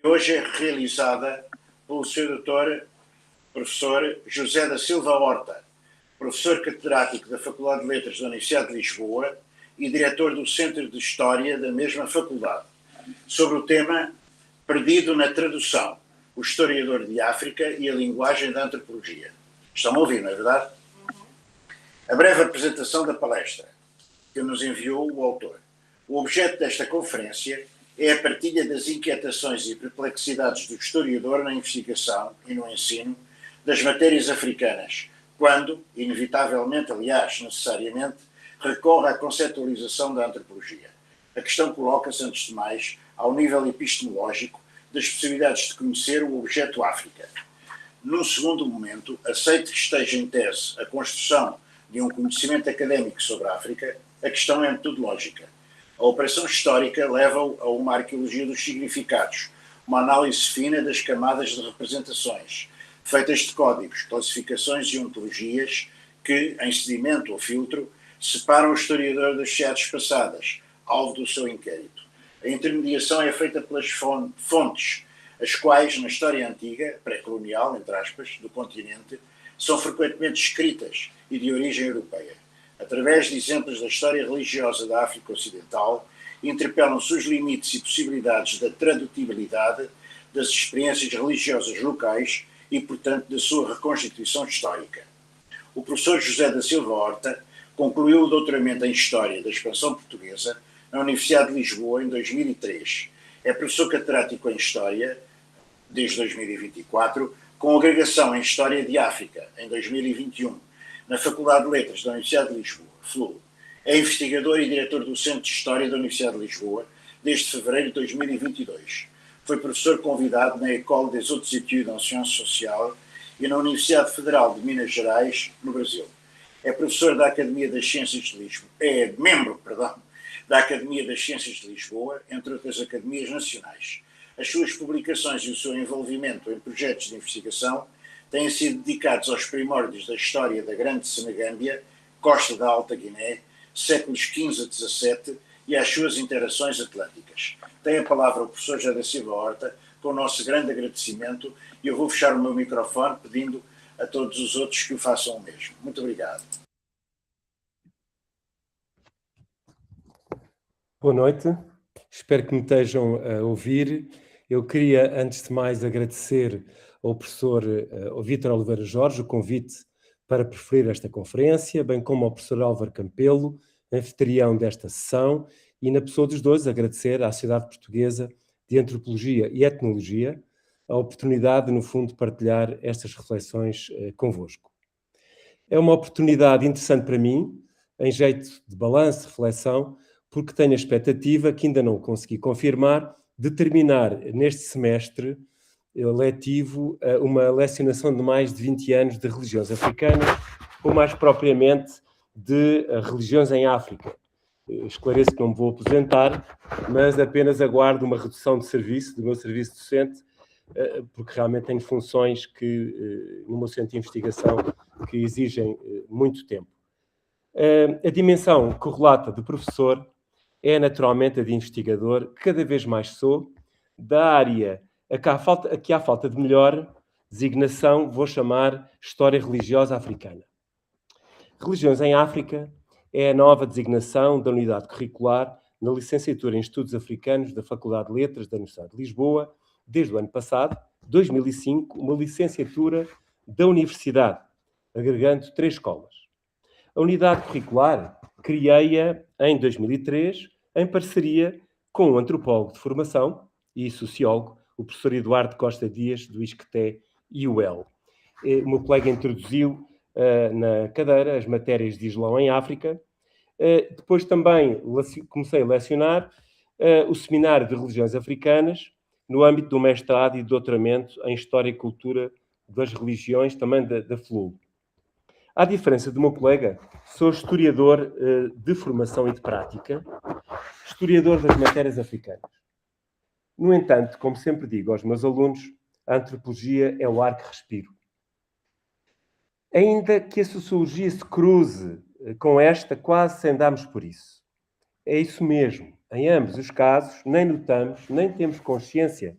hoje é realizada pelo Sr. Dr. Professor José da Silva Horta, professor catedrático da Faculdade de Letras da Universidade de Lisboa e diretor do Centro de História da mesma faculdade, sobre o tema Perdido na Tradução, o historiador de África e a linguagem da antropologia. Estão a ouvir, não é verdade? A breve apresentação da palestra que nos enviou o autor. O objeto desta conferência é a partilha das inquietações e perplexidades do historiador na investigação e no ensino das matérias africanas, quando, inevitavelmente, aliás, necessariamente, recorre à conceptualização da antropologia. A questão coloca-se, antes de mais, ao nível epistemológico das possibilidades de conhecer o objeto África. Num segundo momento, aceito que esteja em tese a construção de um conhecimento académico sobre a África, a questão é metodológica. A operação histórica leva-o a uma arqueologia dos significados, uma análise fina das camadas de representações, feitas de códigos, classificações e ontologias que, em sedimento ou filtro, separam o historiador das sociedades passadas, alvo do seu inquérito. A intermediação é feita pelas fontes, as quais, na história antiga, pré-colonial, entre aspas, do continente, são frequentemente escritas e de origem europeia. Através de exemplos da história religiosa da África Ocidental, interpelam-se os limites e possibilidades da tradutibilidade das experiências religiosas locais e, portanto, da sua reconstituição histórica. O professor José da Silva Horta concluiu o doutoramento em História da Expansão Portuguesa na Universidade de Lisboa em 2003. É professor catedrático em História desde 2024, com agregação em História de África em 2021, na Faculdade de Letras da Universidade de Lisboa, FLU. É investigador e diretor do Centro de História da Universidade de Lisboa desde fevereiro de 2022. Foi professor convidado na École des Hautes Études en Sciences Sociales e na Universidade Federal de Minas Gerais, no Brasil. É professor da Academia das Ciências de Lisboa, membro da Academia das Ciências de Lisboa, entre outras academias nacionais. As suas publicações e o seu envolvimento em projetos de investigação têm sido dedicados aos primórdios da história da Grande Senegâmbia, costa da Alta Guiné, séculos XV a XVII e às suas interações atlânticas. Tem a palavra o professor José da Silva Horta, com o nosso grande agradecimento, e eu vou fechar o meu microfone pedindo a todos os outros que o façam o mesmo. Muito obrigado. Boa noite, espero que me estejam a ouvir. Eu queria, antes de mais, agradecer ao professor Vítor Oliveira Jorge o convite para preferir esta conferência, bem como ao professor Álvaro Campelo, anfitrião desta sessão, e na pessoa dos dois agradecer à Sociedade Portuguesa de Antropologia e Etnologia a oportunidade, no fundo, de partilhar estas reflexões convosco. É uma oportunidade interessante para mim, em jeito de balanço, reflexão, porque tenho a expectativa, que ainda não consegui confirmar, de terminar neste semestre letivo uma lecionação de mais de 20 anos de religiões africanas, ou mais propriamente de religiões em África. Esclareço que não me vou aposentar, mas apenas aguardo uma redução de serviço, do meu serviço docente, porque realmente tenho funções que, no meu centro de investigação, que exigem muito tempo. A dimensão correlata de professor é naturalmente a de investigador, que cada vez mais sou, da área a que há falta de melhor designação, vou chamar História Religiosa Africana. Religiões em África é a nova designação da unidade curricular na licenciatura em Estudos Africanos da Faculdade de Letras da Universidade de Lisboa, desde o ano passado, 2005, uma licenciatura da Universidade, agregando 3 escolas. A unidade curricular criei-a em 2003, em parceria com um antropólogo de formação e sociólogo, o professor Eduardo Costa Dias, do ISCTE e UEL. O meu colega introduziu na cadeira as matérias de Islão em África. Depois também comecei a lecionar o Seminário de Religiões Africanas, no âmbito do mestrado e doutoramento em História e Cultura das Religiões, também da FLU. À diferença do meu colega, sou historiador de formação e de prática, historiador das matérias africanas. No entanto, como sempre digo aos meus alunos, a antropologia é o ar que respiro. Ainda que a sociologia se cruze com esta, quase sem darmos por isso. É isso mesmo. Em ambos os casos, nem notamos, nem temos consciência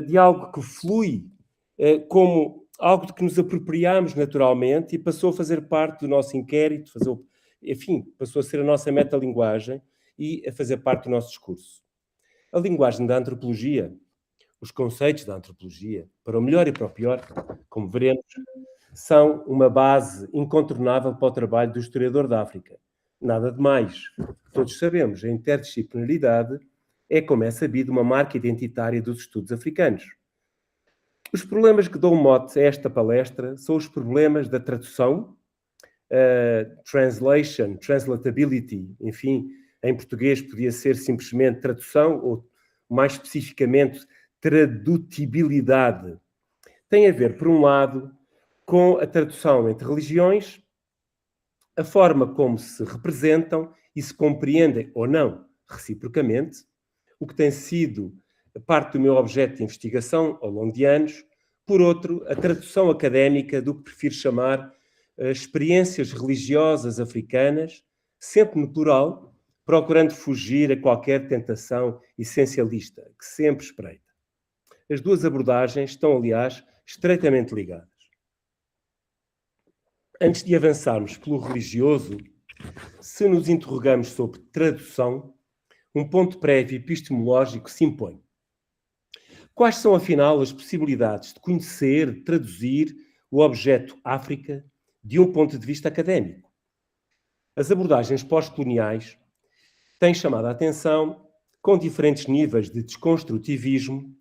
de algo que flui como algo de que nos apropriamos naturalmente e passou a fazer parte do nosso inquérito, enfim, passou a ser a nossa metalinguagem e a fazer parte do nosso discurso. A linguagem da antropologia, os conceitos da antropologia, para o melhor e para o pior, como veremos, são uma base incontornável para o trabalho do historiador da África. Nada de mais. Todos sabemos, a interdisciplinaridade é, como é sabido, uma marca identitária dos estudos africanos. Os problemas que dão mote a esta palestra são os problemas da tradução, translation, translatability, enfim, em português podia ser simplesmente tradução ou, mais especificamente, tradutibilidade. Tem a ver, por um lado, com a tradução entre religiões, a forma como se representam e se compreendem ou não, reciprocamente, o que tem sido parte do meu objeto de investigação ao longo de anos. Por outro, a tradução académica do que prefiro chamar experiências religiosas africanas, sempre no plural, procurando fugir a qualquer tentação essencialista, que sempre espreita. As duas abordagens estão, aliás, estreitamente ligadas. Antes de avançarmos pelo religioso, se nos interrogamos sobre tradução, um ponto prévio epistemológico se impõe. Quais são, afinal, as possibilidades de conhecer, traduzir o objeto África de um ponto de vista académico? As abordagens pós-coloniais têm chamado a atenção, com diferentes níveis de desconstrutivismo,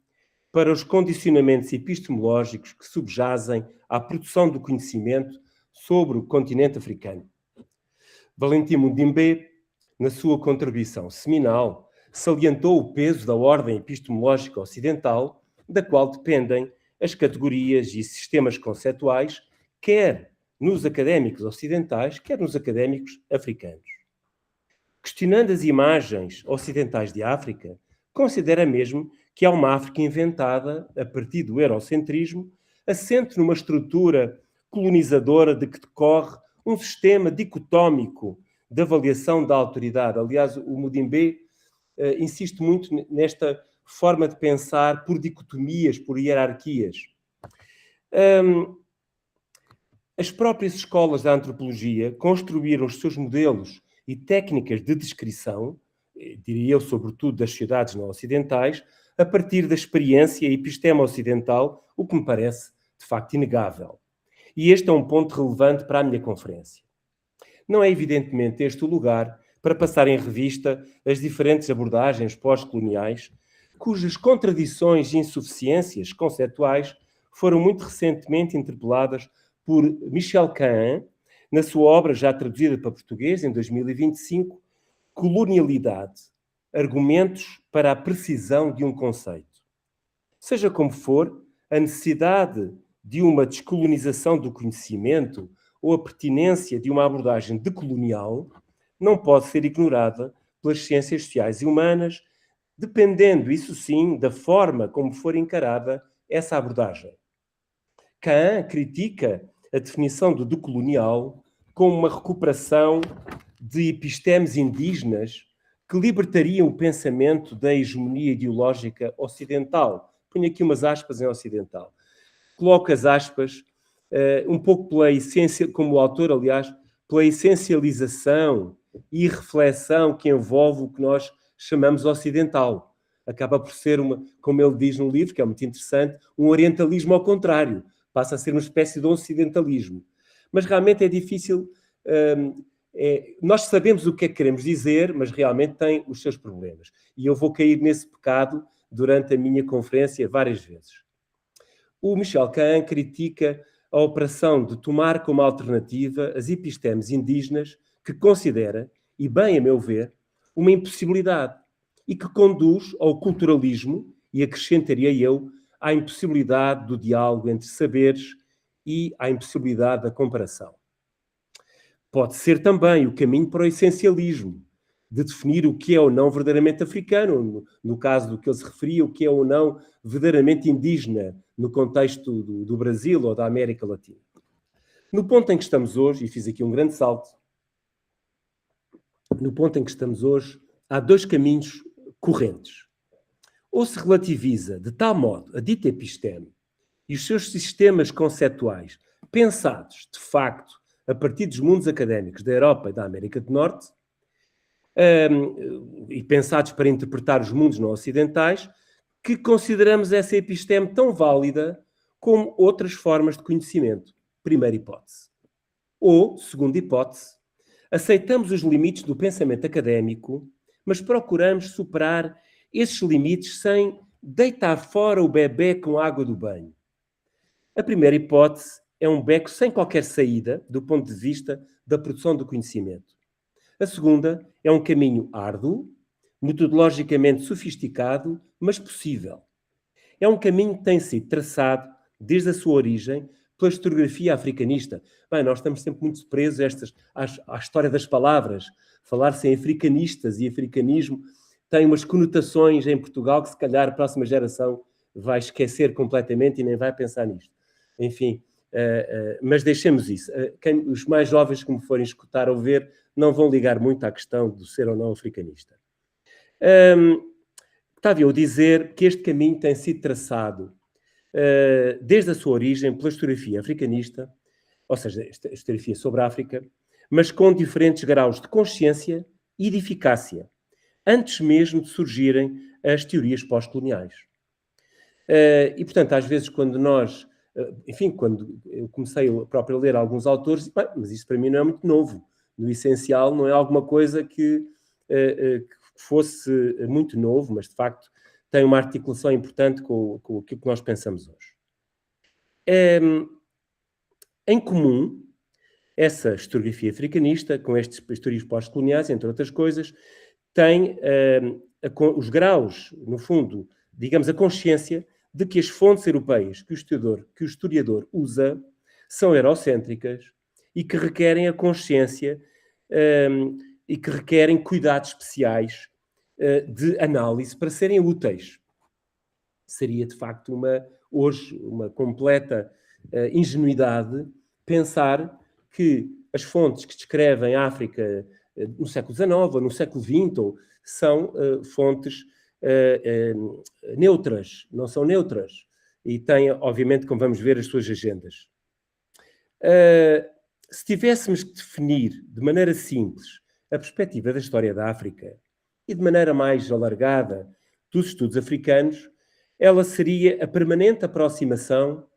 para os condicionamentos epistemológicos que subjazem à produção do conhecimento sobre o continente africano. Valentim Mudimbe, na sua contribuição seminal, salientou o peso da ordem epistemológica ocidental, da qual dependem as categorias e sistemas conceituais, quer nos académicos ocidentais, quer nos académicos africanos. Questionando as imagens ocidentais de África, considera mesmo que há uma África inventada, a partir do eurocentrismo, assente numa estrutura colonizadora de que decorre um sistema dicotómico de avaliação da autoridade. Aliás, o Mudimbe insiste muito nesta forma de pensar por dicotomias, por hierarquias. As próprias escolas da antropologia construíram os seus modelos e técnicas de descrição, diria eu, sobretudo das sociedades não ocidentais, a partir da experiência e epistema ocidental, o que me parece, de facto, inegável. E este é um ponto relevante para a minha conferência. Não é, evidentemente, este o lugar para passar em revista as diferentes abordagens pós-coloniais, cujas contradições e insuficiências conceituais foram muito recentemente interpeladas por Michel Cain, na sua obra já traduzida para português, em 2025, Colonialidade, argumentos para a precisão de um conceito. Seja como for, a necessidade de uma descolonização do conhecimento ou a pertinência de uma abordagem decolonial não pode ser ignorada pelas ciências sociais e humanas, dependendo, isso sim, da forma como for encarada essa abordagem. Cain critica a definição do decolonial como uma recuperação de epistemes indígenas que libertariam o pensamento da hegemonia ideológica ocidental. Ponho aqui umas aspas em ocidental. Coloco as aspas um pouco pela essência, como o autor, aliás, pela essencialização e reflexão que envolve o que nós chamamos ocidental. Acaba por ser, como ele diz no livro, que é muito interessante, um orientalismo ao contrário. Passa a ser uma espécie de ocidentalismo. Mas realmente é difícil... nós sabemos o que é que queremos dizer, mas realmente tem os seus problemas. E eu vou cair nesse pecado durante a minha conferência várias vezes. O Michel Cain critica a operação de tomar como alternativa as epistemes indígenas que considera, e bem a meu ver, uma impossibilidade e que conduz ao culturalismo e, acrescentaria eu, à impossibilidade do diálogo entre saberes e à impossibilidade da comparação. Pode ser também o caminho para o essencialismo, de definir o que é ou não verdadeiramente africano, no caso do que ele se referia, o que é ou não verdadeiramente indígena, no contexto do Brasil ou da América Latina. No ponto em que estamos hoje, e fiz aqui um grande salto, no ponto em que estamos hoje, há dois caminhos correntes. ou se relativiza de tal modo a dita episteme e os seus sistemas conceptuais pensados, de facto, a partir dos mundos académicos da Europa e da América do Norte, e pensados para interpretar os mundos não ocidentais, que consideramos essa episteme tão válida como outras formas de conhecimento. Primeira hipótese. Ou, segunda hipótese, aceitamos os limites do pensamento académico, mas procuramos superar esses limites sem deitar fora o bebê com a água do banho. A primeira hipótese é um beco sem qualquer saída do ponto de vista da produção do conhecimento. A segunda é um caminho árduo, metodologicamente sofisticado, mas possível. É um caminho que tem sido traçado desde a sua origem pela historiografia africanista. Bem, nós estamos sempre muito presos à história das palavras. Falar-se em africanistas e africanismo tem umas conotações em Portugal que se calhar a próxima geração vai esquecer completamente e nem vai pensar nisto. Enfim, mas deixemos isso. Os mais jovens que me forem escutar ou ver não vão ligar muito à questão do ser ou não africanista. Estava eu a dizer que este caminho tem sido traçado desde a sua origem pela historiografia africanista, ou seja, a historiografia sobre a África, mas com diferentes graus de consciência e de eficácia, antes mesmo de surgirem as teorias pós-coloniais. E, portanto, às vezes quando nós, enfim, quando eu comecei próprio a ler alguns autores, bem, mas isso para mim não é muito novo. No essencial não é alguma coisa que fosse muito novo, mas de facto tem uma articulação importante com aquilo que nós pensamos hoje. Em comum, essa historiografia africanista, com estes historias pós-coloniais, entre outras coisas, tem os graus, no fundo, digamos, a consciência de que as fontes europeias que o historiador usa são eurocêntricas e que requerem a consciência e que requerem cuidados especiais de análise para serem úteis. Seria, de facto, hoje uma completa ingenuidade pensar que as fontes que descrevem a África no século XIX ou no século XX são fontes neutras, não são neutras, e têm, obviamente, como vamos ver, as suas agendas. Se tivéssemos que definir de maneira simples a perspectiva da história da África e de maneira mais alargada dos estudos africanos, ela seria a permanente aproximação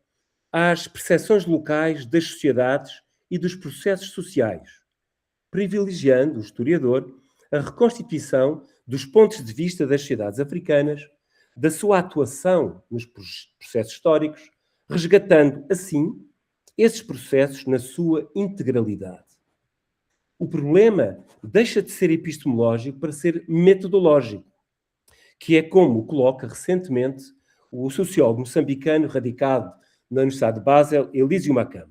às percepções locais das sociedades e dos processos sociais, privilegiando o historiador a reconstituição dos pontos de vista das sociedades africanas, da sua atuação nos processos históricos, resgatando, assim, esses processos na sua integralidade. O problema deixa de ser epistemológico para ser metodológico, que é como coloca recentemente o sociólogo moçambicano radicado na Universidade de Basel, Elísio Macam.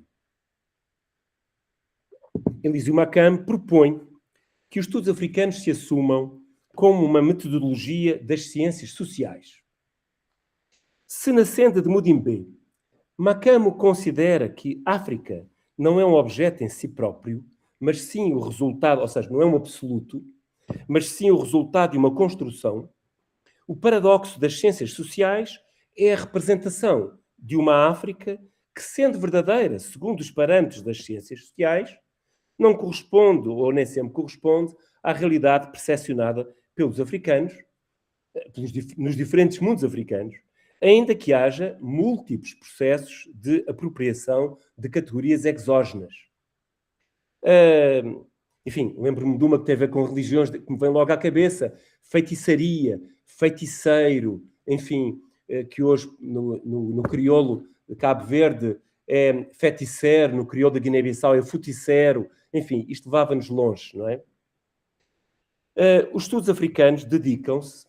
Elísio Macam propõe que os estudos africanos se assumam como uma metodologia das ciências sociais. Se na senda de Mudimbe, Macamo considera que África não é um objeto em si próprio, mas sim o resultado, ou seja, não é um absoluto, mas sim o resultado de uma construção, o paradoxo das ciências sociais é a representação de uma África que, sendo verdadeira, segundo os parâmetros das ciências sociais, não corresponde, ou nem sempre corresponde, à realidade percepcionada pelos africanos, nos diferentes mundos africanos, ainda que haja múltiplos processos de apropriação de categorias exógenas. Enfim, lembro-me de uma que tem a ver com religiões, que me vem logo à cabeça, feitiçaria, feiticeiro, enfim, que hoje no crioulo de Cabo Verde é feiticeiro, no crioulo da Guiné-Bissau é futicero, enfim, isto levava-nos longe, não é? Os estudos africanos dedicam-se,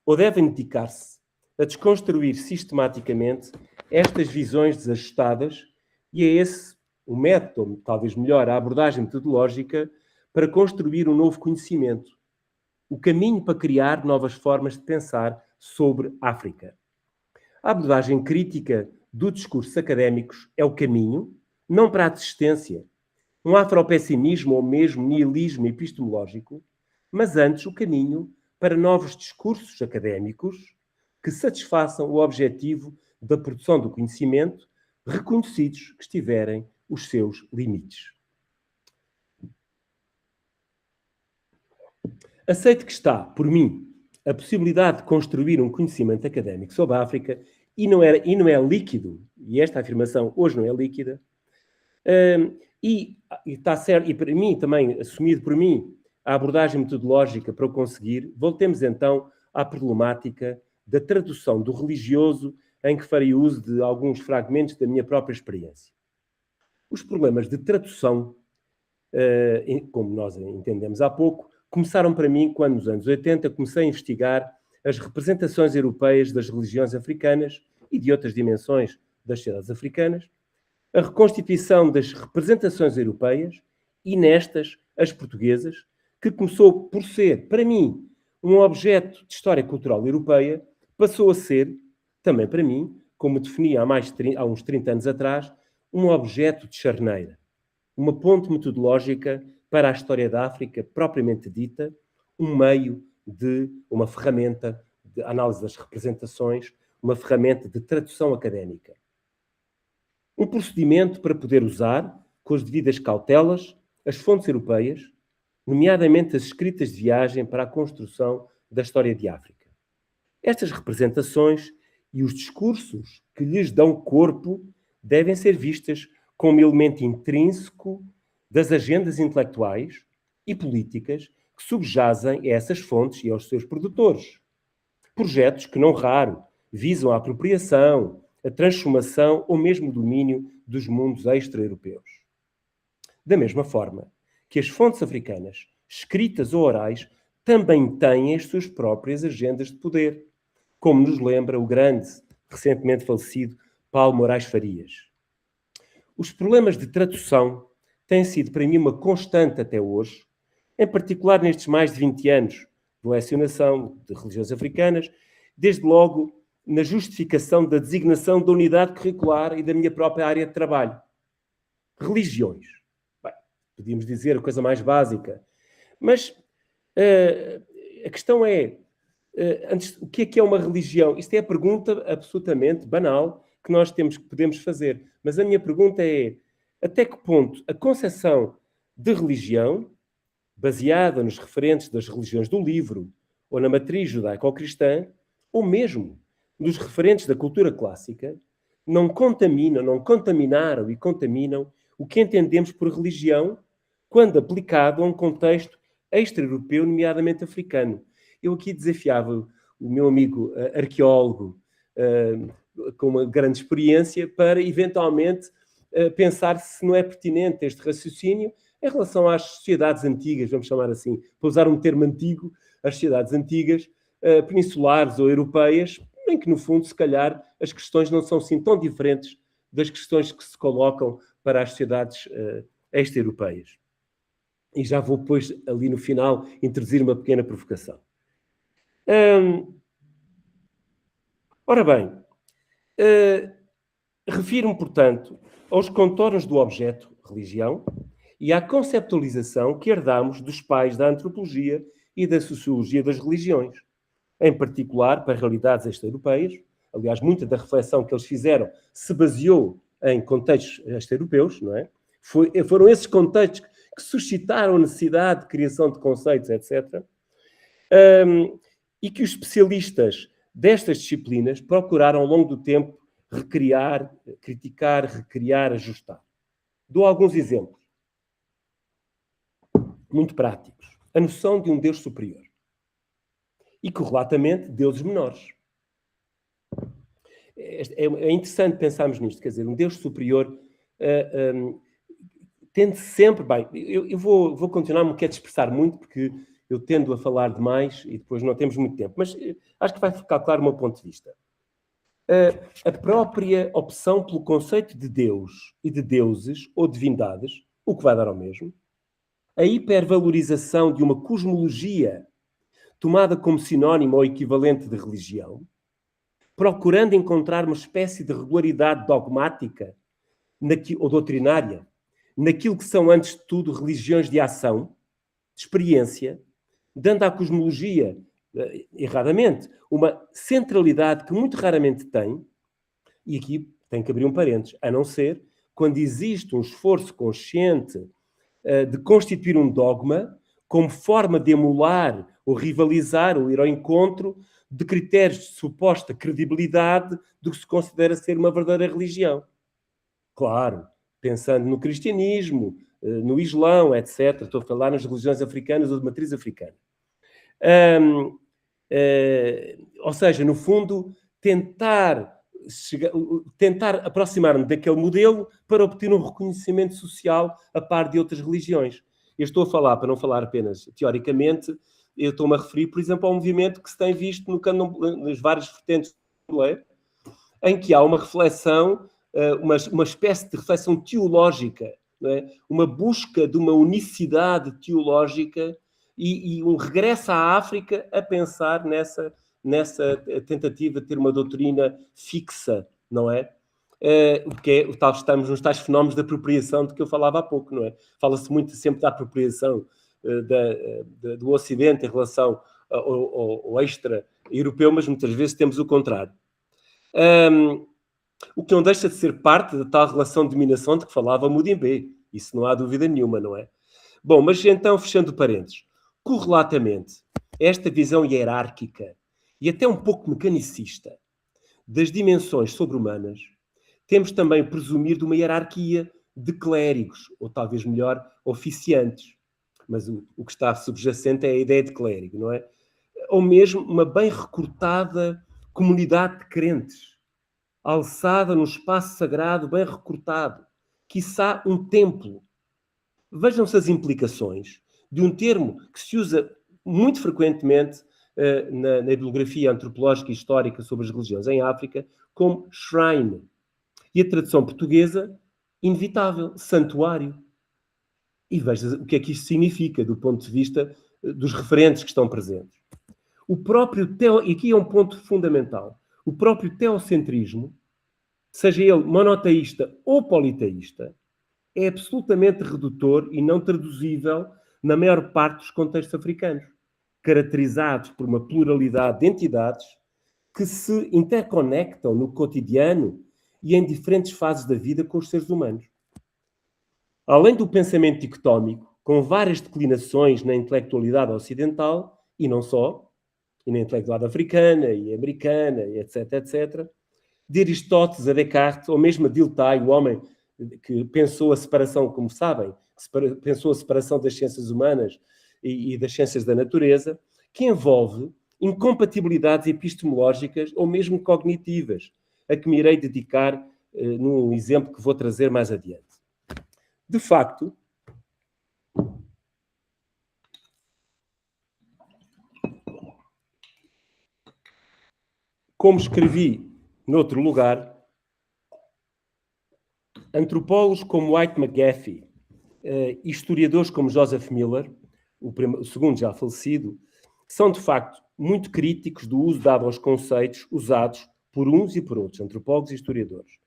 ou devem dedicar-se, a desconstruir sistematicamente estas visões desajustadas e é esse o método, talvez melhor, a abordagem metodológica para construir um novo conhecimento, o caminho para criar novas formas de pensar sobre a África. A abordagem crítica dos discursos académicos é o caminho, não para a desistência, um afropessimismo ou mesmo nihilismo epistemológico, mas antes o caminho para novos discursos académicos que satisfaçam o objetivo da produção do conhecimento, reconhecidos que estiverem os seus limites. Aceito que está, por mim, a possibilidade de construir um conhecimento académico sobre a África e não é líquido, e esta afirmação hoje não é líquida, e está certo, e para mim também, assumido por mim, a abordagem metodológica para o conseguir, voltemos então à problemática da tradução do religioso, em que farei uso de alguns fragmentos da minha própria experiência. Os problemas de tradução, como nós entendemos há pouco, começaram para mim quando, nos anos 80, comecei a investigar as representações europeias das religiões africanas e de outras dimensões das sociedades africanas, a reconstituição das representações europeias e, nestas, as portuguesas, que começou por ser, para mim, um objeto de história cultural europeia, passou a ser, também para mim, como definia há uns 30 anos atrás, um objeto de charneira, uma ponte metodológica para a história da África propriamente dita, um meio de uma ferramenta de análise das representações, uma ferramenta de tradução académica. Um procedimento para poder usar, com as devidas cautelas, as fontes europeias, nomeadamente as escritas de viagem para a construção da história de África. Estas representações e os discursos que lhes dão corpo devem ser vistas como elemento intrínseco das agendas intelectuais e políticas que subjazem a essas fontes e aos seus produtores. Projetos que, não raro, visam a apropriação, a transformação ou mesmo o domínio dos mundos extra-europeus. Da mesma forma que as fontes africanas, escritas ou orais, também têm as suas próprias agendas de poder, como nos lembra o grande, recentemente falecido, Paulo Moraes Farias. Os problemas de tradução têm sido para mim uma constante até hoje, em particular nestes mais de 20 anos de lecionação de religiões africanas, desde logo na justificação da designação da unidade curricular e da minha própria área de trabalho. Religiões. Bem, podíamos dizer a coisa mais básica, mas a questão é, antes, o que é uma religião? Isto é a pergunta absolutamente banal que nós podemos fazer. Mas a minha pergunta é, até que ponto a concepção de religião, baseada nos referentes das religiões do livro, ou na matriz judaico-cristã, ou mesmo nos referentes da cultura clássica, não contaminaram e contaminam o que entendemos por religião quando aplicado a um contexto extra-europeu, nomeadamente africano. Eu aqui desafiava o meu amigo arqueólogo com uma grande experiência para, eventualmente, pensar se não é pertinente este raciocínio em relação às sociedades antigas, vamos chamar assim, para usar um termo antigo, as sociedades antigas, peninsulares ou europeias, em que, no fundo, se calhar, as questões não são assim tão diferentes das questões que se colocam para as sociedades extra-europeias. E já vou, depois, ali no final, introduzir uma pequena provocação. Ora bem, refiro-me, portanto, aos contornos do objeto, religião, e à conceptualização que herdamos dos pais da antropologia e da sociologia das religiões, em particular para realidades extra-europeias. Aliás, muita da reflexão que eles fizeram se baseou em contextos extra-europeus, não é? Foram esses contextos que suscitaram a necessidade de criação de conceitos, etc. E que os especialistas destas disciplinas procuraram, ao longo do tempo, recriar, criticar, recriar, ajustar. Dou alguns exemplos muito práticos. A noção de um Deus superior. E, correlatamente, deuses menores. É interessante pensarmos nisto. Quer dizer, um Deus superior tende sempre... Bem, eu vou continuar, não quero dispersar muito, porque eu tendo a falar demais e depois não temos muito tempo. Mas acho que vai ficar claro o meu ponto de vista. A própria opção pelo conceito de Deus e de deuses ou divindades, o que vai dar ao mesmo, a hipervalorização de uma cosmologia tomada como sinónimo ou equivalente de religião, procurando encontrar uma espécie de regularidade dogmática ou doutrinária naquilo que são, antes de tudo, religiões de ação, de experiência, dando à cosmologia erradamente, uma centralidade que muito raramente tem, e aqui tem que abrir um parênteses, a não ser quando existe um esforço consciente de constituir um dogma como forma de emular ou rivalizar ou ir ao encontro de critérios de suposta credibilidade do que se considera ser uma verdadeira religião. Claro, pensando no cristianismo, no Islão, etc. Estou a falar nas religiões africanas ou de matriz africana. Ou seja, no fundo, tentar aproximar-me daquele modelo para obter um reconhecimento social a par de outras religiões. Eu estou a falar, para não falar apenas teoricamente, eu estou-me a referir, por exemplo, ao movimento que se tem visto nas várias vertentes do candomblé, em que há uma reflexão, uma espécie de reflexão teológica, não é? Uma busca de uma unicidade teológica e um regresso à África a pensar nessa tentativa de ter uma doutrina fixa, não é? Estamos nos tais fenómenos de apropriação de que eu falava há pouco, não é? Fala-se muito sempre da apropriação do Ocidente em relação ao extra-europeu, mas muitas vezes temos o contrário. O que não deixa de ser parte da tal relação de dominação de que falava Mudimbe. Isso não há dúvida nenhuma, não é? Bom, mas então, fechando parênteses, correlatamente, esta visão hierárquica e até um pouco mecanicista das dimensões sobre-humanas, temos também presumir de uma hierarquia de clérigos, ou talvez melhor, oficiantes. Mas o que está subjacente é a ideia de clérigo, não é? Ou mesmo uma bem recortada comunidade de crentes, alçada num espaço sagrado bem recortado, quiçá um templo. Vejam-se as implicações de um termo que se usa muito frequentemente na bibliografia antropológica e histórica sobre as religiões em África, como shrine. E a tradução portuguesa, inevitável, santuário. E veja o que é que isto significa do ponto de vista dos referentes que estão presentes. E aqui é um ponto fundamental. O próprio teocentrismo, seja ele monoteísta ou politeísta, é absolutamente redutor e não traduzível na maior parte dos contextos africanos, caracterizados por uma pluralidade de entidades que se interconectam no cotidiano e em diferentes fases da vida com os seres humanos. Além do pensamento dicotómico, com várias declinações na intelectualidade ocidental, e não só, e na intelectualidade africana e americana, e etc., etc., de Aristóteles a Descartes, ou mesmo a Dilthey, o homem que pensou a separação, como sabem, pensou a separação das ciências humanas e das ciências da natureza, que envolve incompatibilidades epistemológicas ou mesmo cognitivas, a que me irei dedicar num exemplo que vou trazer mais adiante. De facto, como escrevi noutro lugar, antropólogos como White McGaffey, historiadores como Joseph Miller, o segundo já falecido, são de facto muito críticos do uso dado aos conceitos usados por uns e por outros, antropólogos e historiadores,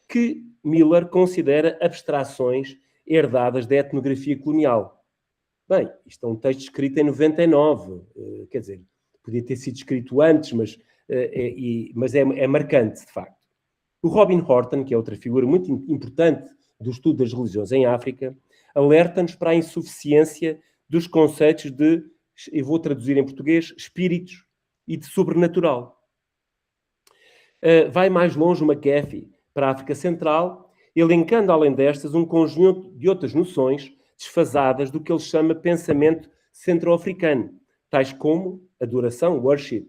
que Miller considera abstrações herdadas da etnografia colonial. Bem, isto é um texto escrito em 99, quer dizer, podia ter sido escrito antes, mas é marcante, de facto. O Robin Horton, que é outra figura muito importante do estudo das religiões em África, alerta-nos para a insuficiência dos conceitos de, eu vou traduzir em português, espíritos e de sobrenatural. Vai mais longe o McGaffey para a África Central, elencando, além destas, um conjunto de outras noções desfasadas do que ele chama pensamento centro-africano, tais como adoração, worship,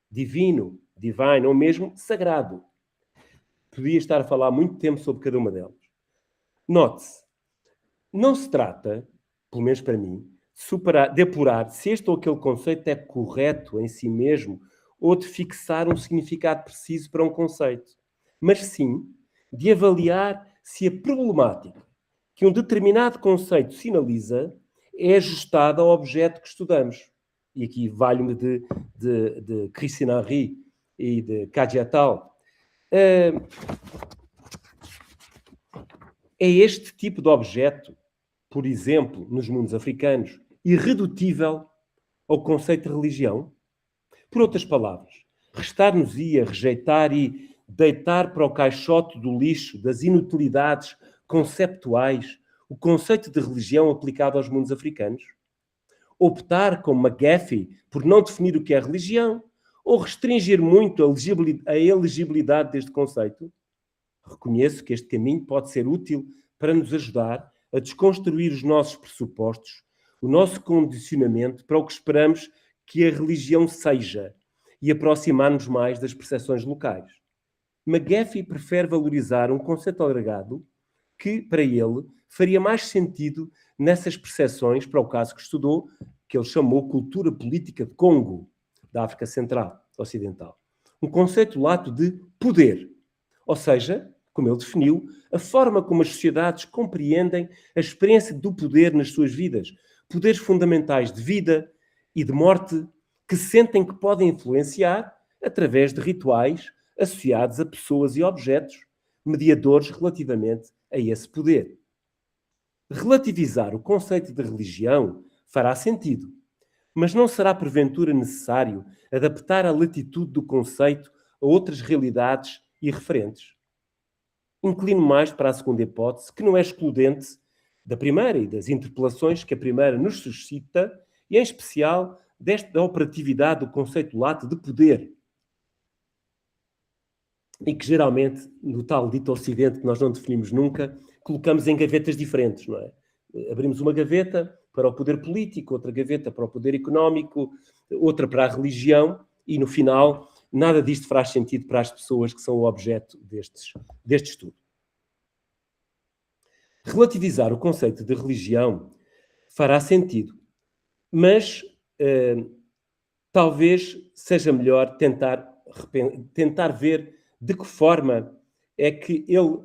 divino, divine, ou mesmo sagrado. Podia estar a falar muito tempo sobre cada uma delas. Note-se, não se trata, pelo menos para mim, de apurar se este ou aquele conceito é correto em si mesmo ou de fixar um significado preciso para um conceito, mas sim de avaliar se a problemática que um determinado conceito sinaliza é ajustada ao objeto que estudamos. E aqui valho-me de Christine Henry e de Kadjiatal. É este tipo de objeto, por exemplo, nos mundos africanos, irredutível ao conceito de religião? Por outras palavras, restar-nos-ia rejeitar e deitar para o caixote do lixo das inutilidades conceptuais o conceito de religião aplicado aos mundos africanos? Optar, como McGaffey, por não definir o que é religião? Ou restringir muito a elegibilidade deste conceito? Reconheço que este caminho pode ser útil para nos ajudar a desconstruir os nossos pressupostos, o nosso condicionamento para o que esperamos que a religião seja e aproximar-nos mais das percepções locais. McGaffey prefere valorizar um conceito alargado que, para ele, faria mais sentido nessas percepções, para o caso que estudou, que ele chamou cultura política de Congo, da África Central Ocidental. Um conceito lato de poder, ou seja, como ele definiu, a forma como as sociedades compreendem a experiência do poder nas suas vidas, poderes fundamentais de vida e de morte que sentem que podem influenciar através de rituais associados a pessoas e objetos, mediadores relativamente a esse poder. Relativizar o conceito de religião fará sentido, mas não será porventura necessário adaptar a latitude do conceito a outras realidades e referentes? Inclino mais para a segunda hipótese, que não é excludente da primeira e das interpelações que a primeira nos suscita, e em especial da operatividade do conceito lato de poder, e que geralmente, no tal dito Ocidente que nós não definimos nunca, colocamos em gavetas diferentes, não é? Abrimos uma gaveta para o poder político, outra gaveta para o poder económico, outra para a religião, e no final nada disto faz sentido para as pessoas que são o objeto deste estudo. Relativizar o conceito de religião fará sentido, mas talvez seja melhor tentar ver de que forma é que ele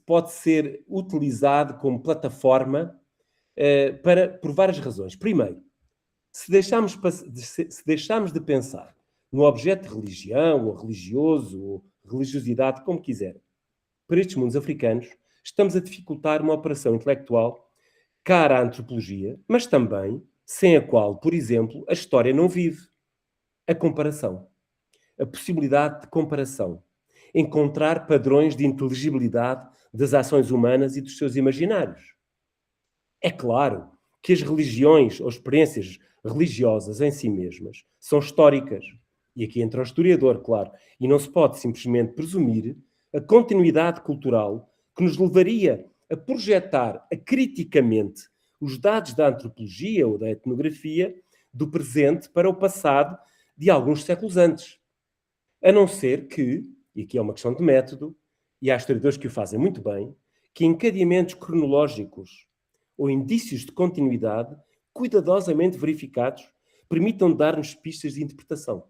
pode ser utilizado como plataforma por várias razões. Primeiro, se deixarmos de pensar no objeto de religião, ou religioso, ou religiosidade, como quiserem, para estes mundos africanos, estamos a dificultar uma operação intelectual cara à antropologia, mas também sem a qual, por exemplo, a história não vive. A comparação. A possibilidade de comparação. Encontrar padrões de inteligibilidade das ações humanas e dos seus imaginários. É claro que as religiões ou experiências religiosas em si mesmas são históricas. E aqui entra o historiador, claro. E não se pode simplesmente presumir a continuidade cultural que nos levaria a projetar criticamente os dados da antropologia ou da etnografia do presente para o passado de alguns séculos antes. A não ser que, e aqui é uma questão de método, e há historiadores que o fazem muito bem, que encadeamentos cronológicos ou indícios de continuidade, cuidadosamente verificados, permitam dar-nos pistas de interpretação.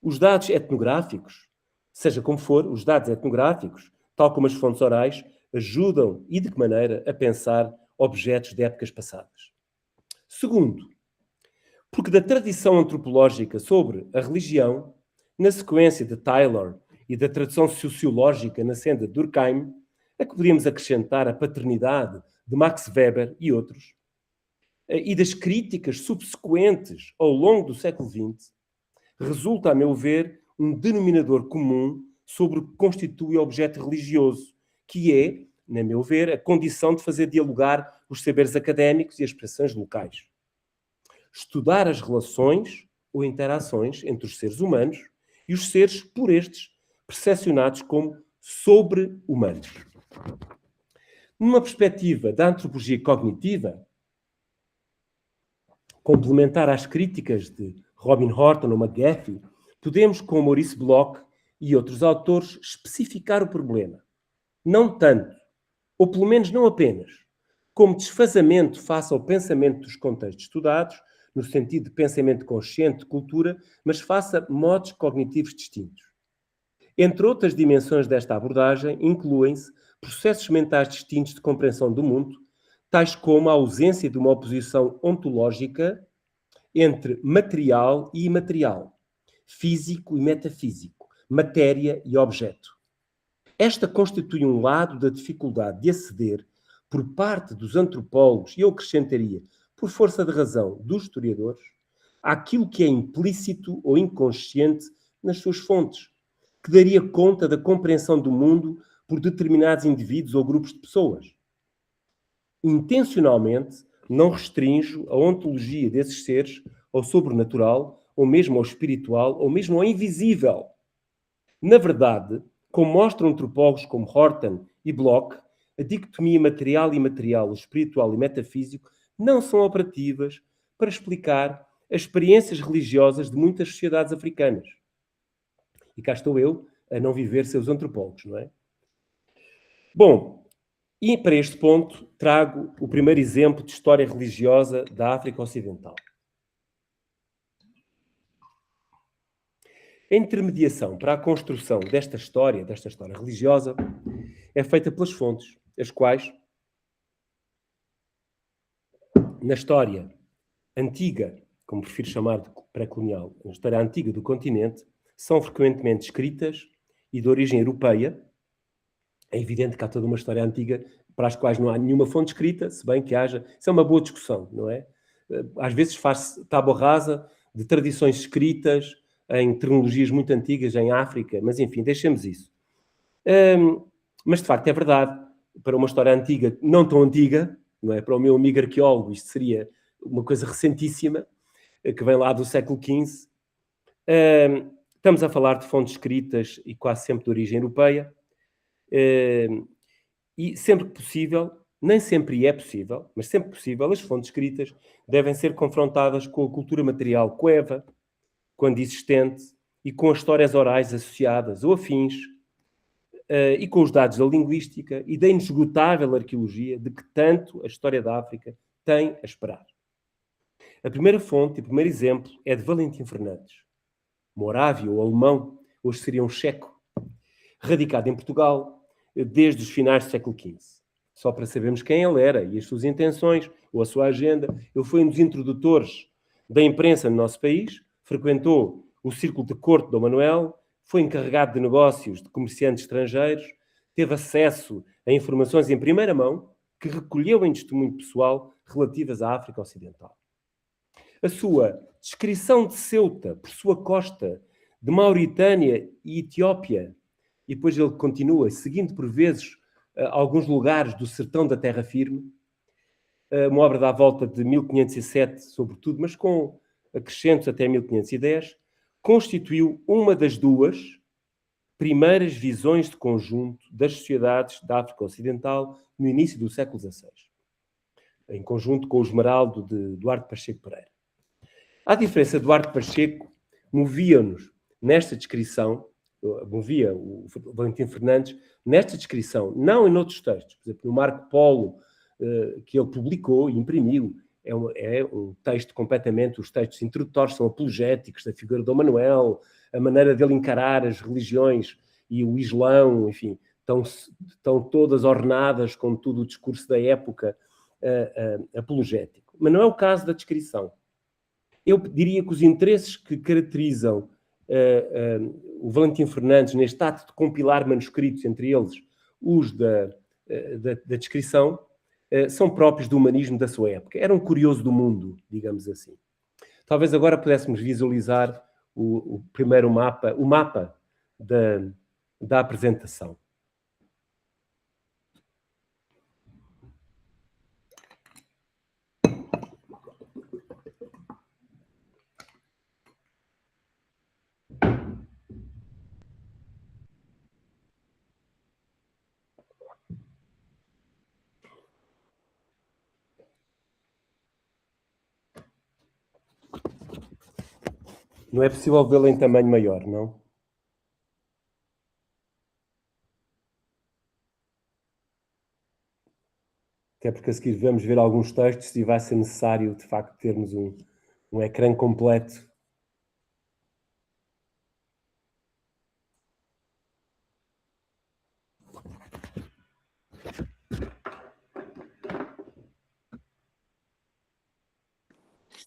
Os dados etnográficos, seja como for, os dados etnográficos, tal como as fontes orais, ajudam, e de que maneira, a pensar objetos de épocas passadas. Segundo, porque da tradição antropológica sobre a religião, na sequência de Taylor e da tradição sociológica na senda de Durkheim, a que podíamos acrescentar a paternidade de Max Weber e outros, e das críticas subsequentes ao longo do século XX, resulta, a meu ver, um denominador comum sobre o que constitui o objeto religioso, que é, na meu ver, a condição de fazer dialogar os saberes académicos e as expressões locais. Estudar as relações ou interações entre os seres humanos e os seres por estes percepcionados como sobre-humanos. Numa perspectiva da antropologia cognitiva, complementar às críticas de Robin Horton ou McGaffey, podemos, com Maurice Bloch e outros autores, especificar o problema. Não tanto, ou pelo menos não apenas, como desfazamento face ao pensamento dos contextos estudados, no sentido de pensamento consciente de cultura, mas face a modos cognitivos distintos. Entre outras dimensões desta abordagem, incluem-se processos mentais distintos de compreensão do mundo, tais como a ausência de uma oposição ontológica entre material e imaterial, físico e metafísico, matéria e objeto. Esta constitui um lado da dificuldade de aceder, por parte dos antropólogos, e eu acrescentaria, por força de razão, dos historiadores, àquilo que é implícito ou inconsciente nas suas fontes, que daria conta da compreensão do mundo por determinados indivíduos ou grupos de pessoas. Intencionalmente, não restrinjo a ontologia desses seres ao sobrenatural, ou mesmo ao espiritual, ou mesmo ao invisível. Na verdade, como mostram antropólogos como Horton e Bloch, a dicotomia material e imaterial, o espiritual e metafísico, não são operativas para explicar as experiências religiosas de muitas sociedades africanas. E cá estou eu a não viver seus antropólogos, não é? Bom, e para este ponto trago o primeiro exemplo de história religiosa da África Ocidental. A intermediação para a construção desta história religiosa, é feita pelas fontes, as quais, na história antiga, como prefiro chamar de pré-colonial, na história antiga do continente, são frequentemente escritas e de origem europeia. É evidente que há toda uma história antiga para as quais não há nenhuma fonte escrita, se bem que haja. Isso é uma boa discussão, não é? Às vezes faz-se tábua rasa de tradições escritas em terminologias muito antigas em África, mas enfim, deixemos isso. Mas de facto é verdade, para uma história antiga, não tão antiga, não é? Para o meu amigo arqueólogo isto seria uma coisa recentíssima, que vem lá do século XV. Estamos a falar de fontes escritas e quase sempre de origem europeia, e sempre que possível, nem sempre é possível, mas sempre possível, as fontes escritas devem ser confrontadas com a cultura material coeva, quando existente, e com as histórias orais associadas ou afins, e com os dados da linguística e da inesgotável arqueologia de que tanto a história da África tem a esperar. A primeira fonte e o primeiro exemplo é de Valentim Fernandes, morávio ou alemão, hoje seria um checo, radicado em Portugal desde os finais do século XV. Só para sabermos quem ele era e as suas intenções ou a sua agenda. Ele foi um dos introdutores da imprensa no nosso país, frequentou o círculo de corte de Dom Manuel, foi encarregado de negócios de comerciantes estrangeiros, teve acesso a informações em primeira mão que recolheu em testemunho pessoal relativas à África Ocidental. A sua descrição de Ceuta por sua costa, de Mauritânia e Etiópia, e depois ele continua, seguindo por vezes alguns lugares do sertão da terra firme, uma obra da volta de 1507, sobretudo, mas com acrescentos até 1510, constituiu uma das duas primeiras visões de conjunto das sociedades da África Ocidental no início do século XVI, em conjunto com o Esmeraldo de Duarte Pacheco Pereira. À diferença de Duarte Pacheco, movia-nos nesta descrição, movia o Valentim Fernandes nesta descrição, não em outros textos, por exemplo, no Marco Polo, que ele publicou e imprimiu, é um texto completamente, os textos introdutórios são apologéticos da figura de Dom Manuel, a maneira dele encarar as religiões e o Islão, enfim, estão todas ornadas com todo o discurso da época apologético. Mas não é o caso da descrição. Eu diria que os interesses que caracterizam o Valentim Fernandes neste ato de compilar manuscritos, entre eles os da descrição, são próprios do humanismo da sua época. Era um curioso do mundo, digamos assim. Talvez agora pudéssemos visualizar o primeiro mapa, o mapa da apresentação. Não é possível vê-lo em tamanho maior, não? Até porque a seguir vamos ver alguns textos e vai ser necessário, de facto, termos um ecrã completo.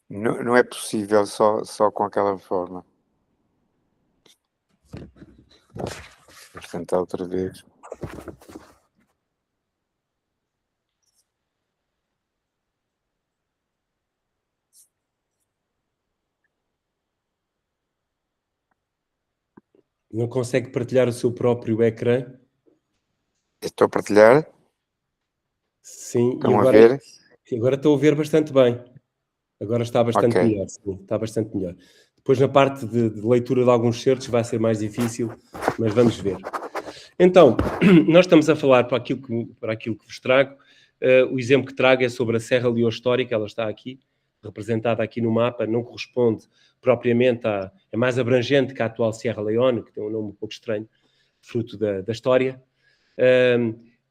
Não é possível só com aquela forma. Vamos tentar outra vez. Não consegue partilhar o seu próprio ecrã? Estou a partilhar. Sim, e Estão a ver? agora estou a ver bastante bem. Agora está bastante Ok. melhor, sim, está bastante melhor. Depois na parte de leitura de alguns certos vai ser mais difícil, mas vamos ver. Então, nós estamos a falar para aquilo que vos trago. O exemplo que trago é sobre a Serra Leoa Histórica, ela está aqui, representada aqui no mapa, não corresponde propriamente é mais abrangente que a atual Sierra Leone, que tem um nome um pouco estranho, fruto da história.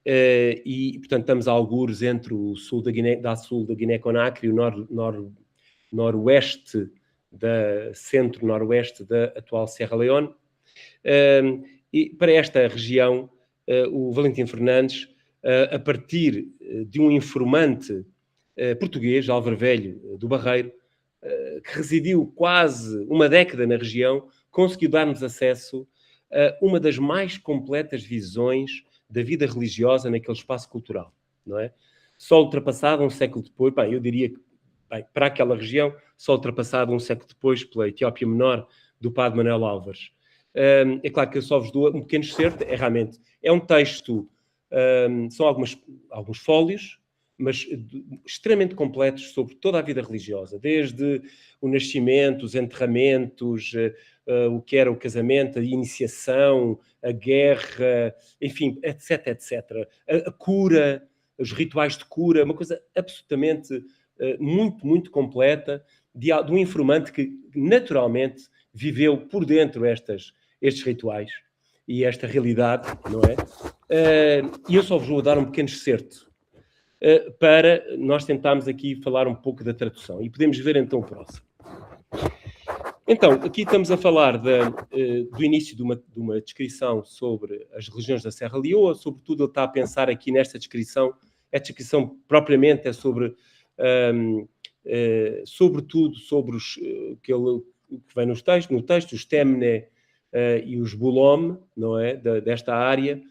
E, portanto, estamos a algures entre o sul da Guiné-Conakry e o noroeste, centro-noroeste da atual Serra Leone. E para esta região, o Valentim Fernandes, a partir de um informante português, Álvaro Velho, do Barreiro, que residiu quase uma década na região, conseguiu dar-nos acesso a uma das mais completas visões da vida religiosa naquele espaço cultural, não é? Só ultrapassado um século depois, bem, eu diria que para aquela região, só ultrapassado um século depois pela Etiópia Menor do padre Manuel Álvares. É claro que eu só vos dou um pequeno excerto, é um texto, são alguns fólios, mas extremamente completos sobre toda a vida religiosa, desde o nascimento, os enterramentos, o que era o casamento, a iniciação, a guerra, enfim, etc, etc. A cura, os rituais de cura, uma coisa absolutamente muito, muito completa de um informante que naturalmente viveu por dentro estes rituais e esta realidade, não é? E eu só vos vou dar um pequeno excerto para nós tentarmos aqui falar um pouco da tradução. E podemos ver então o próximo. Então, aqui estamos a falar do início de uma descrição sobre as religiões da Serra Leoa, sobretudo ele está a pensar aqui nesta descrição, a descrição propriamente é sobre, sobretudo sobre que vem no texto, os Temne e os Bulome, não é, desta área,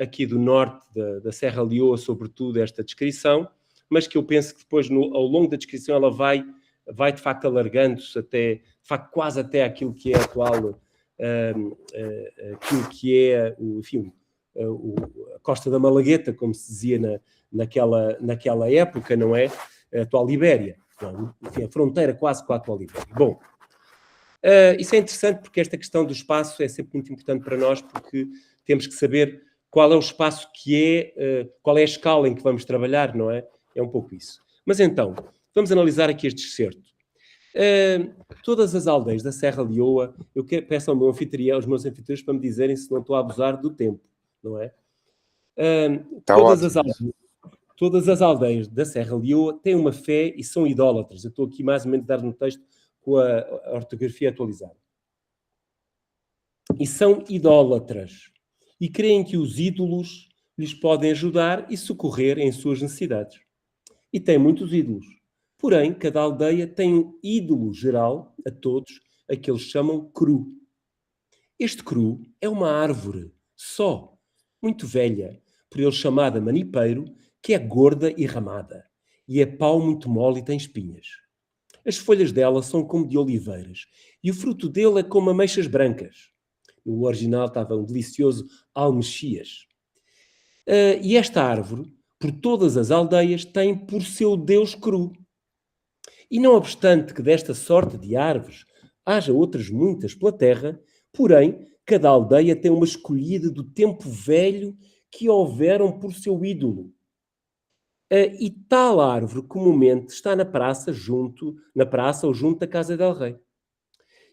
aqui do norte da Serra Leoa, sobretudo esta descrição, mas que eu penso que depois, ao longo da descrição, ela vai de facto alargando-se até, de facto, quase até aquilo que é atual, aquilo que é, enfim, a Costa da Malagueta, como se dizia naquela época, não é? A atual Libéria. Enfim, a fronteira quase com a atual Libéria. Bom, isso é interessante porque esta questão do espaço é sempre muito importante para nós, porque temos que saber qual é o espaço qual é a escala em que vamos trabalhar, não é? É um pouco isso. Mas então, vamos analisar aqui este excerto. Todas as aldeias da Serra Leoa, eu peço aos meus anfitriões para me dizerem se não estou a abusar do tempo, não é? Todas as aldeias da Serra Leoa têm uma fé e são idólatras. Eu estou aqui mais ou menos a dar no texto com a ortografia atualizada. E são idólatras. E creem que os ídolos lhes podem ajudar e socorrer em suas necessidades. E têm muitos ídolos. Porém, cada aldeia tem um ídolo geral a todos, a que eles chamam cru. Este cru é uma árvore só, muito velha, por eles chamada manipeiro, que é gorda e ramada, e é pau muito mole e tem espinhas. As folhas dela são como de oliveiras, e o fruto dele é como ameixas brancas. No original estava um delicioso almexias. E esta árvore, por todas as aldeias, tem por seu Deus cru. E não obstante que desta sorte de árvores haja outras muitas pela terra, porém, cada aldeia tem uma escolhida do tempo velho que houveram por seu ídolo. E tal árvore comumente está na praça ou junto da casa del rei.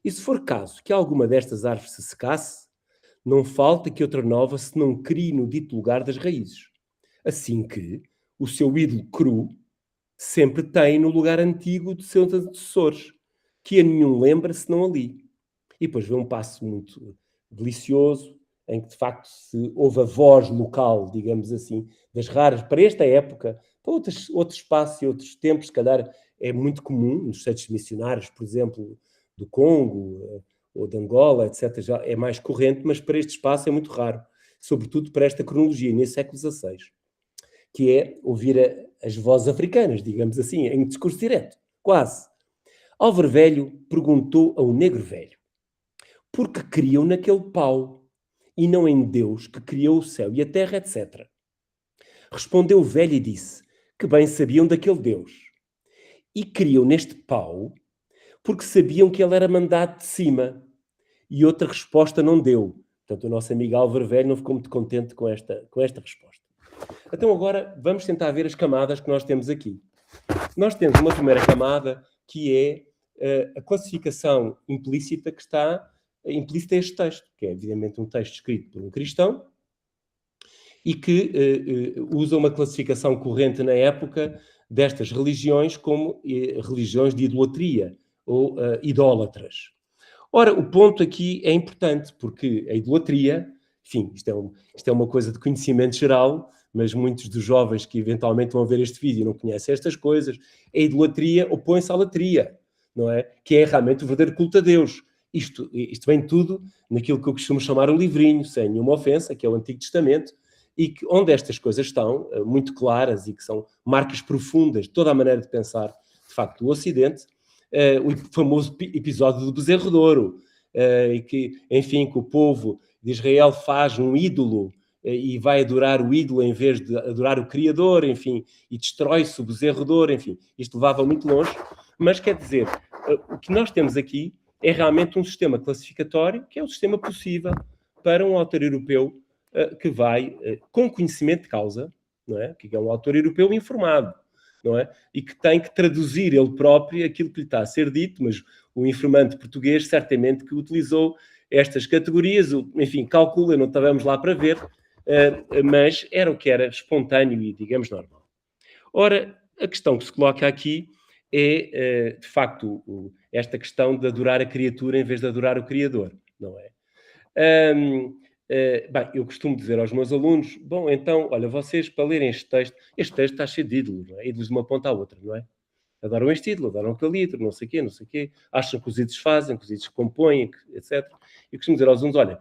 E se for caso que alguma destas árvores se secasse, não falta que outra nova se não crie no dito lugar das raízes. Assim que o seu ídolo cru sempre tem no lugar antigo de seus antecessores, que a nenhum lembra senão ali. E depois vê um passo muito delicioso, em que de facto se ouve a voz local, digamos assim, das raras, para esta época, para outros espaços e outros tempos, se calhar é muito comum, nos centros missionários, por exemplo, do Congo ou de Angola, etc., já é mais corrente, mas para este espaço é muito raro, sobretudo para esta cronologia, nesse século XVI, que é ouvir as vozes africanas, digamos assim, em discurso direto, quase. Álvaro Velho perguntou ao negro velho: porque criam naquele pau, e não em Deus que criou o céu e a terra, etc. Respondeu o velho e disse que bem sabiam daquele Deus. E criam neste pau porque sabiam que ele era mandado de cima. E outra resposta não deu. Portanto, o nosso amigo Álvaro Velho não ficou muito contente com esta resposta. Então agora vamos tentar ver as camadas que nós temos aqui. Nós temos uma primeira camada que é a classificação implícita que está implícita a este texto, que é evidentemente um texto escrito por um cristão e que usa uma classificação corrente na época destas religiões como religiões de idolatria ou idólatras. Ora, o ponto aqui é importante, porque a idolatria, enfim, isto é uma coisa de conhecimento geral, mas muitos dos jovens que eventualmente vão ver este vídeo não conhecem estas coisas. A idolatria opõe-se à latria, não é? Que é realmente o verdadeiro culto a Deus. Isto vem tudo naquilo que eu costumo chamar o livrinho, sem nenhuma ofensa, que é o Antigo Testamento, e que, onde estas coisas estão muito claras e que são marcas profundas de toda a maneira de pensar, de facto, do Ocidente. O famoso episódio do bezerro de ouro, e que, enfim, que o povo de Israel faz um ídolo e vai adorar o ídolo em vez de adorar o Criador, enfim, e destrói-se o bezerro de ouro, enfim, isto levava muito longe, mas quer dizer, o que nós temos aqui é realmente um sistema classificatório, que é o sistema possível para um autor europeu que vai, com conhecimento de causa, não é? Que é um autor europeu informado, não é? E que tem que traduzir ele próprio aquilo que lhe está a ser dito, mas o informante português certamente que utilizou estas categorias, enfim, calcula, não estávamos lá para ver, mas era o que era espontâneo e, digamos, normal. Ora, a questão que se coloca aqui é, de facto, esta questão de adorar a criatura em vez de adorar o Criador, não é? Bem, eu costumo dizer aos meus alunos, bom, então, olha, vocês para lerem este texto está cheio de ídolos, não é? Ídolos de uma ponta à outra, não é? Adoram este ídolo, adoram aquele ídolo, não sei o quê, acham que os ídolos fazem, que os ídolos compõem, etc. Eu costumo dizer aos alunos, olha,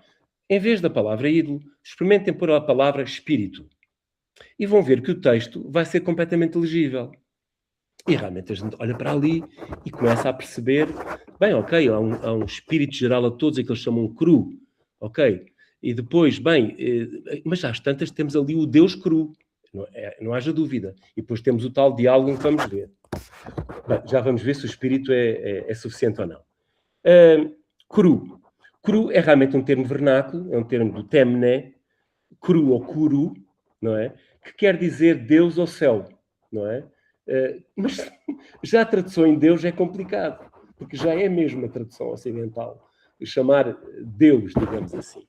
em vez da palavra ídolo, experimentem pôr a palavra espírito. E vão ver que o texto vai ser completamente legível. E realmente a gente olha para ali e começa a perceber, bem, ok, há um espírito geral a todos, aqueles chamam cru, ok? E depois, bem, mas às tantas temos ali o Deus cru, não haja dúvida. E depois temos o tal diálogo que vamos ver. Bem, já vamos ver se o espírito é suficiente ou não. Cru. Cru é realmente um termo vernáculo, é um termo do temné, cru ou curu, não é? Que quer dizer Deus ou céu, não é? Mas já a tradução em Deus é complicado, porque já é mesmo a tradução ocidental, chamar Deus, digamos assim.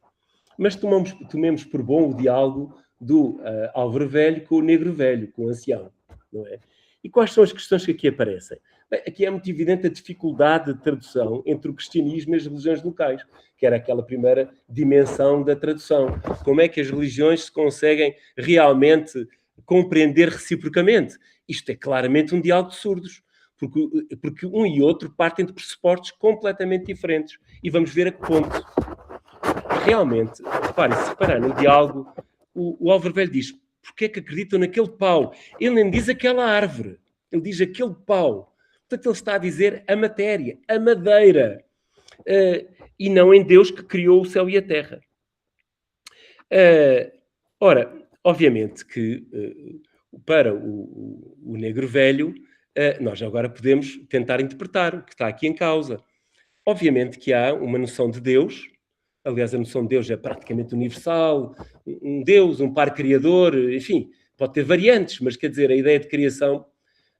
Mas tomemos por bom o diálogo do Álvaro Velho com o Negro Velho, com o ancião, não é? E quais são as questões que aqui aparecem? Bem, aqui é muito evidente a dificuldade de tradução entre o cristianismo e as religiões locais, que era aquela primeira dimensão da tradução. Como é que as religiões se conseguem realmente compreender reciprocamente? Isto é claramente um diálogo de surdos, porque um e outro partem de pressupostos completamente diferentes. E vamos ver a que ponto. Realmente, reparem, se reparar no diálogo, o Álvaro Velho diz, porque é que acreditam naquele pau? Ele nem diz aquela árvore, ele diz aquele pau. Portanto, ele está a dizer a matéria, a madeira, e não em Deus que criou o céu e a terra. Ora, obviamente que para o Negro Velho, nós agora podemos tentar interpretar o que está aqui em causa. Obviamente que há uma noção de Deus, aliás, a noção de Deus é praticamente universal, um Deus, um par criador, enfim, pode ter variantes, mas quer dizer, a ideia de criação.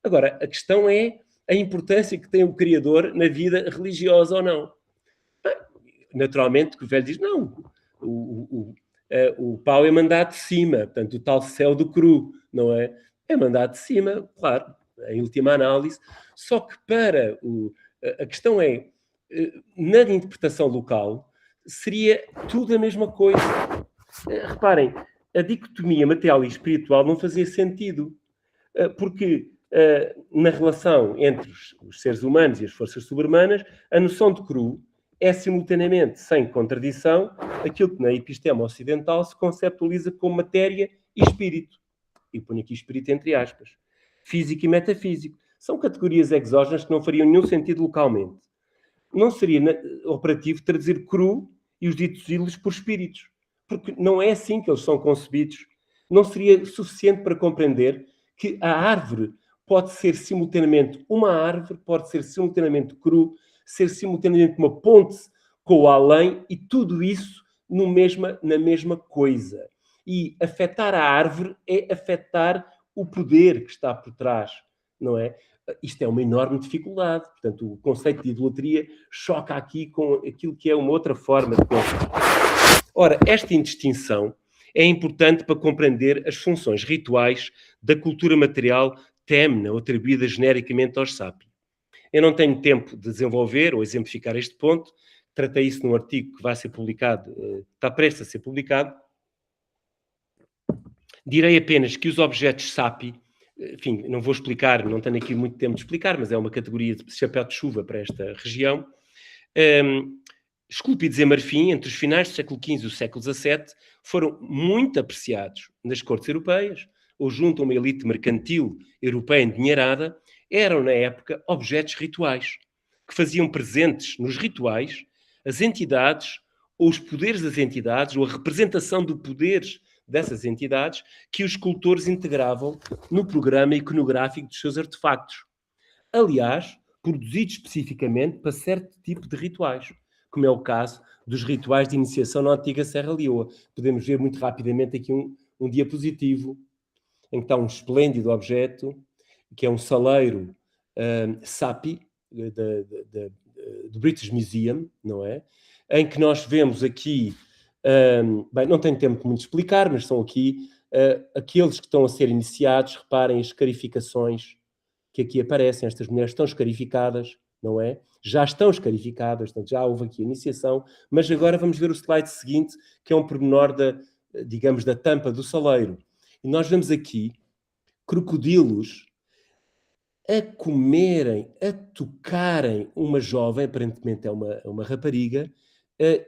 Agora, a questão é a importância que tem o Criador na vida religiosa ou não. Naturalmente, que o velho diz, não, o pau é mandado de cima, portanto, o tal céu do cru, não é? É mandado de cima, claro, em última análise, só que para a questão é, na interpretação local, seria tudo a mesma coisa. Reparem, a dicotomia material e espiritual não fazia sentido, porque na relação entre os seres humanos e as forças sobre-humanas, a noção de cru é simultaneamente, sem contradição, aquilo que na episteme ocidental se conceptualiza como matéria e espírito. E ponho aqui espírito entre aspas. Físico e metafísico. São categorias exógenas que não fariam nenhum sentido localmente. não seria operativo traduzir cru e os ditos ídolos por espíritos, porque não é assim que eles são concebidos. Não seria suficiente para compreender que a árvore pode ser simultaneamente uma árvore, pode ser simultaneamente cru, ser simultaneamente uma ponte com o além, e tudo isso na mesma coisa. E afetar a árvore é afetar o poder que está por trás, não é? Isto é uma enorme dificuldade. Portanto, o conceito de idolatria choca aqui com aquilo que é uma outra forma de pensar. Ora, esta indistinção é importante para compreender as funções rituais da cultura material temna ou atribuída genericamente aos sapi. Eu não tenho tempo de desenvolver ou exemplificar este ponto, tratei isso num artigo que vai ser publicado, está prestes a ser publicado. Direi apenas que os objetos sapi, enfim, não vou explicar, não tenho aqui muito tempo de explicar, mas é uma categoria de chapéu de chuva para esta região, esculpidos em marfim entre os finais do século XV e o século XVII, foram muito apreciados nas cortes europeias, ou junto a uma elite mercantil europeia endinheirada, eram, na época, objetos rituais, que faziam presentes nos rituais as entidades, ou os poderes das entidades, ou a representação de poderes dessas entidades, que os escultores integravam no programa iconográfico dos seus artefactos. Aliás, produzidos especificamente para certo tipo de rituais, como é o caso dos rituais de iniciação na antiga Serra Leoa. Podemos ver muito rapidamente aqui um diapositivo em que está um esplêndido objeto, que é um saleiro sapi, do British Museum, não é? Em que nós vemos aqui, bem, não tenho tempo muito de explicar, mas são aqui aqueles que estão a ser iniciados. Reparem as escarificações que aqui aparecem. Estas mulheres estão escarificadas, não é? Já estão escarificadas, portanto, já houve aqui a iniciação, mas agora vamos ver o slide seguinte, que é um pormenor digamos, da tampa do saleiro. E nós vemos aqui crocodilos a comerem, a tocarem uma jovem, aparentemente é uma rapariga,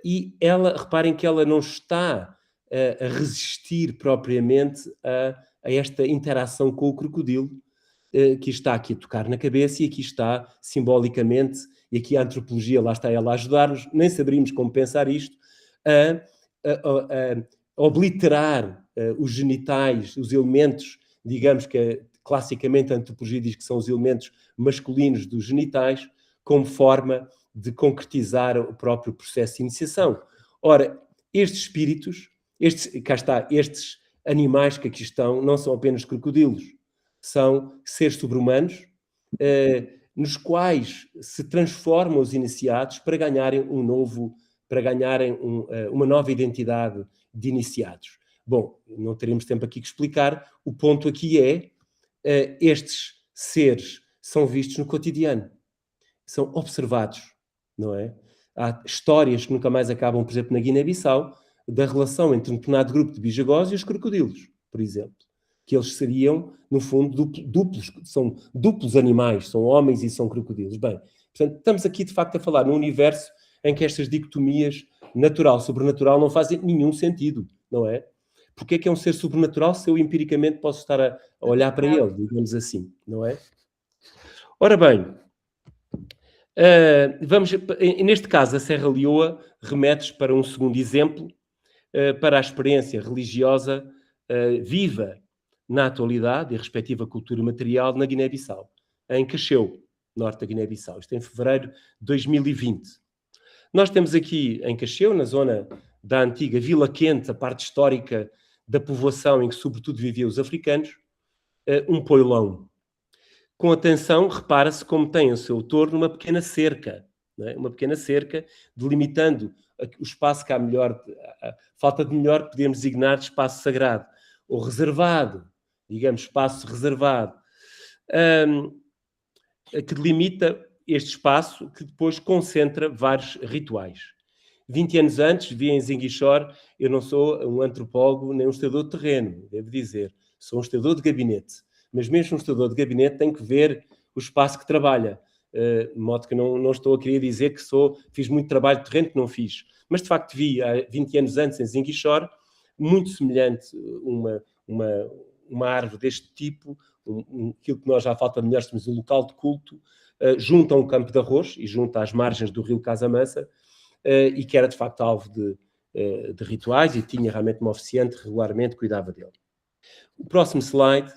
e ela, reparem que ela não está a resistir propriamente a esta interação com o crocodilo, que está aqui a tocar na cabeça, e aqui está simbolicamente, e aqui a antropologia, lá está ela a ajudar-nos, nem saberíamos como pensar isto, a obliterar os genitais, os elementos, digamos que classicamente a antropologia diz que são os elementos masculinos dos genitais, como forma de concretizar o próprio processo de iniciação. Ora, estes espíritos, estes animais que aqui estão, não são apenas crocodilos, são seres sobre-humanos, nos quais se transformam os iniciados para ganharem uma nova identidade de iniciados. Bom, não teremos tempo aqui que explicar. O ponto aqui é estes seres são vistos no cotidiano, são observados, não é? Há histórias que nunca mais acabam, por exemplo, na Guiné-Bissau, da relação entre um determinado grupo de bijagós e os crocodilos, por exemplo, que eles seriam, no fundo, são duplos animais, são homens e são crocodilos. Bem, portanto, estamos aqui, de facto, a falar num universo em que estas dicotomias natural-sobrenatural não fazem nenhum sentido, não é? Porque é que é um ser sobrenatural se eu empiricamente posso estar a olhar para ele, digamos assim, não é? Ora bem, neste caso, a Serra Leoa remete-nos para um segundo exemplo, para a experiência religiosa viva na atualidade e a respectiva cultura material na Guiné-Bissau, em Cacheu, norte da Guiné-Bissau. Isto é em fevereiro de 2020. Nós temos aqui em Cacheu, na zona da antiga Vila Quente, a parte histórica da povoação em que sobretudo viviam os africanos, um poilão. Com atenção, repara-se como tem ao seu torno uma pequena cerca, não é? Uma pequena cerca delimitando o espaço que há melhor, falta de melhor, podemos designar de espaço sagrado, ou reservado, digamos, espaço reservado, que delimita este espaço que depois concentra vários rituais. 20 anos antes, vi em Ziguinchor, eu não sou um antropólogo nem um estudador de terreno, devo dizer, sou um estudador de gabinete, mas mesmo um estudador de gabinete tem que ver o espaço que trabalha, de modo que não estou a querer dizer que fiz muito trabalho de terreno, que não fiz, mas de facto vi há 20 anos antes em Ziguinchor, muito semelhante uma árvore deste tipo, aquilo que nós já falta melhor, mas um local de culto, junto a um campo de arroz e junto às margens do rio Casamansa, e que era de facto alvo de rituais e tinha realmente uma oficiante que regularmente cuidava dele. O próximo slide,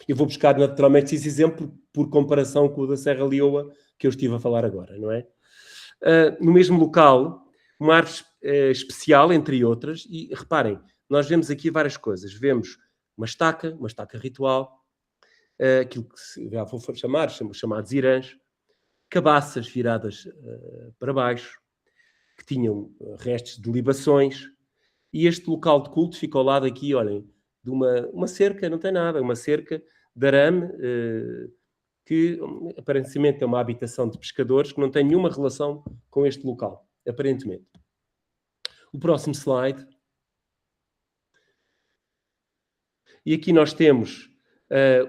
eu vou buscar naturalmente esse exemplo por comparação com o da Serra Leoa que eu estive a falar agora, não é? No mesmo local, uma árvore especial, entre outras, e reparem, nós vemos aqui várias coisas. Vemos uma estaca ritual, aquilo que já vou chamar, chamados irãs, cabaças viradas para baixo, que tinham restos de libações, e este local de culto ficou ao lado aqui, olhem, de uma cerca, não tem nada, uma cerca de arame, que aparentemente é uma habitação de pescadores, que não tem nenhuma relação com este local, aparentemente. O próximo slide. E aqui nós temos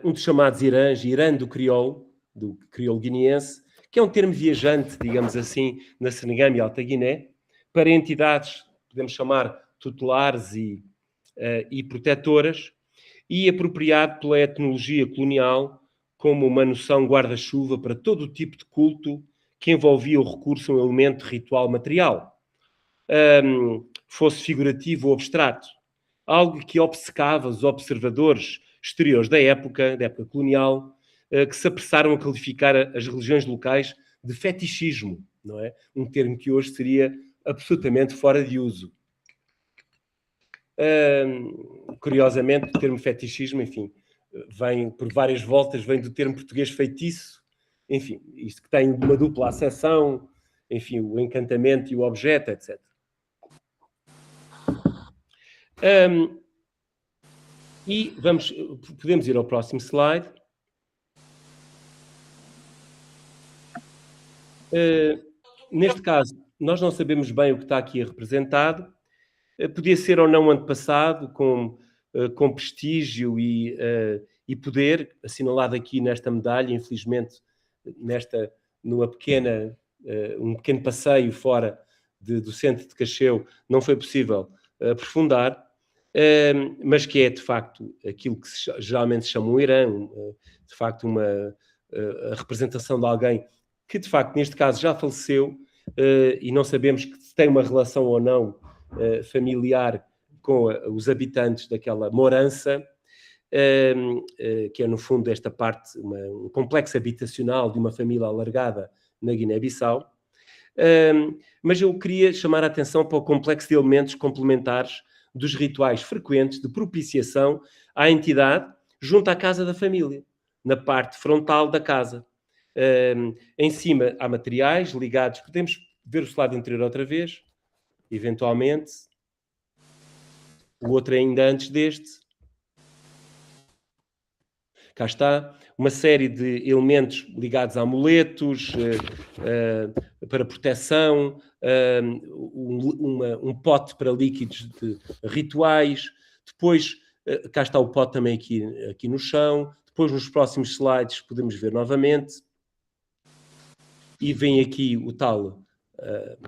um dos chamados irãs, Irã do crioulo guineense, que é um termo viajante, digamos assim, na Senegal e Alta Guiné, para entidades, podemos chamar tutelares e protetoras, e apropriado pela etnologia colonial como uma noção guarda-chuva para todo o tipo de culto que envolvia o recurso a um elemento ritual material, fosse figurativo ou abstrato, algo que obcecava os observadores exteriores da época colonial, que se apressaram a qualificar as religiões locais de fetichismo, não é? Um termo que hoje seria absolutamente fora de uso. Curiosamente, o termo fetichismo, enfim, vem por várias voltas, vem do termo português feitiço, enfim, isto que tem uma dupla acessão, enfim, o encantamento e o objeto, etc. E podemos ir ao próximo slide. Neste caso, nós não sabemos bem o que está aqui representado. Podia ser ou não antepassado, com prestígio e poder, assinalado aqui nesta medalha, infelizmente, um pequeno passeio fora do centro de Cacheu, não foi possível aprofundar, mas que é, de facto, aquilo que geralmente se chama o Irã, de facto, a representação de alguém que, de facto, neste caso já faleceu, e não sabemos se tem uma relação ou não familiar com os habitantes daquela morança, que é, no fundo, esta parte, um complexo habitacional de uma família alargada na Guiné-Bissau. Mas eu queria chamar a atenção para o complexo de elementos complementares dos rituais frequentes de propiciação à entidade junto à casa da família, na parte frontal da casa. Em cima há materiais ligados, podemos ver o slide anterior outra vez, eventualmente. O outro ainda antes deste. Cá está, uma série de elementos ligados a amuletos, para proteção, um pote para líquidos de rituais. Depois, cá está o pote também aqui no chão. Depois, nos próximos slides, podemos ver novamente. E vem aqui o tal,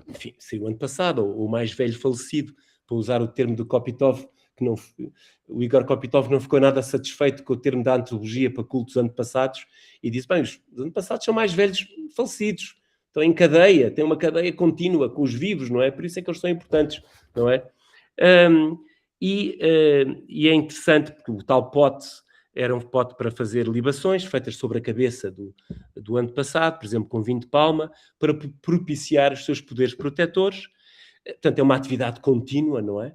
enfim, saiu ano passado, ou o mais velho falecido, para usar o termo do Kopitov, o Igor Kopitov não ficou nada satisfeito com o termo da antropologia para cultos antepassados e disse, bem, os antepassados são mais velhos falecidos, estão em cadeia, têm uma cadeia contínua com os vivos, não é? Por isso é que eles são importantes, não é? E é interessante porque o tal pote era um pote para fazer libações feitas sobre a cabeça do antepassado, por exemplo, com vinho de palma, para propiciar os seus poderes protetores. Portanto, é uma atividade contínua, não é?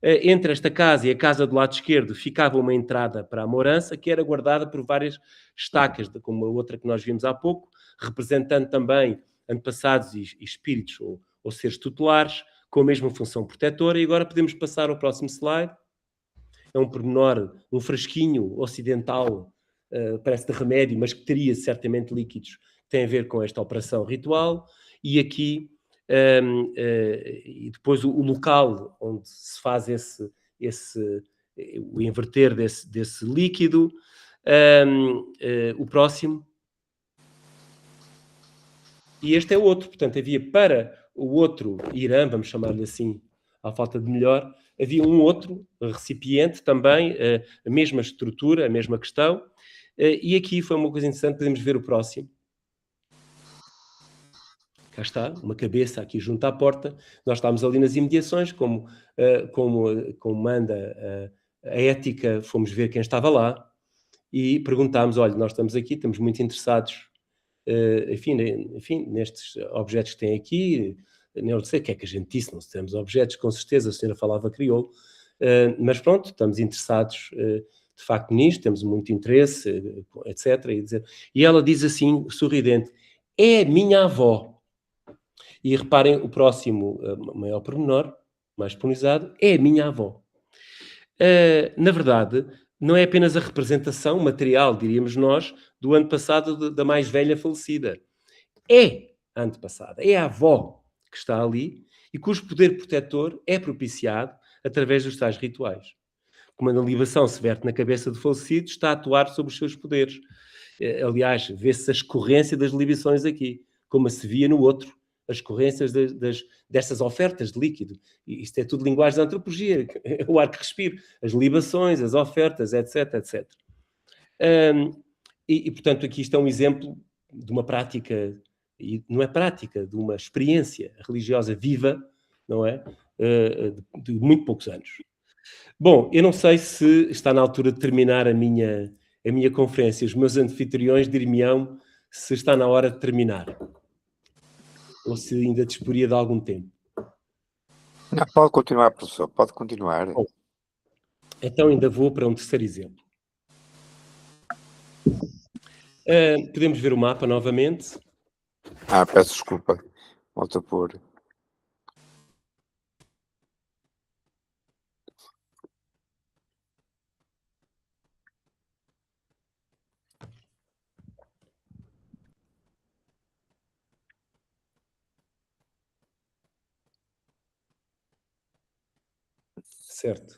Entre esta casa e a casa do lado esquerdo ficava uma entrada para a morança, que era guardada por várias estacas, como a outra que nós vimos há pouco, representando também antepassados e espíritos ou seres tutelares, com a mesma função protetora. E agora podemos passar ao próximo slide. É um pormenor, um frasquinho ocidental, parece de remédio, mas que teria certamente líquidos, que tem a ver com esta operação ritual. E aqui, e depois o local onde se faz o inverter desse líquido. O próximo. E este é o outro. Portanto, havia para o outro Irã, vamos chamar-lhe assim, à falta de melhor, havia um outro recipiente também, a mesma estrutura, a mesma questão, E aqui foi uma coisa interessante, podemos ver o próximo. Cá está, uma cabeça aqui junto à porta. Nós estávamos ali nas imediações, como manda a ética, fomos ver quem estava lá e perguntámos, olha, nós estamos aqui, estamos muito interessados, enfim, nestes objetos que tem aqui. Não sei o que é que a gente disse, não temos objetos, com certeza, a senhora falava crioulo, mas pronto, estamos interessados de facto nisto, temos muito interesse, etc. E ela diz assim, sorridente, é a minha avó. E reparem, o próximo, maior pormenor, mais pormenorizado, é a minha avó. Na verdade, não é apenas a representação material, diríamos nós, do antepassado da mais velha falecida. É a antepassada, é a avó que está ali e cujo poder protetor é propiciado através dos tais rituais. Como a libação se verte na cabeça do falecido, está a atuar sobre os seus poderes. Aliás, vê-se a escorrência das libações aqui, como se via no outro, as escorrências destas ofertas de líquido. E isto é tudo linguagem da antropologia, é o ar que respiro, as libações, as ofertas, etc, etc. Portanto, aqui está um exemplo de uma prática, e não é prática, de uma experiência religiosa viva, não é? De muito poucos anos. Bom, eu não sei se está na altura de terminar a minha conferência. Os meus anfitriões dir-me-ão se está na hora de terminar. Ou se ainda disporia de algum tempo. Não, pode continuar, professor, pode continuar. Bom, então ainda vou para um terceiro exemplo. Podemos ver o mapa novamente. Peço desculpa. Volto a pôr. Certo.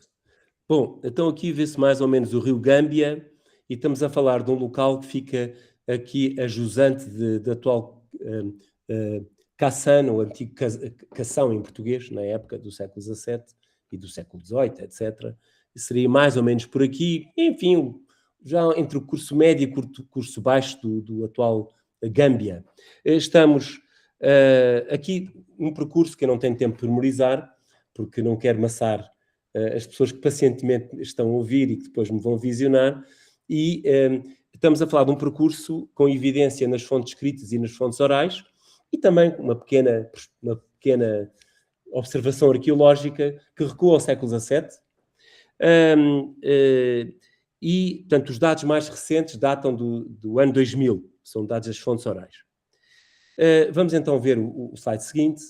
Bom, então aqui vê-se mais ou menos o rio Gâmbia e estamos a falar de um local que fica aqui a jusante da atual Cassano, ou antigo Cação em português, na época do século XVII e do século XVIII, etc. E seria mais ou menos por aqui, enfim, já entre o curso médio e o curso baixo do atual Gâmbia. Estamos aqui um percurso que eu não tenho tempo de memorizar, porque não quero maçar as pessoas que pacientemente estão a ouvir e que depois me vão visionar, e estamos a falar de um percurso com evidência nas fontes escritas e nas fontes orais, e também uma pequena observação arqueológica que recua ao século XVII, e, portanto, os dados mais recentes datam do ano 2000, são dados das fontes orais. Vamos então ver o slide seguinte.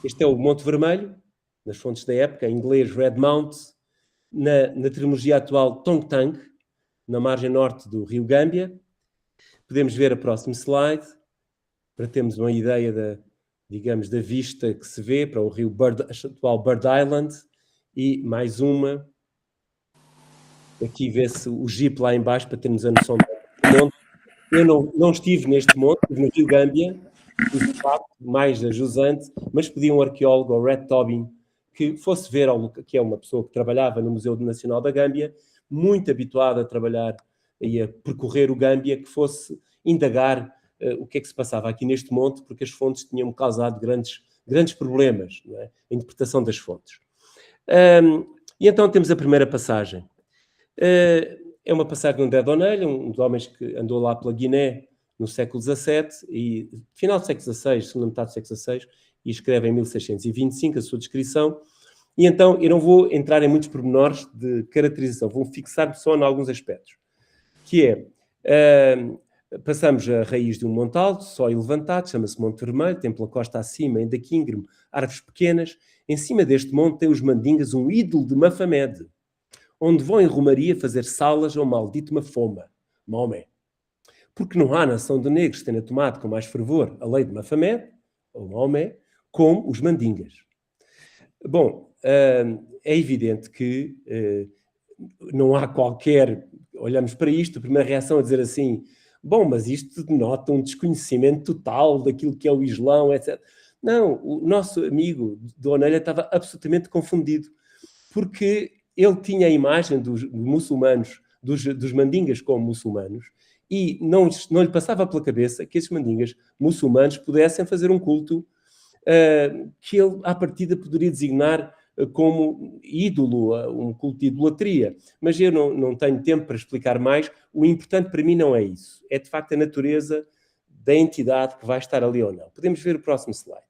Este é o Monte Vermelho, nas fontes da época, em inglês Red Mount, na terminologia atual Tongtang, na margem norte do rio Gâmbia. Podemos ver a próxima slide, para termos uma ideia da vista que se vê para o rio atual Bird Island, e mais uma. Aqui vê-se o Jeep lá em baixo, para termos a noção do monte. Eu não estive neste monte, estive no rio Gâmbia, de facto, mais ajusante, mas pedi a um arqueólogo, o Red Tobin, que fosse ver, que é uma pessoa que trabalhava no Museu Nacional da Gâmbia, muito habituado a trabalhar e a percorrer o Gâmbia, que fosse indagar o que é que se passava aqui neste monte, porque as fontes tinham causado grandes problemas, não é? A interpretação das fontes. E então temos a primeira passagem. É uma passagem de André Donelli, um dos homens que andou lá pela Guiné no século XVII, e final do século XVI, segunda metade do século XVI, e escreve em 1625 a sua descrição. E então eu não vou entrar em muitos pormenores de caracterização, vou fixar-me só em alguns aspectos, que é, passamos a raiz de um monte alto, só levantado, chama-se Monte Vermelho, tem pela costa acima, ainda que íngreme, árvores pequenas. Em cima deste monte tem os mandingas um ídolo de Mafamed, onde vão em romaria fazer salas ao maldito Maomé. Porque não há nação de negros que tenha tomado com mais fervor a lei de Mafamed, ou Maomé, como os mandingas. Bom, é evidente que não há qualquer... Olhamos para isto, a primeira reação é dizer assim, bom, mas isto denota um desconhecimento total daquilo que é o Islão, etc. Não, o nosso amigo Donelli estava absolutamente confundido, porque ele tinha a imagem dos muçulmanos dos mandingas como muçulmanos, e não lhe passava pela cabeça que esses mandingas muçulmanos pudessem fazer um culto que ele, à partida, poderia designar como ídolo, um culto de idolatria. Mas eu não tenho tempo para explicar mais. O importante para mim não é isso. É, de facto, a natureza da entidade que vai estar ali ou não. Podemos ver o próximo slide.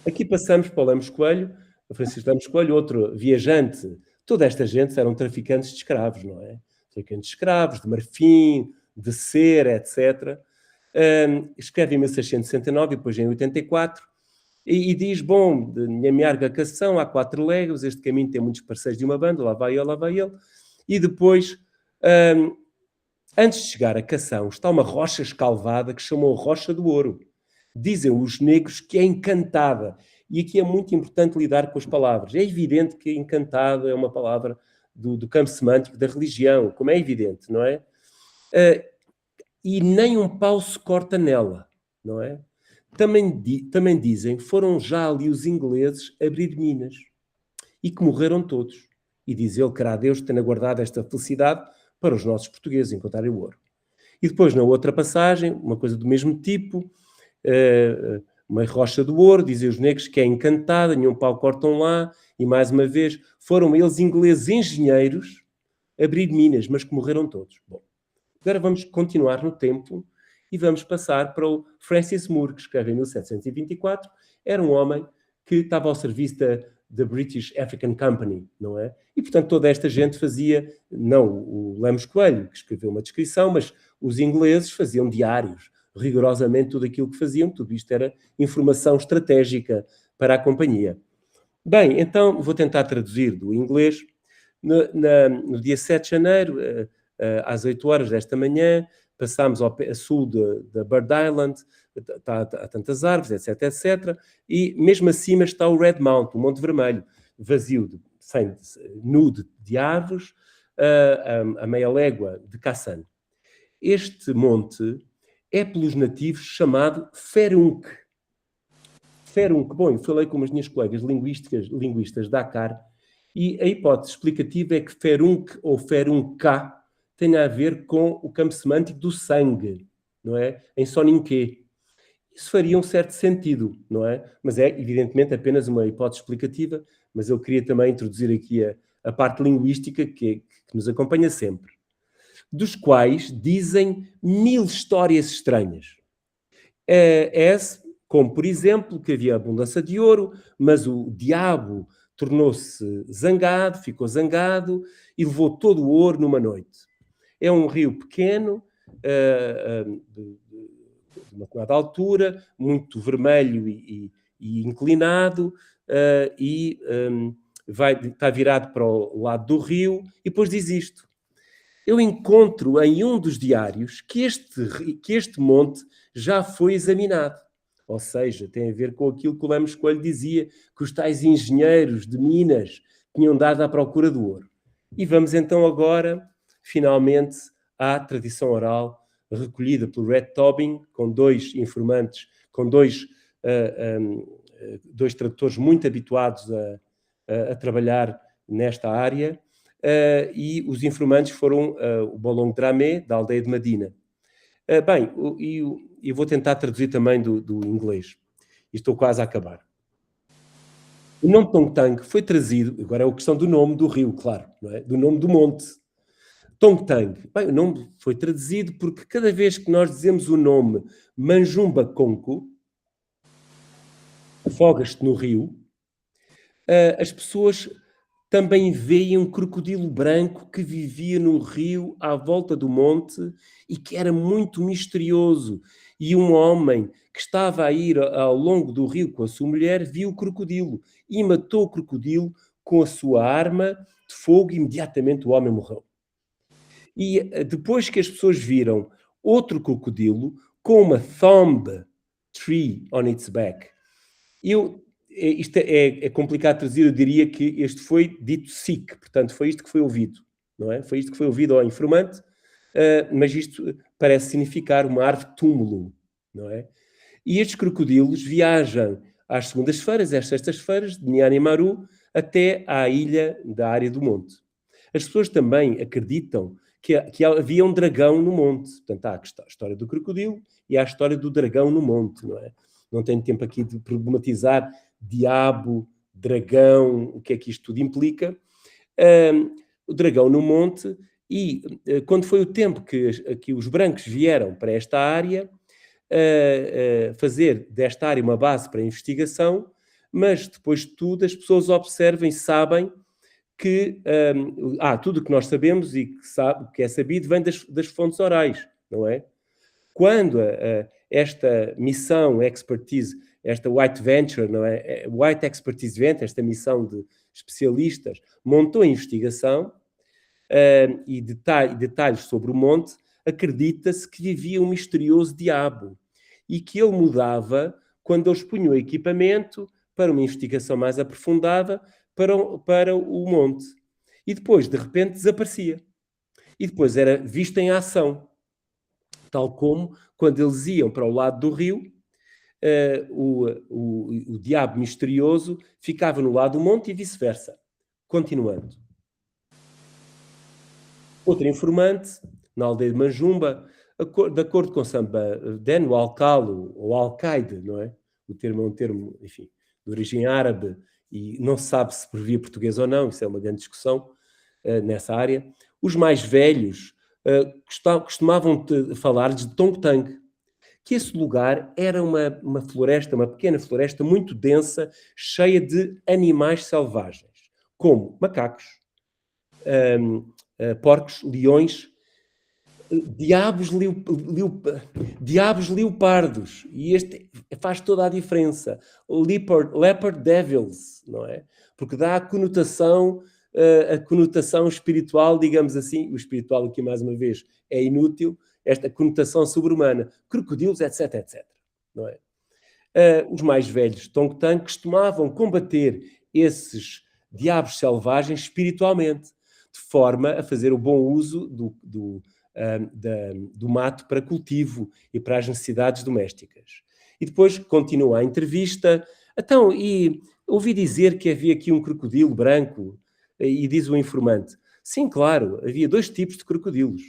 Aqui passamos para o Lemos Coelho, o Francisco Lemos Coelho, outro viajante. Toda esta gente eram traficantes de escravos, não é? Traficantes de escravos, de marfim, de cera, etc. Escreve em 1669 e depois em 84, e diz, bom, de Nhamiarga a Cação, há 4 léguas, este caminho tem muitos parceiros de uma banda, lá vai ele. E depois, antes de chegar a Cação, está uma rocha escalvada que chamou Rocha do Ouro. Dizem os negros que é encantada. E aqui é muito importante lidar com as palavras. É evidente que encantada é uma palavra do campo semântico da religião, como é evidente, não é? E nem um pau se corta nela, não é? Também dizem, foram já ali os ingleses abrir minas e que morreram todos. E diz ele, querá Deus tenha guardado esta felicidade para os nossos portugueses encontrarem o ouro. E depois, na outra passagem, uma coisa do mesmo tipo, uma rocha do ouro, dizem os negros que é encantada, nenhum pau cortam lá, e mais uma vez, foram eles ingleses engenheiros abrir minas, mas que morreram todos. Bom, agora vamos continuar no tempo e vamos passar para o Francis Moore, que escreve em 1724. Era um homem que estava ao serviço da British African Company, não é? E, portanto, toda esta gente fazia, não o Lemos Coelho, que escreveu uma descrição, mas os ingleses faziam diários, rigorosamente tudo aquilo que faziam, tudo isto era informação estratégica para a companhia. Bem, então vou tentar traduzir do inglês. No dia 7 de janeiro, às 8 horas desta manhã, passámos a sul da Bird Island, há tantas árvores, etc. E mesmo acima está o Red Mount, o Monte Vermelho, vazio, nude de árvores, a meia légua de Kassan. Este monte é pelos nativos chamado Ferunc. Ferunc, bom, eu falei com as minhas colegas linguistas de Dakar, e a hipótese explicativa é que Ferunc ou Ferunca tem a ver com o campo semântico do sangue, não é? Em soninquê. Isso faria um certo sentido, não é? Mas é, evidentemente, apenas uma hipótese explicativa, mas eu queria também introduzir aqui a parte linguística que nos acompanha sempre. Dos quais dizem 1000 histórias estranhas. Como, por exemplo, que havia abundância de ouro, mas o diabo tornou-se zangado, ficou zangado e levou todo o ouro numa noite. É um rio pequeno, de uma determinada altura, muito vermelho e inclinado, está virado para o lado do rio, e depois diz isto. Eu encontro em um dos diários que este monte já foi examinado. Ou seja, tem a ver com aquilo que o Lemos Coelho dizia, que os tais engenheiros de Minas tinham dado à procura do ouro. E vamos então agora, finalmente, à tradição oral recolhida pelo Red Tobin, com 2 informantes, com dois tradutores muito habituados a trabalhar nesta área, e os informantes foram o Bolong Dramé, da aldeia de Madina. Bem, eu vou tentar traduzir também do inglês. E estou quase a acabar. O nome Tongtang foi trazido, agora é a questão do nome do rio, claro, não é? Do nome do monte. Tongtang. Bem, o nome foi traduzido porque cada vez que nós dizemos o nome Manjumba Konko, afogas-te no rio, as pessoas também veem um crocodilo branco que vivia no rio à volta do monte e que era muito misterioso. E um homem que estava a ir ao longo do rio com a sua mulher viu o crocodilo e matou o crocodilo com a sua arma de fogo e imediatamente o homem morreu. E depois que as pessoas viram outro crocodilo com uma thumb tree on its back, isto é complicado traduzir, eu diria que este foi dito sick, portanto foi isto que foi ouvido, não é? Foi isto que foi ouvido ao informante, mas isto parece significar uma árvore túmulo, não é? E estes crocodilos viajam às segundas-feiras, às sextas-feiras, de Niani Maru, até à ilha da área do monte. As pessoas também acreditam que havia um dragão no monte. Portanto, há a história do crocodilo e há a história do dragão no monte, não é? Não tenho tempo aqui de problematizar diabo, dragão, o que é que isto tudo implica. O dragão no monte, e quando foi o tempo que os brancos vieram para esta área, fazer desta área uma base para a investigação, mas depois de tudo as pessoas observam e sabem que tudo o que nós sabemos e que é sabido vem das fontes orais, não é? Quando esta missão expertise, esta White Venture, não é? White Expertise Venture, esta missão de especialistas, montou a investigação e detalhes sobre o monte, acredita-se que vivia um misterioso diabo e que ele mudava quando eles punham equipamento para uma investigação mais aprofundada para o monte. E depois, de repente, desaparecia. E depois era visto em ação. Tal como quando eles iam para o lado do rio, o diabo misterioso ficava no lado do monte e vice-versa. Continuando. Outro informante, na aldeia de Manjumba, de acordo com Samba Den, o alcalo, ou alcaide, não é? O termo é um termo, enfim, de origem árabe, e não se sabe se por via portuguesa ou não, isso é uma grande discussão nessa área. Os mais velhos costumavam falar de Tongtang, que esse lugar era uma floresta, uma pequena floresta muito densa, cheia de animais selvagens, como macacos, porcos, leões, diabos leopardos, e este faz toda a diferença. Leopard devils, não é? Porque dá a conotação espiritual, digamos assim, o espiritual aqui mais uma vez é inútil, esta conotação sobre-humana, crocodilos, etc, etc, não é? Os mais velhos Tongtang costumavam combater esses diabos selvagens espiritualmente, de forma a fazer o bom uso do mato para cultivo e para as necessidades domésticas. E depois continua a entrevista. Então, e ouvi dizer que havia aqui um crocodilo branco, e diz o informante, sim, claro, havia 2 tipos de crocodilos.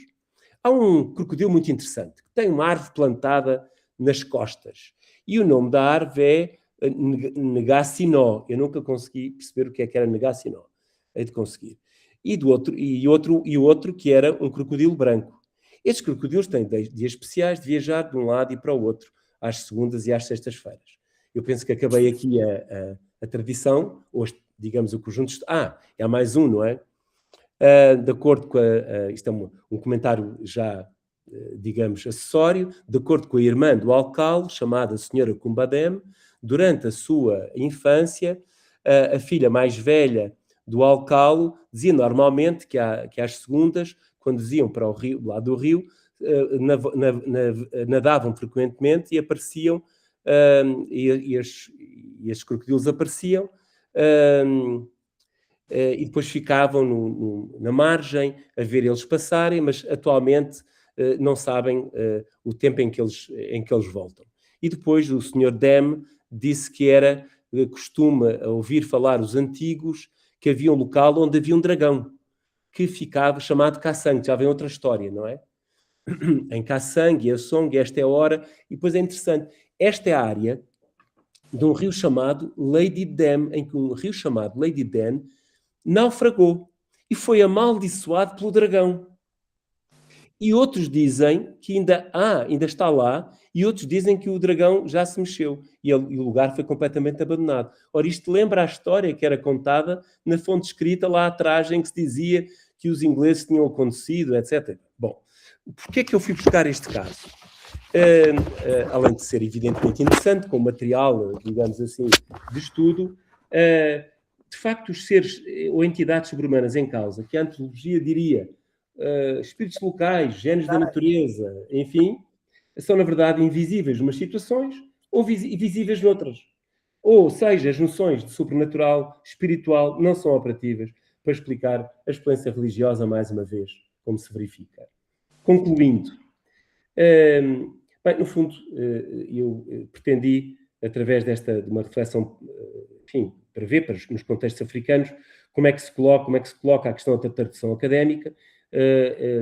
Há um crocodilo muito interessante, que tem uma árvore plantada nas costas, e o nome da árvore é Negacinó. Eu nunca consegui perceber o que era Negacinó. Hei de conseguir. E outro que era um crocodilo branco. Estes crocodilos têm dias especiais de viajar de um lado e para o outro, às segundas e às sextas-feiras. Eu penso que acabei aqui a tradição, ou digamos o conjunto... há mais um, não é? De acordo com isto é um comentário já, digamos, acessório, de acordo com a irmã do alcalde, chamada Senhora Kumbadem, durante a sua infância, a filha mais velha do alcalde dizia normalmente que às segundas, quando iam para o rio, lá do rio, nadavam frequentemente e apareciam, e estes crocodilos apareciam, e depois ficavam na margem a ver eles passarem, mas atualmente não sabem o tempo em que eles voltam. E depois o Sr. Dem disse que era costume ouvir falar os antigos que havia um local onde havia um dragão, que ficava chamado Kassang. Já vem outra história, não é? Em Kassang e a Song, esta é a hora, e depois é interessante, esta é a área de um rio chamado Lady Dam, em que um rio chamado Lady Dam naufragou e foi amaldiçoado pelo dragão. E outros dizem que ainda está lá, e outros dizem que o dragão já se mexeu e o lugar foi completamente abandonado. Ora, isto lembra a história que era contada na fonte escrita lá atrás, em que se dizia que os ingleses tinham acontecido, etc. Bom, porquê é que eu fui buscar este caso? Além de ser evidentemente interessante, com material, digamos assim, de estudo, de facto, os seres ou entidades sobre-humanas em causa, que a antropologia diria espíritos locais, génios da natureza, enfim, são, na verdade, invisíveis numas situações ou visíveis noutras. Ou seja, as noções de sobrenatural, espiritual, não são operativas para explicar a experiência religiosa, mais uma vez, como se verifica. Concluindo, bem, no fundo, eu pretendi, através de uma reflexão, enfim, para ver, nos contextos africanos, como é que se coloca a questão da tradução académica,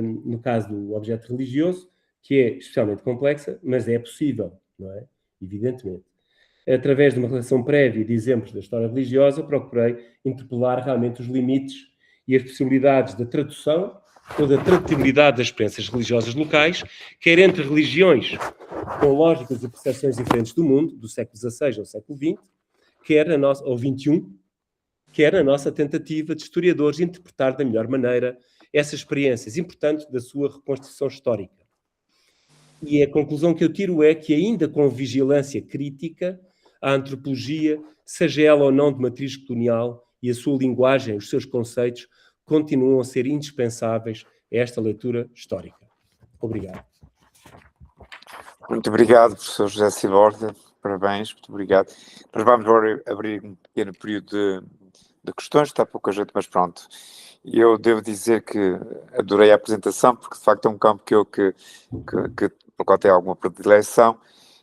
no caso do objeto religioso, que é especialmente complexa, mas é possível, não é? Evidentemente. Através de uma relação prévia de exemplos da história religiosa, procurei interpelar realmente os limites e as possibilidades da tradução ou da tradutibilidade das experiências religiosas locais, quer entre religiões com lógicas e percepções diferentes do mundo, do século XVI ao século XX, ou XXI, quer a nossa tentativa de historiadores interpretar da melhor maneira essas experiências importantes da sua reconstrução histórica. E a conclusão que eu tiro é que, ainda com vigilância crítica, a antropologia, seja ela ou não de matriz colonial, e a sua linguagem, os seus conceitos, continuam a ser indispensáveis a esta leitura histórica. Obrigado. Muito obrigado, professor José Ciborda. Parabéns, muito obrigado. Nós vamos agora abrir um pequeno período de questões, está pouca gente, mas pronto. Eu devo dizer que adorei a apresentação, porque de facto é um campo pelo qual tenho alguma predileção,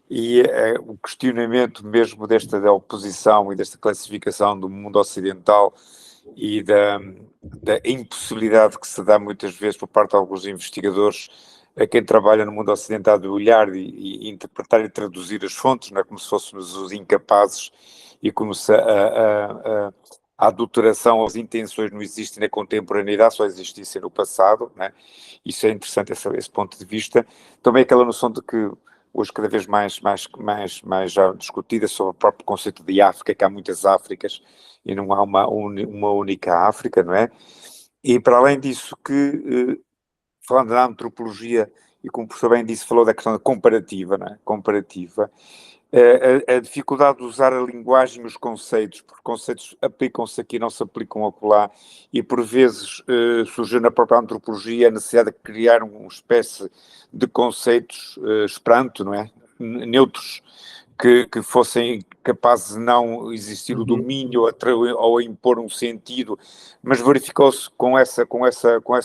e o questionamento mesmo da oposição e desta classificação do mundo ocidental e da impossibilidade que se dá muitas vezes por parte de alguns investigadores a quem trabalha no mundo ocidental de olhar e interpretar e traduzir as fontes, não é? Como se fôssemos os incapazes, e como se a adulteração, as intenções não existem na contemporaneidade, só existissem no passado, não é? Isso é interessante, esse ponto de vista. Também aquela noção de que hoje cada vez mais já discutida sobre o próprio conceito de África, que há muitas Áfricas e não há uma única África, não é? E para além disso falando da antropologia, e como o professor bem disse, falou da questão da comparativa, não é? Comparativa. A dificuldade de usar a linguagem e os conceitos, porque conceitos aplicam-se aqui, não se aplicam acolá, e por vezes surgiu na própria antropologia a necessidade de criar uma espécie de conceitos esperanto, não é? Neutros, que fossem capazes de não existir o domínio ou a impor um sentido, mas verificou-se com essa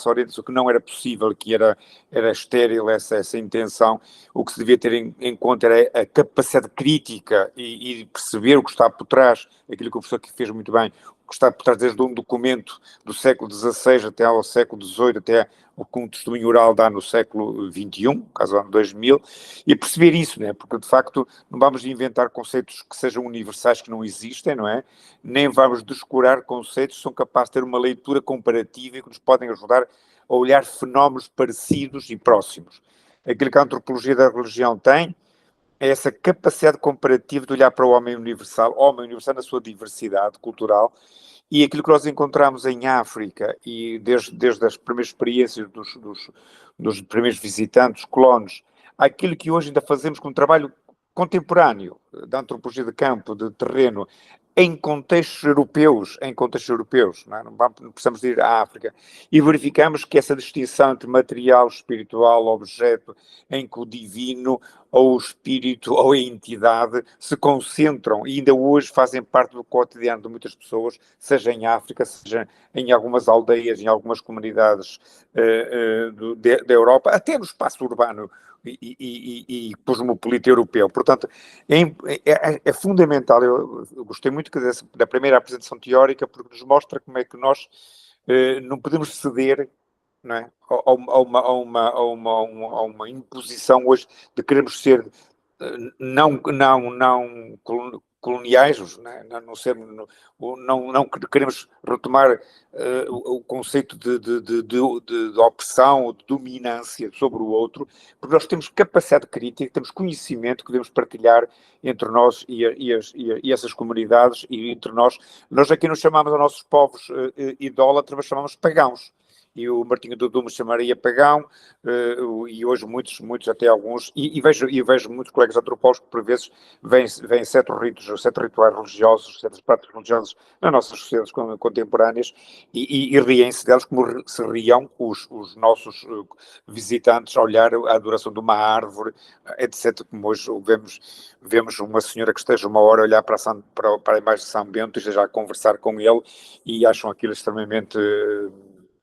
orientação que não era possível, que era estéril essa intenção. O que se devia ter em conta era a capacidade crítica e perceber o que está por trás, aquilo que o professor que fez muito bem, o que está por trás desde um documento do século XVI até ao século XVIII, até o que um testemunho oral dá no século XXI, caso ano 2000, e perceber isso, né? Porque de facto não vamos inventar conceitos que sejam universais que não existem, não é? Nem vamos descurar conceitos que são capazes de ter uma leitura comparativa e que nos podem ajudar a olhar fenómenos parecidos e próximos. Aquilo que a antropologia da religião tem é essa capacidade comparativa de olhar para o homem universal na sua diversidade cultural, e aquilo que nós encontramos em África, e desde as primeiras experiências dos primeiros visitantes, colonos, aquilo que hoje ainda fazemos com um trabalho contemporâneo da antropologia de campo, de terreno, em contextos europeus, não é? Não precisamos ir à África, e verificamos que essa distinção entre material, espiritual, objeto, em que o divino ou o espírito ou a entidade se concentram e ainda hoje fazem parte do cotidiano de muitas pessoas, seja em África, seja em algumas aldeias, em algumas comunidades da Europa, até no espaço urbano e cosmopolita europeu. Portanto, é fundamental. Eu gostei muito da primeira apresentação teórica, porque nos mostra como é que nós não podemos ceder, não é? a uma imposição hoje de queremos ser não coloniais, não queremos retomar o conceito de opressão, de dominância sobre o outro, porque nós temos capacidade crítica, temos conhecimento que devemos partilhar entre nós e essas comunidades, e entre nós aqui não chamamos aos nossos povos idólatras, mas chamamos pagãos. E o Martinho Dudu me chamaria pagão, e hoje muitos até alguns, e vejo muitos colegas antropólogos que por vezes veem certos rituais religiosos, certas práticas religiosas nas nossas sociedades contemporâneas, e riem-se delas como se riam os nossos visitantes a olhar a adoração de uma árvore, etc. Como hoje vemos uma senhora que esteja uma hora a olhar para a imagem de São Bento e esteja a conversar com ele, e acham aquilo extremamente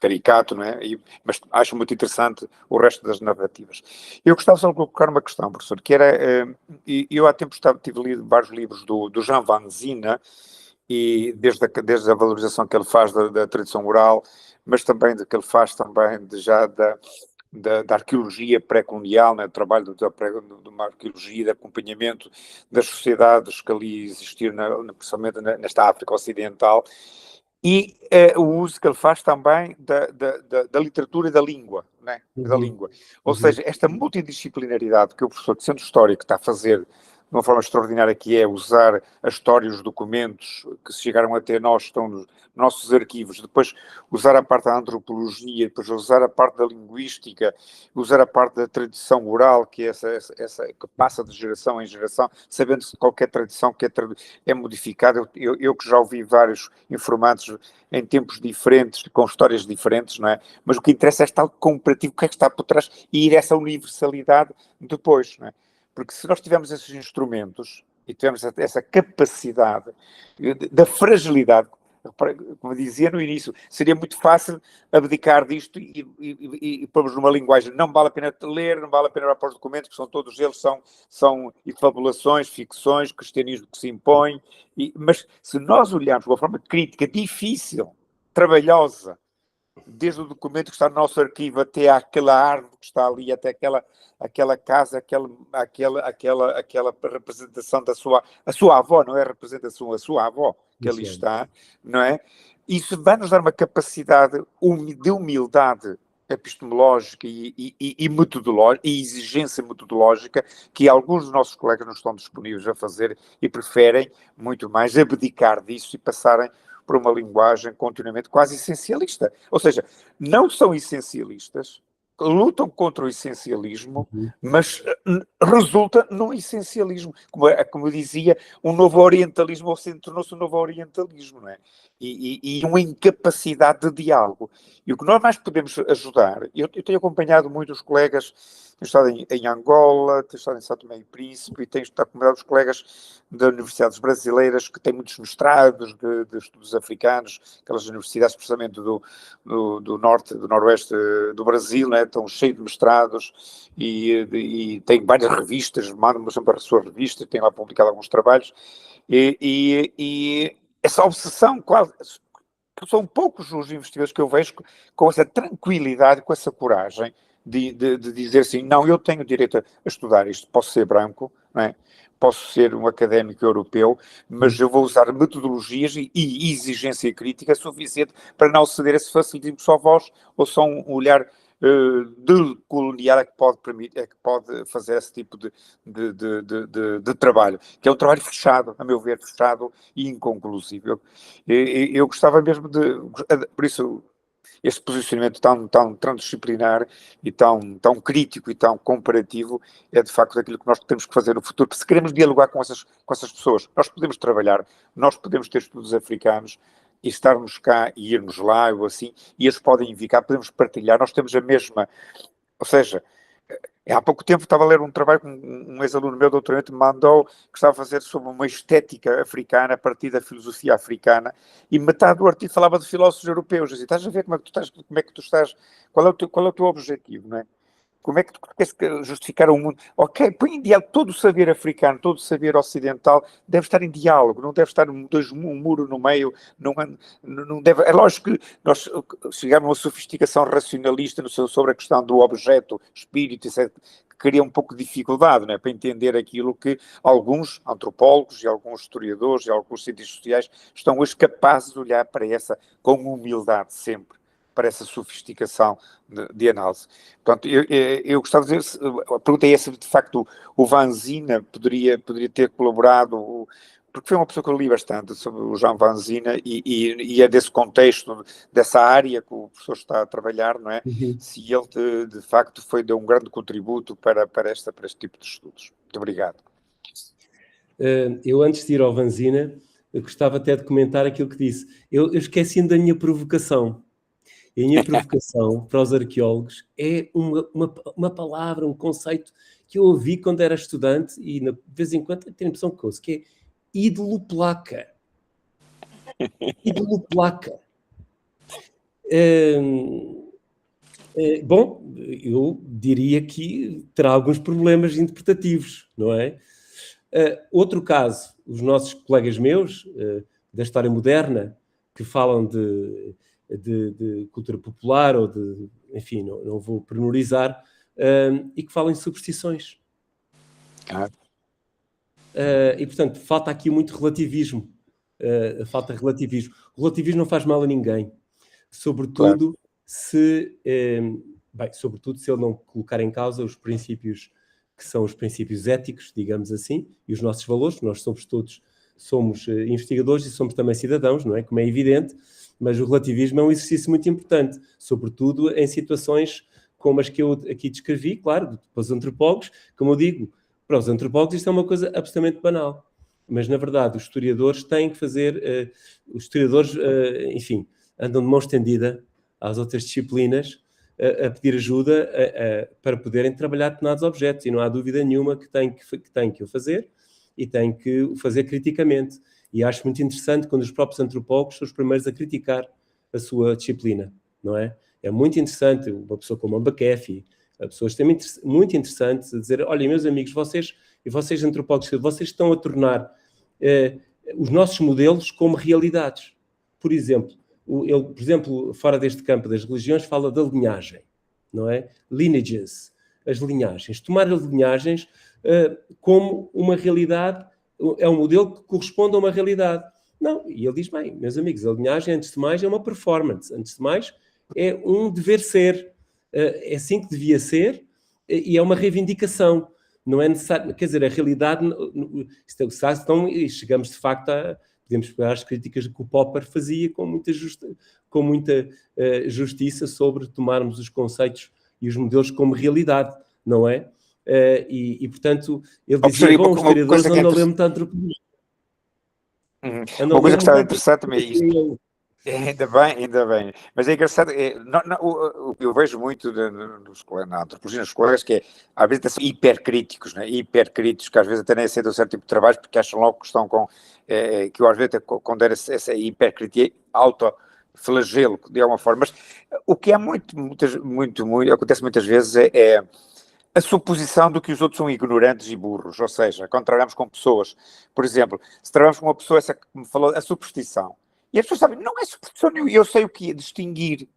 caricato, não é? Mas acho muito interessante o resto das narrativas. Eu gostava só de colocar uma questão, professor, que era, eu há tempos tive lido vários livros do Jean Van Zina, e desde a valorização que ele faz da tradição oral, mas também que ele faz também da arqueologia pré-colonial, né, do trabalho de uma arqueologia de acompanhamento das sociedades que ali existiram, principalmente nesta África Ocidental, e o uso que ele faz também da literatura e da língua, né, da língua. Ou seja, esta multidisciplinaridade que o professor de Centro Histórico está a fazer de uma forma extraordinária, que é usar a história e os documentos que se chegaram até nós, estão nos nossos arquivos, depois usar a parte da antropologia, depois usar a parte da linguística, usar a parte da tradição oral, que é essa que passa de geração em geração, sabendo que qualquer tradição que é modificada. Eu que já ouvi vários informantes em tempos diferentes, com histórias diferentes, não é? Mas o que interessa é estar comparativo, o que é que está por trás, e ir a essa universalidade depois, não é? Porque se nós tivermos esses instrumentos e tivermos essa capacidade da fragilidade, como eu dizia no início, seria muito fácil abdicar disto e pôrmos numa linguagem, não vale a pena ler, não vale a pena olhar para os documentos, que são todos eles, são fabulações, ficções, cristianismo que se impõe, mas se nós olharmos de uma forma crítica, difícil, trabalhosa, desde o documento que está no nosso arquivo até àquela árvore que está ali, até aquela casa, aquela representação a sua avó, não é a representação, a sua avó que ali está, não é? Isso vai nos dar uma capacidade de humildade epistemológica e metodológica, e exigência metodológica, que alguns dos nossos colegas não estão disponíveis a fazer e preferem muito mais abdicar disso e passarem por uma linguagem continuamente quase essencialista. Ou seja, não são essencialistas, lutam contra o essencialismo, mas resulta num essencialismo. Como eu dizia, um novo orientalismo, ou seja, tornou-se um novo orientalismo, não é? E uma incapacidade de diálogo. E o que nós mais podemos ajudar, eu tenho acompanhado muitos colegas, tenho estado em Angola, tenho estado em São Tomé e Príncipe, e tenho estado acompanhado os colegas de universidades brasileiras que têm muitos mestrados de estudos africanos, aquelas universidades precisamente do norte, do noroeste do Brasil, né? Estão cheios de mestrados e têm várias revistas, mandam-me sempre a sua revista, têm lá publicado alguns trabalhos, e essa obsessão quase... São poucos os investigadores que eu vejo com essa tranquilidade, com essa coragem de dizer assim, não, eu tenho direito a estudar isto, posso ser branco, não é? Posso ser um académico europeu, mas eu vou usar metodologias e exigência crítica suficiente para não ceder esse facilitismo que só vós, ou só um olhar de colonial é que pode fazer esse tipo de trabalho, que é um trabalho fechado, a meu ver, fechado e inconclusivo. Eu gostava mesmo por isso, este posicionamento tão transdisciplinar e tão crítico e tão comparativo é de facto aquilo que nós temos que fazer no futuro. Se queremos dialogar com essas pessoas, nós podemos trabalhar, nós podemos ter estudos africanos e estarmos cá e irmos lá ou assim, e eles podem vir cá, podemos partilhar, nós temos a mesma, ou seja, há pouco tempo estava a ler um trabalho que um ex-aluno meu doutoramento me mandou, que estava a fazer sobre uma estética africana a partir da filosofia africana, e metade do artigo falava de filósofos europeus. Assim, estás a ver como é que tu estás, qual é o teu objetivo, não é? Como é que tu queres justificar o mundo? Ok, põe em diálogo todo o saber africano, todo o saber ocidental, deve estar em diálogo, não deve estar um muro no meio, não deve... É lógico que nós chegamos a uma sofisticação racionalista sobre a questão do objeto, espírito, etc., que cria um pouco de dificuldade, não é? Para entender aquilo que alguns antropólogos e alguns historiadores e alguns cientistas sociais estão hoje capazes de olhar para essa com humildade sempre, para essa sofisticação de análise. Portanto, eu gostava de dizer, a pergunta é essa, de facto, o Vanzina poderia ter colaborado, porque foi uma pessoa que eu li bastante sobre o Jean Vanzina e é desse contexto, dessa área que o professor está a trabalhar, não é? Se ele, de facto, deu um grande contributo para este tipo de estudos. Muito obrigado. Eu, antes de ir ao Vanzina, eu gostava até de comentar aquilo que disse. Eu esqueci-me da minha provocação. E a minha provocação para os arqueólogos é uma palavra, um conceito que eu ouvi quando era estudante e de vez em quando tenho a impressão que ouço, que é idoloplaca. Idoloplaca. Bom, eu diria que terá alguns problemas interpretativos, não é? Outro caso, os nossos colegas meus, da história moderna, que falam de cultura popular ou de, enfim, não vou pormenorizar, e que falam em superstições. E, portanto, falta aqui muito relativismo. Falta relativismo. O relativismo não faz mal a ninguém. Sobretudo, sobretudo se ele não colocar em causa os princípios que são os princípios éticos, digamos assim, e os nossos valores. Nós somos investigadores e somos também cidadãos, não é? Como é evidente, mas o relativismo é um exercício muito importante, sobretudo em situações como as que eu aqui descrevi, claro, para os antropólogos, como eu digo, para os antropólogos isto é uma coisa absolutamente banal, mas na verdade os historiadores têm que fazer, enfim, andam de mão estendida às outras disciplinas a pedir ajuda para poderem trabalhar determinados objetos, e não há dúvida nenhuma que têm que o fazer, e têm que o fazer criticamente. E acho muito interessante quando os próprios antropólogos são os primeiros a criticar a sua disciplina, não é? É muito interessante, uma pessoa como a McAfee, a pessoas também muito interessantes a dizer, olha, meus amigos, vocês antropólogos, vocês estão a tornar os nossos modelos como realidades. Por exemplo, fora deste campo das religiões, fala da linhagem, não é? Lineages, as linhagens. Tomar as linhagens como uma realidade, é um modelo que corresponde a uma realidade. Não, e ele diz, bem, meus amigos, a linhagem, antes de mais, é uma performance. Antes de mais, é um dever ser. É assim que devia ser, e é uma reivindicação. Não é necessário, quer dizer, a realidade, então, e chegamos de facto podemos pegar as críticas que o Popper fazia com muita justiça sobre tomarmos os conceitos e os modelos como realidade, não é? Portanto, ele dizia, bom, os historiadores andam a ler muito antropologia. Uma coisa que estava interessante também é isto. Ainda bem. Mas é engraçado, o que eu vejo muito na antropologia, nos colegas, que é, às vezes, são hipercríticos, né? Hipercríticos, que às vezes até nem aceitam um certo tipo de trabalho, porque acham logo que estão com, que eu às vezes condeno essa hipercrítica, autoflagelo, de alguma forma. Mas o que é acontece muitas vezes é a suposição de que os outros são ignorantes e burros, ou seja, quando trabalhamos com pessoas, por exemplo, se trabalhamos com uma pessoa, essa que me falou, a superstição, e as pessoas sabem, não é superstição nenhuma, eu sei o que é distinguir. Ou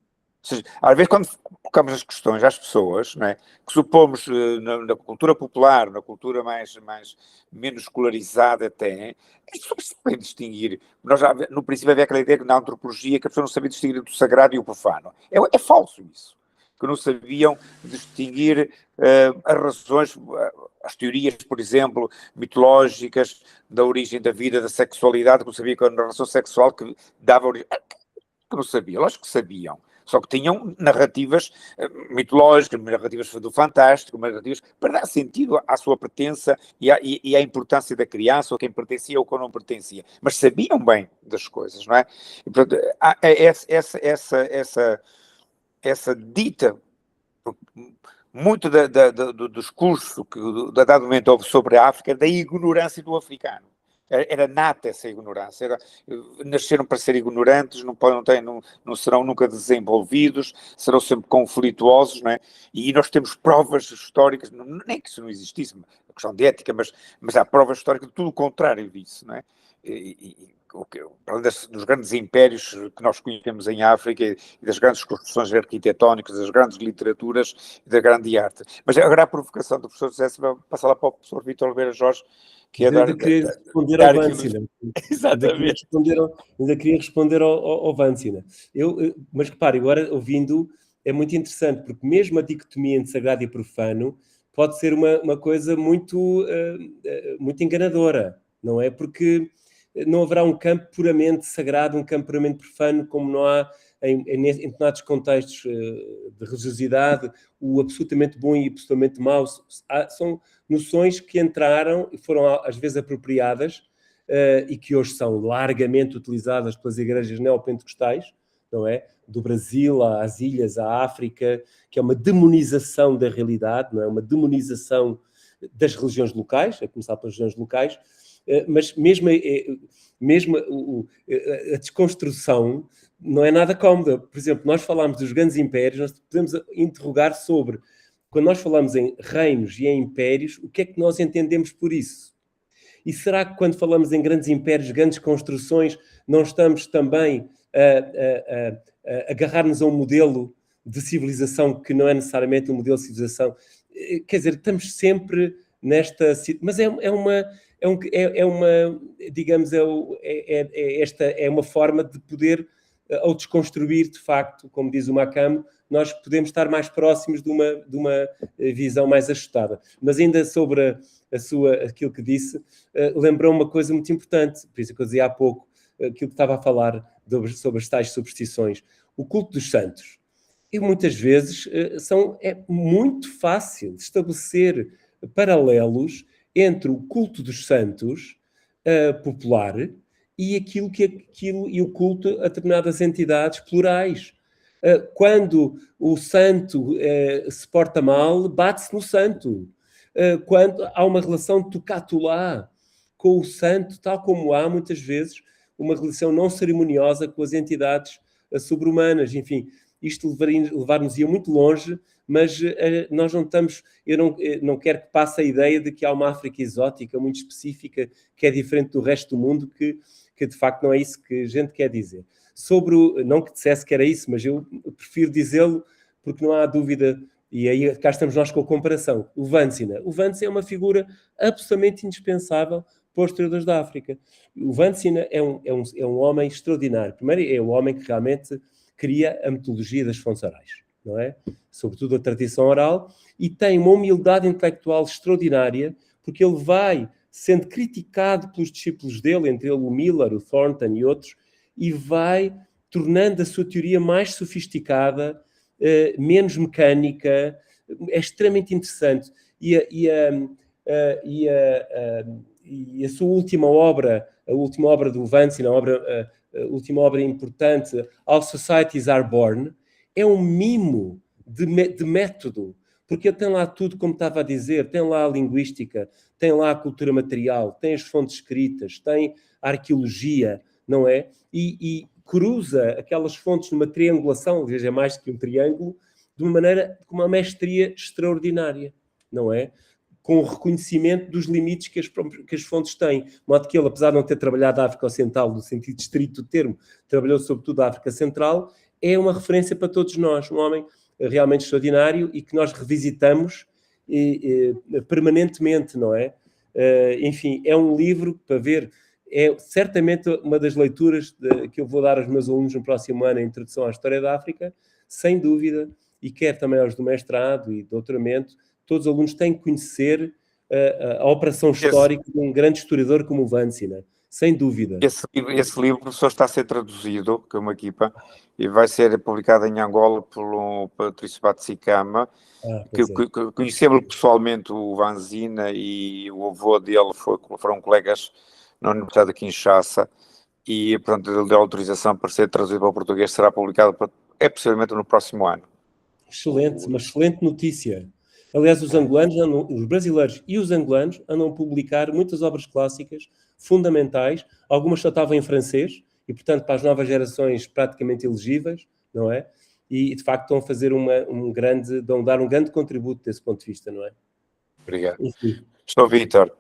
seja, às vezes quando colocamos as questões às pessoas, não é, que supomos na cultura popular, na cultura menos escolarizada até, as pessoas sabem distinguir. Nós já, no princípio havia aquela ideia que na antropologia que a pessoa não sabia distinguir do sagrado e o profano. É falso isso. Que não sabiam distinguir as razões, as teorias, por exemplo, mitológicas da origem da vida, da sexualidade, que não sabiam que era a relação sexual que dava origem. Que não sabiam, lógico que sabiam. Só que tinham narrativas mitológicas, narrativas do fantástico, narrativas para dar sentido à sua pertença e à importância da criança, ou quem pertencia ou quem não pertencia. Mas sabiam bem das coisas, não é? E, portanto, há essa dita, muito do discurso que a dado momento houve sobre a África, da ignorância do africano. Era nata essa ignorância. Nasceram para ser ignorantes, não serão nunca desenvolvidos, serão sempre conflituosos, não é? E nós temos provas históricas, nem que isso não existisse, a questão de ética, mas há provas históricas de tudo o contrário disso, não é? Dos grandes impérios que nós conhecemos em África e das grandes construções arquitetónicas, das grandes literaturas e da grande arte. Mas agora a provocação do professor José, vai passar lá para o professor Vítor Oliveira Jorge, que é ainda queria responder ao Vansina. Exatamente. Ainda queria responder ao Vansina. Mas repare, agora ouvindo, é muito interessante, porque mesmo a dicotomia entre sagrado e profano pode ser uma coisa muito enganadora, não é? Porque não haverá um campo puramente sagrado, um campo puramente profano, como não há em determinados contextos de religiosidade, o absolutamente bom e absolutamente mau. São noções que entraram e foram às vezes apropriadas e que hoje são largamente utilizadas pelas igrejas neopentecostais, não é? Do Brasil às ilhas, à África, que é uma demonização da realidade, não é? Uma demonização das religiões locais, a começar pelas religiões locais, mas mesmo a desconstrução não é nada cómoda. Por exemplo, nós falamos dos grandes impérios, nós podemos interrogar sobre, quando nós falamos em reinos e em impérios, o que é que nós entendemos por isso? E será que quando falamos em grandes impérios, grandes construções, não estamos também a agarrar-nos a um modelo de civilização que não é necessariamente um modelo de civilização. Quer dizer, estamos sempre nesta... Mas digamos, esta é uma forma de poder, ao desconstruir, de facto, como diz o Macam, nós podemos estar mais próximos de uma visão mais ajustada. Mas ainda sobre aquilo que disse, lembrou uma coisa muito importante, por isso que eu dizia há pouco, aquilo que estava a falar sobre as tais superstições. O culto dos santos. E muitas vezes é muito fácil estabelecer paralelos entre o culto dos santos popular e e o culto a determinadas entidades plurais. Quando o santo se porta mal, bate-se no santo. Quando há uma relação tocatulá com o santo, tal como há muitas vezes uma relação não cerimoniosa com as entidades sobre-humanas. Enfim, isto levar-nos-ia muito longe, mas nós não estamos... Eu não quero que passe a ideia de que há uma África exótica muito específica que é diferente do resto do mundo, que de facto não é isso que a gente quer dizer. Não que dissesse que era isso, mas eu prefiro dizê-lo porque não há dúvida, e aí cá estamos nós com a comparação. O Vansina. O Vansina é uma figura absolutamente indispensável para os historiadores da África. O Vansina é um homem extraordinário. Primeiro, é o homem que realmente cria a metodologia das fontes orais, não é? Sobretudo a tradição oral, e tem uma humildade intelectual extraordinária, porque ele vai sendo criticado pelos discípulos dele, entre ele o Miller, o Thornton e outros, e vai tornando a sua teoria mais sofisticada, menos mecânica, é extremamente interessante. E a sua última obra, a última obra do Vansina, a última obra importante, All Societies Are Born, é um mimo de método, porque ele tem lá tudo, como estava a dizer, tem lá a linguística, tem lá a cultura material, tem as fontes escritas, tem a arqueologia, não é? E cruza aquelas fontes numa triangulação, veja, é mais que um triângulo, de uma maneira, com uma mestria extraordinária, não é? Com o reconhecimento dos limites que as fontes têm. De modo que ele, apesar de não ter trabalhado a África Ocidental, no sentido estrito do termo, trabalhou sobretudo a África Central, é uma referência para todos nós, um homem realmente extraordinário e que nós revisitamos permanentemente, não é? Enfim, é um livro para ver, é certamente uma das leituras que eu vou dar aos meus alunos no próximo ano, a Introdução à História da África, sem dúvida, e quer também aos do mestrado e doutoramento, todos os alunos têm que conhecer a operação histórica de um grande historiador como o Vansina, sem dúvida. Esse livro, professor, está a ser traduzido, que é uma equipa, e vai ser publicado em Angola pelo Patrício Batsikama, que conhecemos pessoalmente o Vanzina, e o avô dele foram colegas na Universidade de Kinshasa, e portanto ele deu autorização para ser traduzido para o português, será publicado possivelmente no próximo ano. Excelente, uma excelente notícia. Aliás, os brasileiros e os angolanos andam a publicar muitas obras clássicas fundamentais, algumas só estavam em francês, e portanto para as novas gerações praticamente elegíveis, não é? E de facto estão a fazer dar um grande contributo desse ponto de vista, não é? Obrigado. Enfim. Estou, Vítor.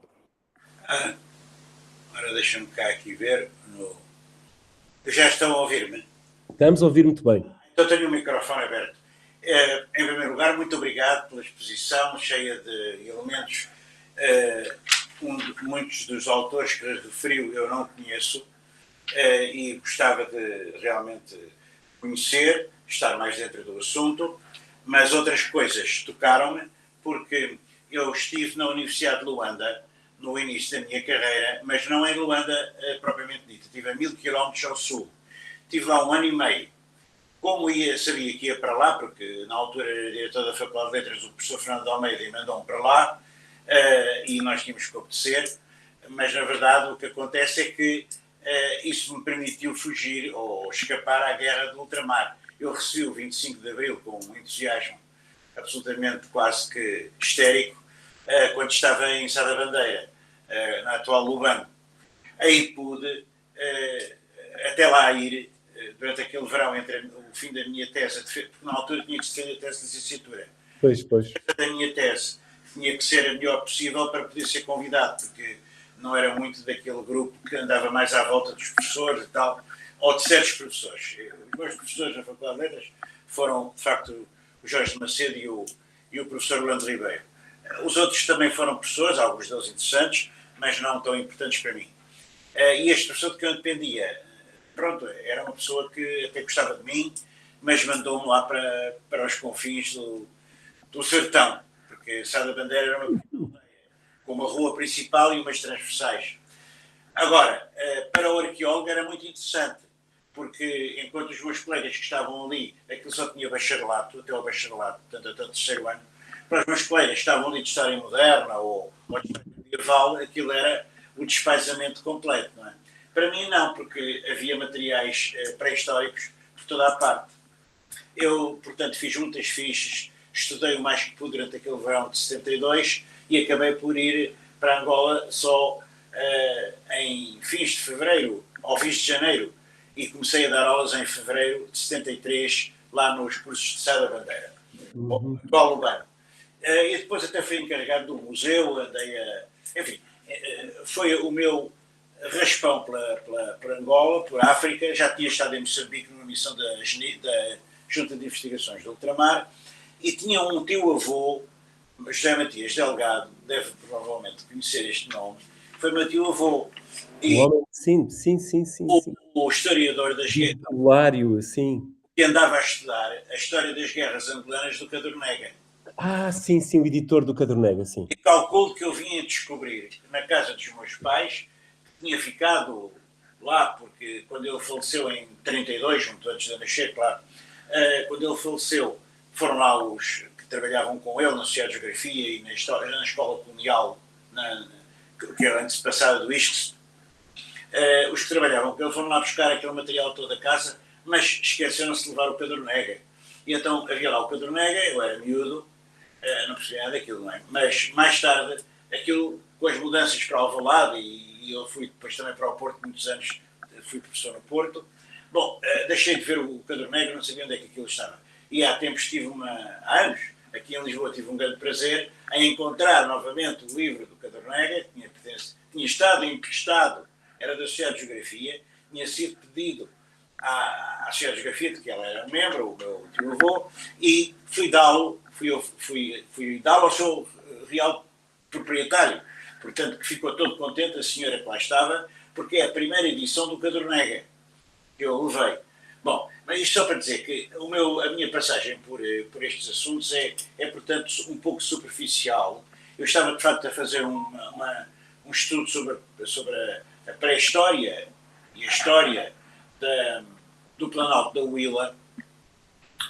Agora deixa-me cá aqui ver. Já estão a ouvir-me? Estamos a ouvir muito bem. Então tenho o microfone aberto. Em primeiro lugar, muito obrigado pela exposição, cheia de elementos. Muitos dos autores que referiu eu não conheço e gostava de realmente conhecer, estar mais dentro do assunto, mas outras coisas tocaram-me, porque eu estive na Universidade de Luanda no início da minha carreira, mas não em Luanda propriamente dita, estive a 1000 km ao sul. Estive lá 1 ano e meio. Como sabia que ia para lá, porque na altura era diretor da Faculdade de Letras, o professor Fernando de Almeida, e mandou-me para lá, e nós tínhamos que obedecer, mas na verdade o que acontece é que isso me permitiu fugir ou escapar à guerra do ultramar. Eu recebi o 25 de Abril com um entusiasmo absolutamente quase que histérico, quando estava em Sá da Bandeira, na atual Lubango. Aí pude até lá ir, durante aquele verão, entre o fim da minha tese, porque na altura tinha que ser a tese de licenciatura. Pois. A minha tese tinha que ser a melhor possível para poder ser convidado, porque não era muito daquele grupo que andava mais à volta dos professores e tal, ou de certos professores. Os meus professores na Faculdade de Letras foram, de facto, o Jorge de Macedo e o professor Orlando Ribeiro. Os outros também foram professores, alguns deles interessantes, mas não tão importantes para mim. E este professor de que eu dependia, pronto, era uma pessoa que até gostava de mim, mas mandou-me lá para os confins do sertão, porque Sá da Bandeira era uma com uma rua principal e umas transversais. Agora, para o arqueólogo era muito interessante, porque enquanto os meus colegas que estavam ali, aquilo só tinha bacharelato, até o bacharelato, portanto até o terceiro ano, para os meus colegas que estavam ali de história moderna ou de história medieval, aquilo era o despaizamento completo, não é? Para mim não, porque havia materiais pré-históricos por toda a parte. Eu, portanto, fiz muitas fichas, estudei o mais que pude durante aquele verão de 72 e acabei por ir para Angola só em fins de fevereiro ou fins de janeiro e comecei a dar aulas em fevereiro de 73 lá nos cursos de Sá da Bandeira, Angola Urbano. E depois até fui encarregado do museu, enfim, foi o meu raspão para Angola, por África. Já tinha estado em Moçambique numa missão da Junta de Investigações do Ultramar e tinha um tio-avô, José Matias Delgado, deve provavelmente conhecer este nome, foi meu tio-avô. Sim. O historiador das guerras, Hilário, sim. que andava a estudar a história das guerras angolanas do Cadornega. Sim, o editor do Cadornega, sim. E calculo que eu vinha descobrir na casa dos meus pais, que tinha ficado lá, porque quando ele faleceu em 32, muito antes de eu nascer, claro, quando ele faleceu, foram lá os que trabalhavam com ele na Sociedade de Geografia e na Escola Colonial, que era antes passada do ISCS, os que trabalhavam com ele foram lá buscar aquele material todo a casa, mas esqueceram-se de levar o Cadornega. E então havia lá o Cadornega, eu era miúdo, não percebia nada daquilo, não é? Mas mais tarde, aquilo, com as mudanças para Alvalade, e eu fui depois também para o Porto, muitos anos fui professor no Porto, bom, deixei de ver o Cadornega, não sabia onde é que aquilo estava. E há tempos há anos, aqui em Lisboa, tive um grande prazer em encontrar novamente o livro do Cadornega, que tinha estado emprestado, era da Sociedade de Geografia, tinha sido pedido à Sociedade de Geografia, de que ela era membro, o meu tio-avô, e fui dá-lo ao seu real proprietário. Portanto, que ficou todo contente, a senhora que lá estava, porque é a primeira edição do Cadornega que eu levei. Bom, mas isto só para dizer que a minha passagem por estes assuntos é, portanto, um pouco superficial. Eu estava, de facto, a fazer um estudo sobre a pré-história e a história do Planalto da Huila,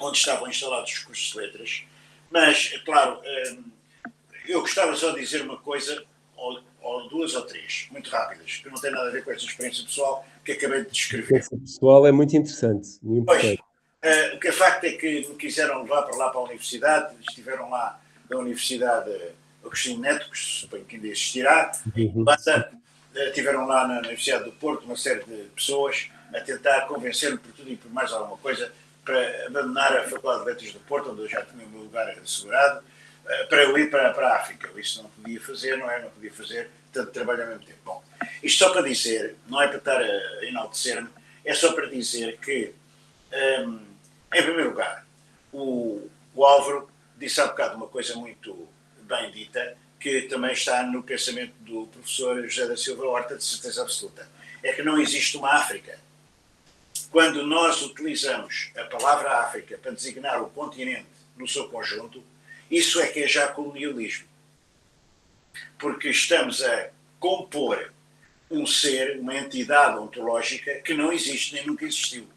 onde estavam instalados os cursos de letras. Mas, claro, eu gostava só de dizer uma coisa, ou duas ou três, muito rápidas, que não tem nada a ver com esta experiência pessoal que acabei de descrever. A experiência pessoal é muito interessante. Muito pois, o que é facto é que me quiseram levar para a universidade, estiveram lá na Universidade Agostinho Neto, que suponho que ainda existirá, estiveram lá na Universidade do Porto uma série de pessoas a tentar convencer-me por tudo e por mais alguma coisa para abandonar a Faculdade de Letras do Porto, onde eu já tinha o meu lugar assegurado, para eu ir para a África. Eu isso não podia fazer, não podia fazer tanto trabalho ao mesmo tempo. Bom, isto só para dizer, não é para estar a enaltecer-me, é só para dizer que, em primeiro lugar, o Álvaro disse há bocado uma coisa muito bem dita, que também está no pensamento do professor José da Silva Horta, de certeza absoluta. É que não existe uma África. Quando nós utilizamos a palavra África para designar o continente no seu conjunto, isso é que é já colonialismo. Porque estamos a compor um ser, uma entidade ontológica que não existe nem nunca existiu.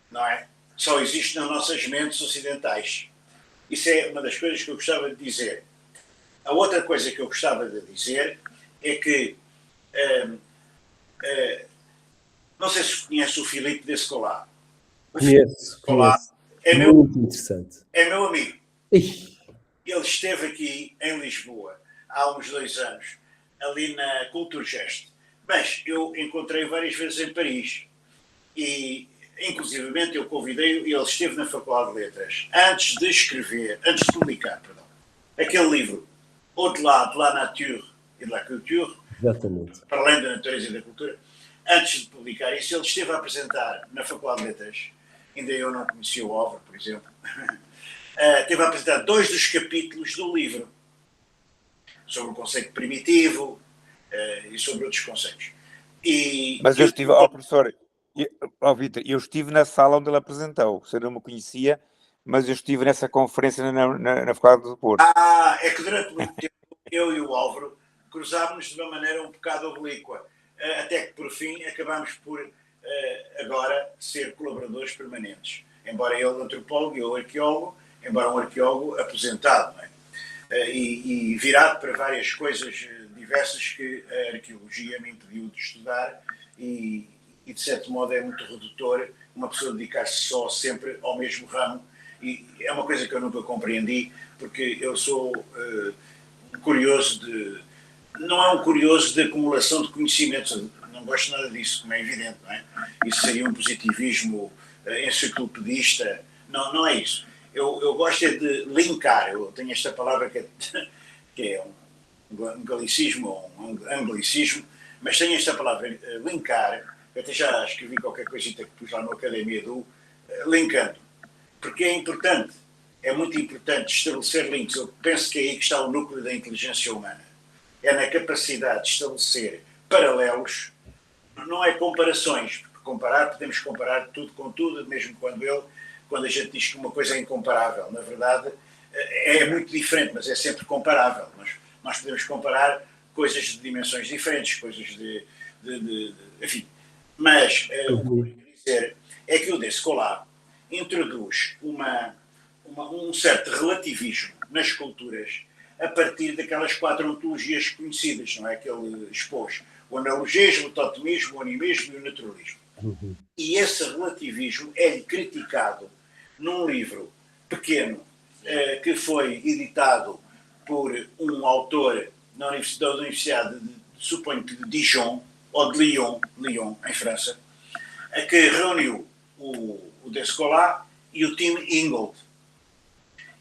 Não é? Só existe nas nossas mentes ocidentais. Isso é uma das coisas que eu gostava de dizer. A outra coisa que eu gostava de dizer é que não sei se conhece o Filipe Descolar. Conheço. É muito interessante. É meu amigo. Ixi. Ele esteve aqui em Lisboa há uns 2 anos, ali na Culturgest. Mas eu encontrei várias vezes em Paris e, inclusivamente, eu convidei-o e ele esteve na Faculdade de Letras antes de publicar, aquele livro, Au-delà de la nature et de la culture, Exatamente. para além da natureza e da cultura, antes de publicar isso, ele esteve a apresentar na Faculdade de Letras, ainda eu não conhecia o Álvaro, por exemplo, esteve a apresentar 2 dos capítulos do livro, sobre o conceito primitivo e sobre outros conceitos. Mas eu estive, professor, Vítor, eu estive na sala onde ele apresentou, você não me conhecia, mas eu estive nessa conferência na Faculdade do Porto. É que durante muito tempo eu e o Álvaro cruzámos de uma maneira um bocado oblíqua, até que por fim acabámos por agora ser colaboradores permanentes. Embora ele antropólogo e eu arqueólogo, embora um arqueólogo aposentado, não é? E virado para várias coisas diversas que a arqueologia me impediu de estudar e de certo modo é muito redutor uma pessoa dedicar-se só sempre ao mesmo ramo, e é uma coisa que eu nunca compreendi, porque eu sou curioso de... Não é um curioso de acumulação de conhecimentos, não gosto nada disso, como é evidente, não é? Isso seria um positivismo enciclopedista, não é isso. Eu gosto é de linkar, eu tenho esta palavra que é um galicismo ou um anglicismo, mas tenho esta palavra, linkar, eu até já escrevi qualquer coisita que pus lá na Academia do linkando, porque é importante, é muito importante estabelecer links. Eu penso que é aí que está o núcleo da inteligência humana, é na capacidade de estabelecer paralelos, não é comparações, porque podemos comparar tudo com tudo, mesmo quando a gente diz que uma coisa é incomparável, na verdade é muito diferente, mas é sempre comparável. Nós podemos comparar coisas de dimensões diferentes, coisas enfim. Mas o que eu queria dizer é que o Descola introduz um certo relativismo nas culturas a partir daquelas 4 ontologias conhecidas, não é? Que ele expôs: o analogismo, o totemismo, o animismo e o naturalismo. E esse relativismo é criticado num livro pequeno que foi editado por um autor da Universidade, suponho que de Dijon, ou de Lyon, em França, que reuniu o Descola e o Tim Ingold.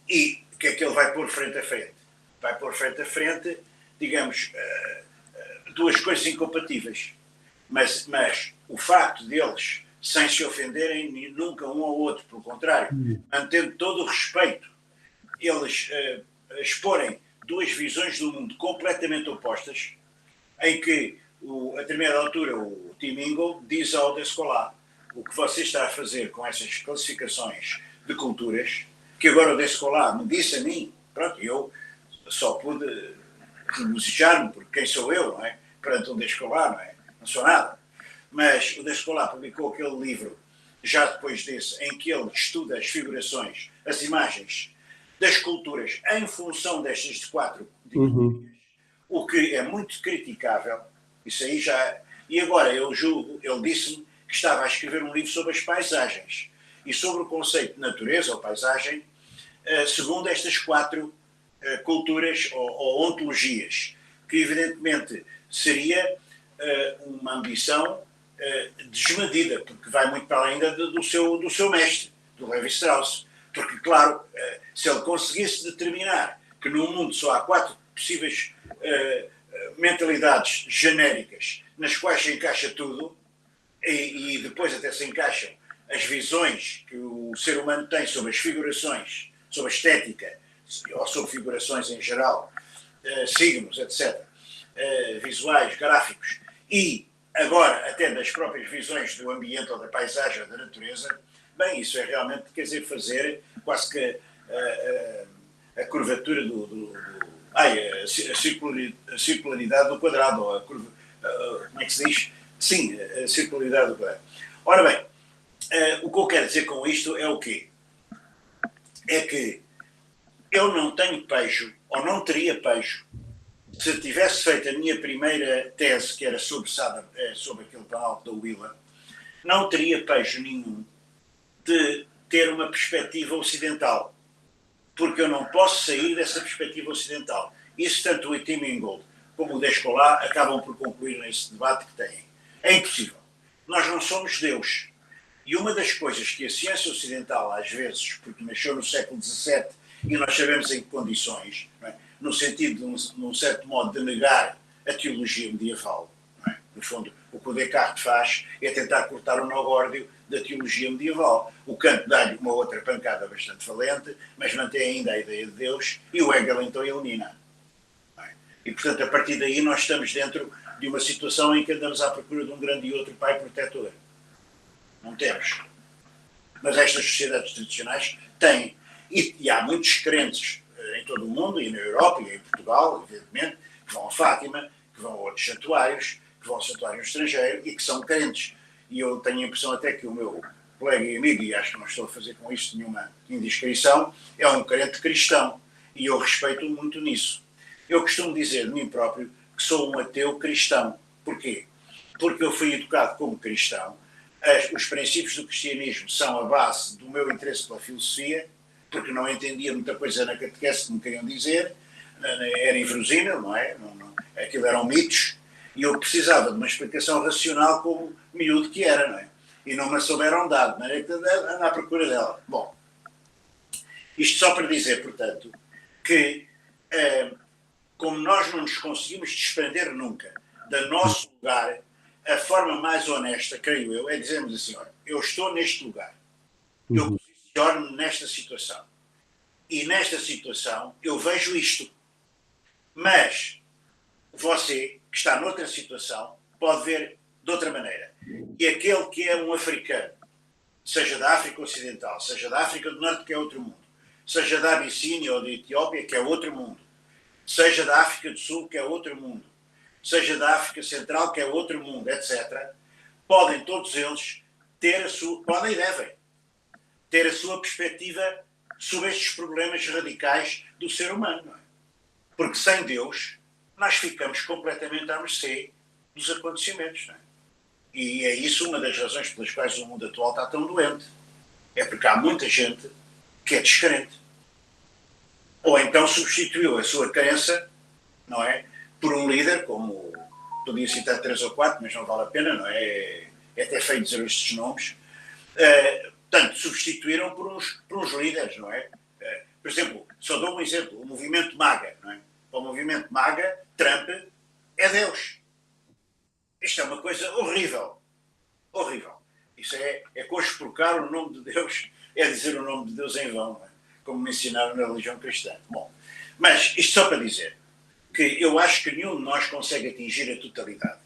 E o que é que ele vai pôr frente a frente? Vai pôr frente a frente, digamos, 2 coisas incompatíveis. Mas o facto deles, sem se ofenderem nunca um ao outro, pelo contrário, mantendo todo o respeito, eles exporem 2 visões do mundo completamente opostas, em que, a determinada altura, o Tim Ingold diz ao Descola: o que você está a fazer com essas classificações de culturas, que agora o Descola me disse a mim, pronto, eu só pude regozijar-me, porque quem sou eu, não é? Perante um Descola, não é? Não sou nada. Mas o Descola publicou aquele livro, já depois desse, em que ele estuda as figurações, as imagens das culturas em função destas 4 dicotomias, o que é muito criticável. Isso aí já... E agora, eu julgo, ele disse-me que estava a escrever um livro sobre as paisagens e sobre o conceito de natureza ou paisagem, segundo estas 4 culturas ou ontologias, que evidentemente seria uma ambição desmedida, porque vai muito para além do seu mestre, do Levi-Strauss. Porque, claro, se ele conseguisse determinar que no mundo só há 4 possíveis mentalidades genéricas nas quais se encaixa tudo, e depois até se encaixam as visões que o ser humano tem sobre as figurações, sobre a estética, ou sobre figurações em geral, signos, etc., visuais, gráficos, e agora até das próprias visões do ambiente ou da paisagem ou da natureza, bem, isso é realmente, quer dizer, fazer quase que a curvatura a circularidade do quadrado, ou como é que se diz? Sim, a circularidade do quadrado. Ora bem, o que eu quero dizer com isto é o quê? É que eu não tenho pejo, ou não teria pejo, se tivesse feito a minha primeira tese, que era sobre aquele planalto da Huila, não teria pejo nenhum de ter uma perspectiva ocidental, porque eu não posso sair dessa perspectiva ocidental. Isso tanto o Tim Ingold como o Descola acabam por concluir nesse debate que têm. É impossível. Nós não somos Deus. E uma das coisas que a ciência ocidental, às vezes, porque nasceu no século XVII e nós sabemos em que condições, não é? No sentido de, num certo modo, de negar a teologia medieval. Não é? No fundo, o que o Descartes faz é tentar cortar o nó górdio da teologia medieval. O Kant dá-lhe uma outra pancada bastante valente, mas mantém ainda a ideia de Deus, e o Hegel então elimina. E, portanto, a partir daí nós estamos dentro de uma situação em que andamos à procura de um grande e outro pai protetor. Não temos. Mas estas sociedades tradicionais têm. E há muitos crentes em todo o mundo, e na Europa, e em Portugal, evidentemente, que vão a Fátima, que vão a outros santuários, que vão ao santuário estrangeiro e que são crentes. E eu tenho a impressão até que o meu colega e amigo, e acho que não estou a fazer com isto nenhuma indiscrição, é um crente cristão. E eu respeito muito nisso. Eu costumo dizer de mim próprio que sou um ateu cristão. Porquê? Porque eu fui educado como cristão. Os princípios do cristianismo são a base do meu interesse pela filosofia, porque não entendia muita coisa na catequese que me queriam dizer, era inverosímil, não é? Aquilo eram mitos, e eu precisava de uma explicação racional como miúdo que era, não é? E não me a souberam dar, de maneira que ando à procura dela. Bom, isto só para dizer, portanto, que como nós não nos conseguimos desprender nunca do nosso lugar, a forma mais honesta, creio eu, é dizermos assim, olha, eu estou neste lugar, eu posiciono-me nesta situação, e nesta situação eu vejo isto, mas você, que está noutra situação, pode ver de outra maneira. E aquele que é um africano, seja da África Ocidental, seja da África do Norte, que é outro mundo, seja da Abissínia ou da Etiópia, que é outro mundo, seja da África do Sul, que é outro mundo, seja da África Central, que é outro mundo, etc., podem todos eles ter a sua, podem e devem, ter a sua perspectiva sobre estes problemas radicais do ser humano. Não é? Porque sem Deus, nós ficamos completamente à mercê dos acontecimentos. Não é? E é isso uma das razões pelas quais o mundo atual está tão doente. É porque há muita gente que é descrente. Ou então substituiu a sua crença, não é? Por um líder, como podia citar 3 ou 4, mas não vale a pena, não é? É até feio dizer estes nomes. Portanto, substituíram por uns líderes, não é? Por exemplo, só dou um exemplo, o movimento MAGA, não é? Para o movimento MAGA, Trump é Deus. Isto é uma coisa horrível. Horrível. Isso é conspurcar o nome de Deus, é dizer o nome de Deus em vão, não é? Como me ensinaram na religião cristã. Bom, mas isto só para dizer que eu acho que nenhum de nós consegue atingir a totalidade.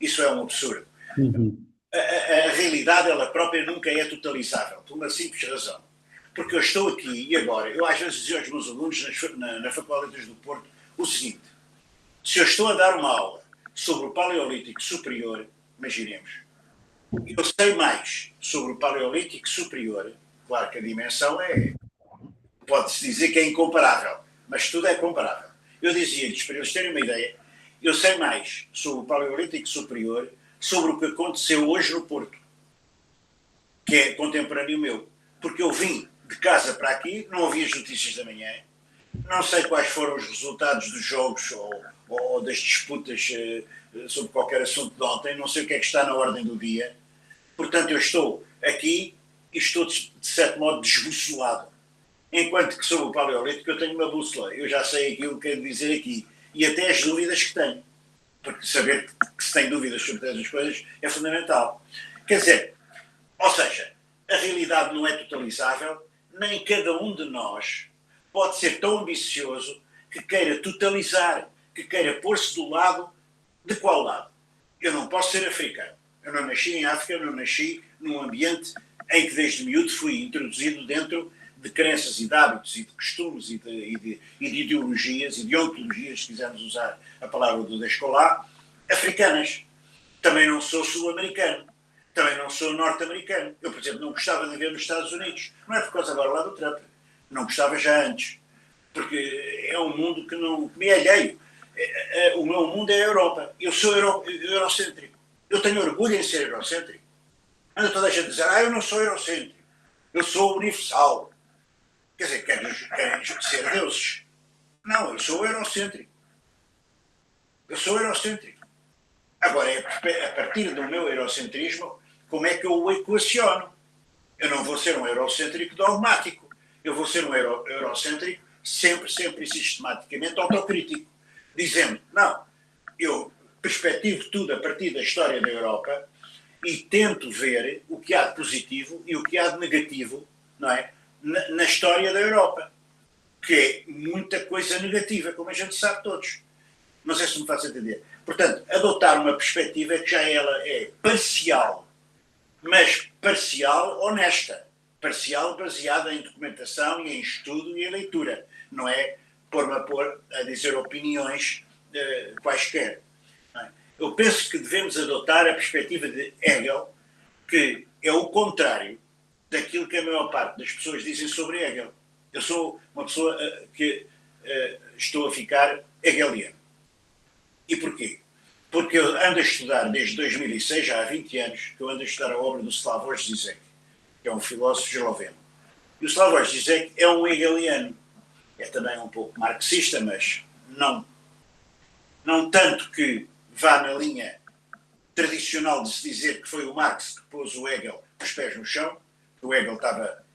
Isso é um absurdo. A realidade, ela própria, nunca é totalizável, por uma simples razão. Porque eu estou aqui e agora, eu às vezes dizia aos meus alunos na Faculdade de Letras do Porto o seguinte: se eu estou a dar uma aula sobre o Paleolítico Superior, imaginemos, eu sei mais sobre o Paleolítico Superior, claro que a dimensão pode-se dizer que é incomparável, mas tudo é comparável. Eu dizia-lhes, para eles terem uma ideia, eu sei mais sobre o Paleolítico Superior, sobre o que aconteceu hoje no Porto, que é contemporâneo meu. Porque eu vim de casa para aqui, não ouvi as notícias da manhã, não sei quais foram os resultados dos jogos ou das disputas sobre qualquer assunto de ontem, não sei o que é que está na ordem do dia. Portanto, eu estou aqui e estou, de certo modo, desbussolado. Enquanto que sobre o Paleolítico eu tenho uma bússola, eu já sei aquilo que quero dizer aqui, e até as dúvidas que tenho. Porque saber que se tem dúvidas sobre todas as coisas é fundamental. Quer dizer, ou seja, a realidade não é totalizável, nem cada um de nós pode ser tão ambicioso que queira totalizar, que queira pôr-se do lado. De qual lado? Eu não posso ser africano. Eu não nasci em África, eu não nasci num ambiente em que desde miúdo fui introduzido dentro de crenças e de hábitos e de costumes e de ideologias e de ontologias, se quisermos usar a palavra do Descolar, africanas. Também não sou sul-americano. Também não sou norte-americano. Eu, por exemplo, não gostava de viver nos Estados Unidos. Não é por causa agora lá do Trump. Não gostava já antes. Porque é um mundo que me é alheio. O meu mundo é a Europa. Eu sou eurocêntrico. Eu tenho orgulho em ser eurocêntrico. Anda toda a gente a dizer, eu não sou eurocêntrico. Eu sou universal. Quer dizer, querem ser deuses. Não, eu sou eurocêntrico. Eu sou eurocêntrico. Agora, a partir do meu eurocentrismo, como é que eu o equaciono? Eu não vou ser um eurocêntrico dogmático. Eu vou ser um eurocêntrico sempre e sistematicamente autocrítico. Dizendo, não, eu perspectivo tudo a partir da história da Europa e tento ver o que há de positivo e o que há de negativo, não é? Na história da Europa, que é muita coisa negativa, como a gente sabe todos. Não sei se me faço entender. Portanto, adotar uma perspectiva que já ela é parcial, mas parcial honesta. Parcial baseada em documentação e em estudo e em leitura. Não é pôr-me a dizer opiniões quaisquer. Eu penso que devemos adotar a perspectiva de Hegel, que é o contrário daquilo que a maior parte das pessoas dizem sobre Hegel. Eu sou uma pessoa que estou a ficar hegeliano. E porquê? Porque eu ando a estudar desde 2006, já há 20 anos, que eu ando a estudar a obra do Slavoj Žižek, que é um filósofo esloveno. E o Slavoj Žižek é um hegeliano. É também um pouco marxista, mas não tanto que vá na linha tradicional de se dizer que foi o Marx que pôs o Hegel com os pés no chão. O Hegel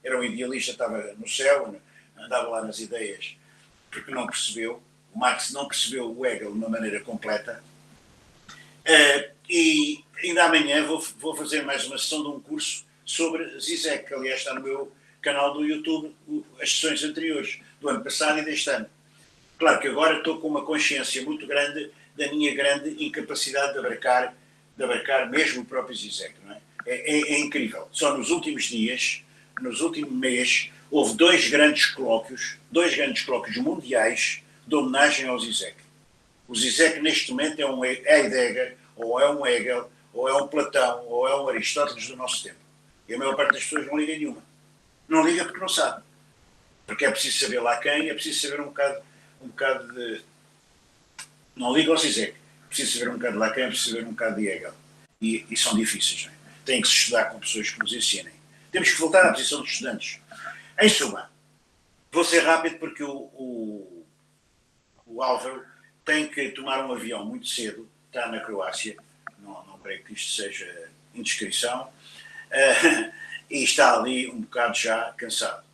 era um idealista, estava no céu, andava lá nas ideias, porque não percebeu. O Marx não percebeu o Hegel de uma maneira completa. E ainda amanhã vou fazer mais uma sessão de um curso sobre Zizek, que aliás está no meu canal do YouTube, as sessões anteriores, do ano passado e deste ano. Claro que agora estou com uma consciência muito grande da minha grande incapacidade de abarcar mesmo o próprio Zizek, não é? É incrível. Só nos últimos dias, nos últimos meses, houve dois grandes colóquios mundiais de homenagem ao Zizek. O Zizek neste momento é um Heidegger, ou é um Hegel, ou é um Platão, ou é um Aristóteles do nosso tempo. E a maior parte das pessoas não liga nenhuma. Não liga porque não sabe. Porque é preciso saber lá quem, é preciso saber um bocado de... Não liga ao Zizek. É preciso saber um bocado de lá quem, é preciso saber um bocado de Hegel. E são difíceis, não é? Tem que se estudar com pessoas que nos ensinem. Temos que voltar à posição dos estudantes. Em suma, vou ser rápido porque o Álvaro tem que tomar um avião muito cedo, está na Croácia, não creio que isto seja indiscrição, e está ali um bocado já cansado.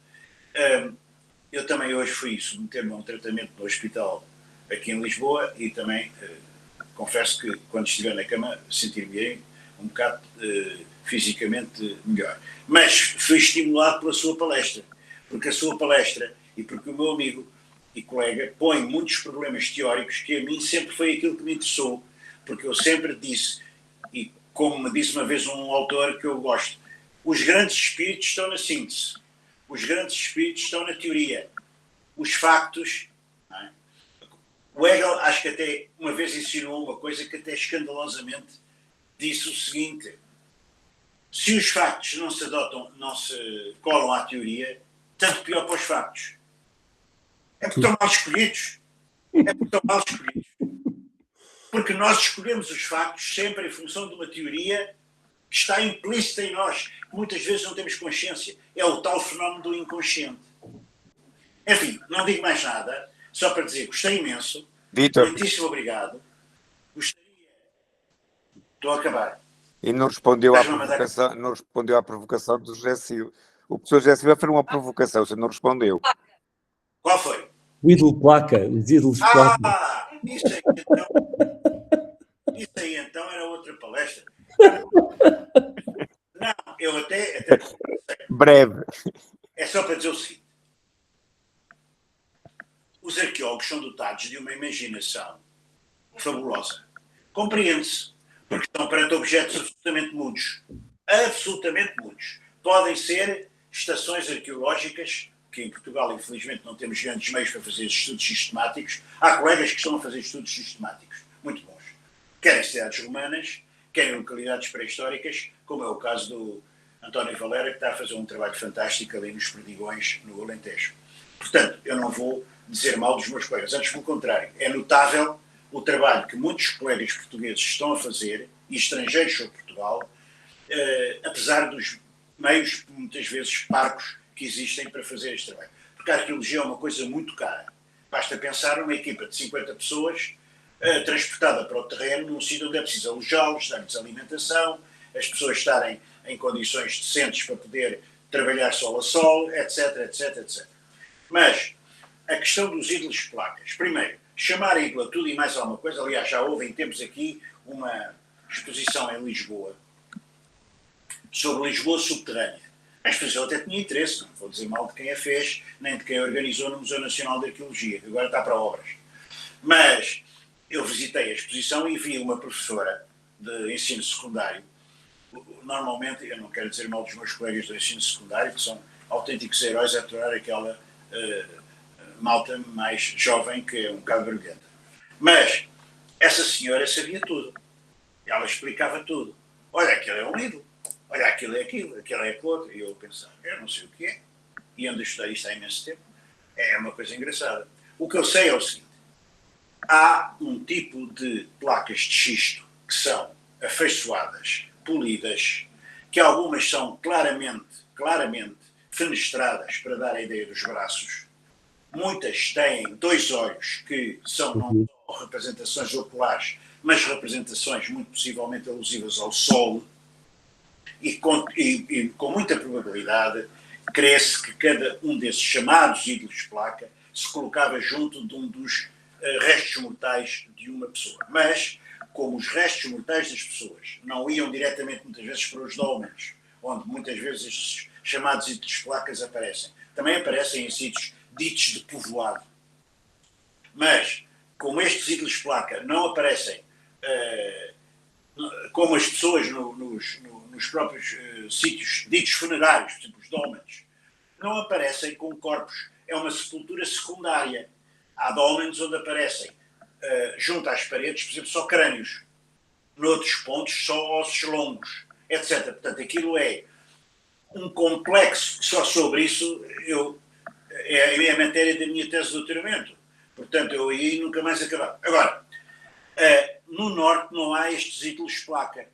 Eu também hoje fui submeter-me a um tratamento no hospital aqui em Lisboa e também confesso que quando estiver na cama sentir-me um bocado fisicamente melhor. Mas fui estimulado pela sua palestra, porque a sua palestra e porque o meu amigo e colega põe muitos problemas teóricos que a mim sempre foi aquilo que me interessou, porque eu sempre disse, e como me disse uma vez um autor que eu gosto, os grandes espíritos estão na síntese, os grandes espíritos estão na teoria, os factos... Não é? O Hegel acho que até uma vez insinuou uma coisa que até escandalosamente disse o seguinte: se os factos não se colam à teoria, tanto pior para os factos. É porque estão mal escolhidos. Porque nós escolhemos os factos sempre em função de uma teoria que está implícita em nós, que muitas vezes não temos consciência. É o tal fenómeno do inconsciente. Enfim, não digo mais nada, só para dizer que gostei imenso. Vítor. Muitíssimo obrigado. Gostaria... Estou a acabar. E não respondeu à provocação do José Silva. O professor José Silva fez uma provocação, você não respondeu. Qual foi? O ídolo placa, os ídolos placa. Isso aí então era outra palestra. Não, eu até... Breve. É só para dizer o seguinte. Os arqueólogos são dotados de uma imaginação fabulosa. Compreende-se, porque estão perante objetos absolutamente mudos. Absolutamente mudos. Podem ser estações arqueológicas, que em Portugal, infelizmente, não temos grandes meios para fazer estudos sistemáticos. Há colegas que estão a fazer estudos sistemáticos, muito bons. Querem cidades romanas, querem localidades pré-históricas, como é o caso do António Valera, que está a fazer um trabalho fantástico ali nos Perdigões, no Alentejo. Portanto, eu não vou dizer mal dos meus colegas, antes pelo contrário. É notável o trabalho que muitos colegas portugueses estão a fazer, e estrangeiros sobre Portugal, apesar dos meios, muitas vezes, parcos que existem para fazer este trabalho. Porque a arqueologia é uma coisa muito cara. Basta pensar numa equipa de 50 pessoas transportada para o terreno, num sítio onde é preciso alojá-los, dar-lhes alimentação, as pessoas estarem em condições decentes para poder trabalhar sol a sol, etc, etc, etc. Mas a questão dos ídolos placas. Primeiro, chamar Hegel tudo e mais alguma coisa. Aliás, já houve em tempos aqui uma exposição em Lisboa sobre Lisboa subterrânea. A exposição até tinha interesse, não vou dizer mal de quem a fez, nem de quem a organizou no Museu Nacional de Arqueologia, que agora está para obras. Mas eu visitei a exposição e vi uma professora de ensino secundário. Normalmente, eu não quero dizer mal dos meus colegas do ensino secundário, que são autênticos heróis a aturar aquela malta mais jovem que é um bocado brilhante. Mas essa senhora sabia tudo. Ela explicava tudo. Olha, aquilo é um ídolo. Olha, aquilo é aquilo, aquilo é aquilo outro. E eu pensava, eu não sei o que é. E ando a estudar isto há imenso tempo. É uma coisa engraçada. O que eu sei é o seguinte. Há um tipo de placas de xisto que são afeiçoadas, polidas, que algumas são claramente fenestradas para dar a ideia dos braços. Muitas têm 2 olhos que são não só representações oculares, mas representações muito possivelmente alusivas ao Sol. E com muita probabilidade crê-se que cada um desses chamados ídolos de placa se colocava junto de um dos restos mortais de uma pessoa. Mas, como os restos mortais das pessoas não iam diretamente muitas vezes para os dólmenes, onde muitas vezes estes chamados ídolos de placas aparecem, também aparecem em sítios ditos de povoado. Mas, como estes ídolos de placa não aparecem como as pessoas nos próprios sítios ditos funerários, por exemplo, os dólmenes, não aparecem com corpos. É uma sepultura secundária. Há dólmenes onde aparecem, junto às paredes, por exemplo, só crânios. Noutros pontos, só ossos longos, etc. Portanto, aquilo é um complexo que só sobre isso é a matéria da minha tese de doutoramento. Portanto, eu aí nunca mais acabar. Agora, no norte não há estes ídolos de placa.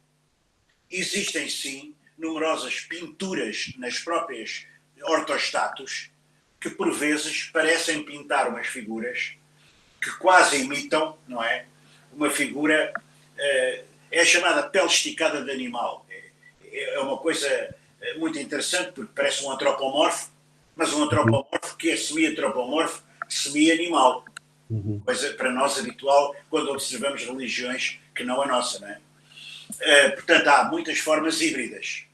Existem, sim, numerosas pinturas nas próprias ortostatos que, por vezes, parecem pintar umas figuras que quase imitam, não é? Uma figura, é a chamada pele esticada de animal. É uma coisa muito interessante, porque parece um antropomorfo, mas um antropomorfo que é semi-antropomorfo, semi-animal. Coisa para nós habitual quando observamos religiões que não a nossa, não é? Portanto, há muitas formas híbridas.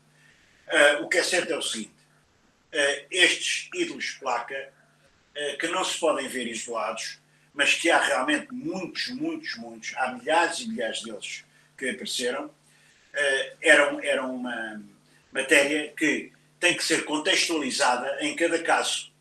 O que é certo é o seguinte: estes ídolos de placa, que não se podem ver isolados, mas que há realmente muitos, há milhares e milhares deles que apareceram, eram uma matéria que tem que ser contextualizada em cada caso.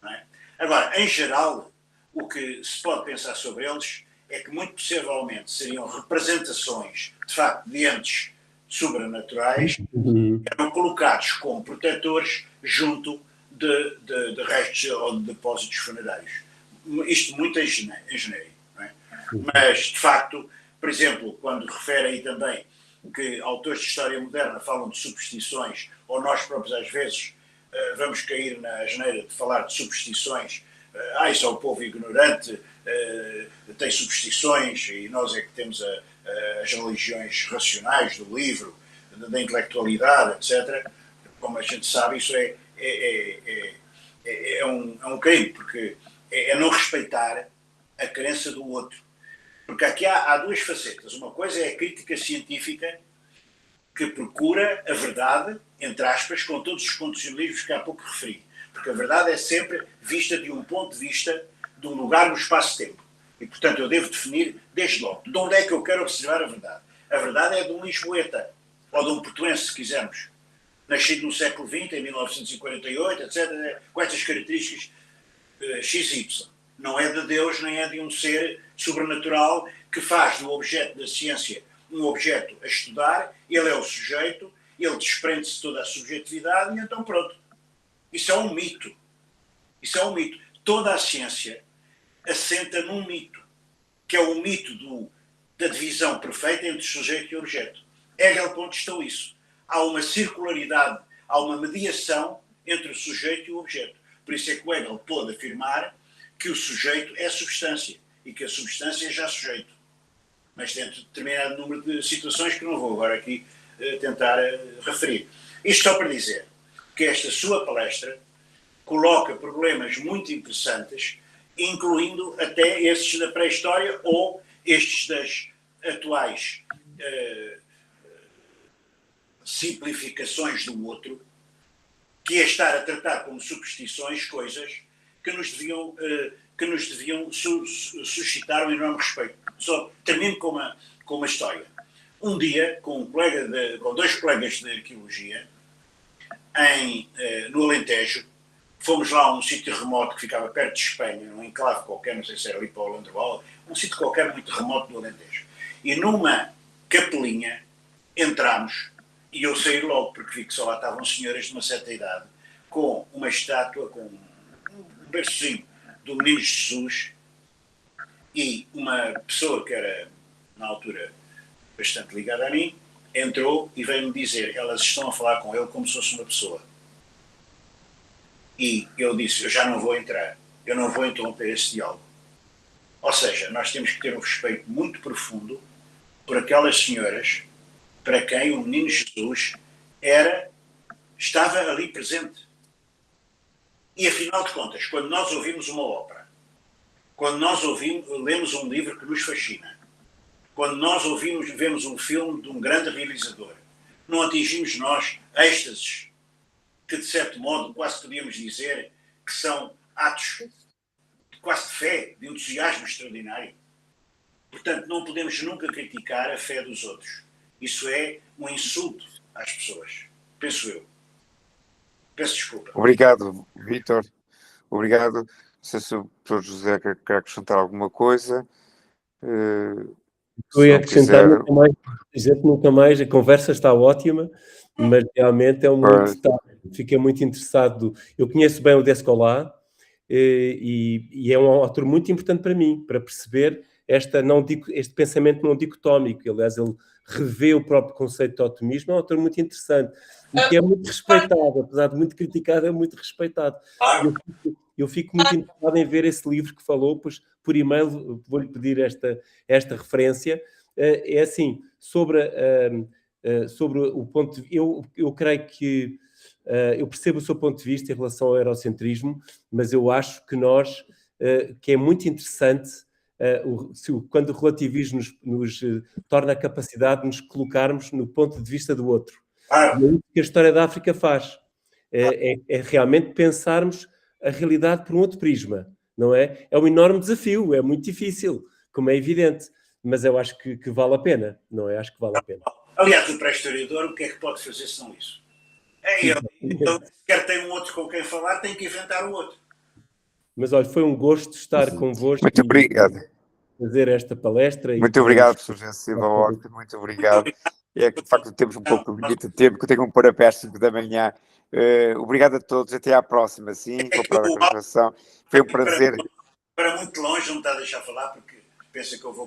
Não é? Agora, em geral, o que se pode pensar sobre eles é que muito possivelmente seriam representações, de facto, de entes sobrenaturais que eram colocados como protetores junto de restos ou de depósitos funerários. Isto muito em genérico, não é? Mas, de facto, por exemplo, quando refere aí também que autores de história moderna falam de superstições, ou nós próprios às vezes vamos cair na asneira de falar de superstições, isso é o povo ignorante, tem superstições e nós é que temos as religiões racionais do livro, da intelectualidade, etc. Como a gente sabe, isso é um crime, porque é não respeitar a crença do outro. Porque aqui há 2 facetas. Uma coisa é a crítica científica que procura a verdade, entre aspas, com todos os condicionalismos que há pouco referi. Porque a verdade é sempre vista de um ponto de vista de um lugar no espaço-tempo. E, portanto, eu devo definir desde logo de onde é que eu quero observar a verdade. A verdade é de um lisboeta, ou de um portuense, se quisermos, nascido no século XX, em 1948, etc., com estas características XY. Não é de Deus, nem é de um ser sobrenatural que faz do objeto da ciência um objeto a estudar, ele é o sujeito, ele desprende-se de toda a subjetividade e então pronto. Isso é um mito. Isso é um mito. Toda a ciência assenta num mito, que é o mito da divisão perfeita entre sujeito e objeto. Hegel contestou isso. Há uma circularidade, há uma mediação entre o sujeito e o objeto. Por isso é que o Hegel pôde afirmar que o sujeito é substância e que a substância é já sujeito. Mas dentro de determinado número de situações que não vou agora aqui tentar referir. Isto só para dizer que esta sua palestra coloca problemas muito interessantes incluindo até esses da pré-história ou estes das atuais simplificações do outro, que é estar a tratar como superstições coisas que nos deviam suscitar um enorme respeito. Só termino com uma história. Um dia, com dois colegas de arqueologia, no Alentejo, fomos lá a um sítio remoto que ficava perto de Espanha, num enclave qualquer, não sei se era ali para o Landroal, um sítio qualquer muito remoto do Alentejo. E numa capelinha entramos, e eu saí logo, porque vi que só lá estavam senhoras de uma certa idade, com uma estátua, com um berçozinho do Menino Jesus, e uma pessoa que era, na altura, bastante ligada a mim, entrou e veio-me dizer, elas estão a falar com ele como se fosse uma pessoa. E eu disse, eu já não vou entrar, eu não vou interromper esse diálogo. Ou seja, nós temos que ter um respeito muito profundo por aquelas senhoras para quem o Menino Jesus estava ali presente. E afinal de contas, quando nós ouvimos uma ópera, quando nós lemos um livro que nos fascina, quando nós vemos um filme de um grande realizador, não atingimos nós êxtases que, de certo modo, quase podíamos dizer que são atos quase de fé, de entusiasmo extraordinário. Portanto, não podemos nunca criticar a fé dos outros. Isso é um insulto às pessoas, penso eu. Peço desculpa. Obrigado, Vítor. Obrigado. Não sei se o Dr. José quer acrescentar alguma coisa. Eu ia acrescentar nunca mais, a conversa está ótima, mas realmente é um muito detalhe. Fiquei muito interessado. Eu conheço bem o Descola e é um autor muito importante para mim, para perceber este pensamento não dicotómico. Aliás, ele revê o próprio conceito de otimismo, é um autor muito interessante e que é muito respeitado, apesar de muito criticado, é muito respeitado. Eu fico muito interessado em ver esse livro que falou, pois por e-mail vou-lhe pedir esta referência. É assim, sobre o ponto de vista, eu creio que eu percebo o seu ponto de vista em relação ao eurocentrismo, mas eu acho que que é muito interessante quando o relativismo nos torna a capacidade de nos colocarmos no ponto de vista do outro. E é isso que a história da África faz. É realmente pensarmos a realidade por um outro prisma, não é? É um enorme desafio, é muito difícil, como é evidente, mas eu acho que vale a pena, não é? Acho que vale a pena. Aliás, o pré-historiador, o que é que pode fazer se não isso? Então, se quer ter um outro com quem falar, tem que inventar um outro. Mas, olha, foi um gosto estar convosco. Muito obrigado. Fazer esta palestra. Muito obrigado, Sr. José Silva Horta, muito obrigado. É que, de facto, temos um pouco de limite de tempo, que eu tenho um pôr a pé às 5 da manhã. Obrigado a todos, até à próxima, sim, vou para a conversação. Foi um prazer. Para muito longe, não me está a deixar falar, porque pensa que eu vou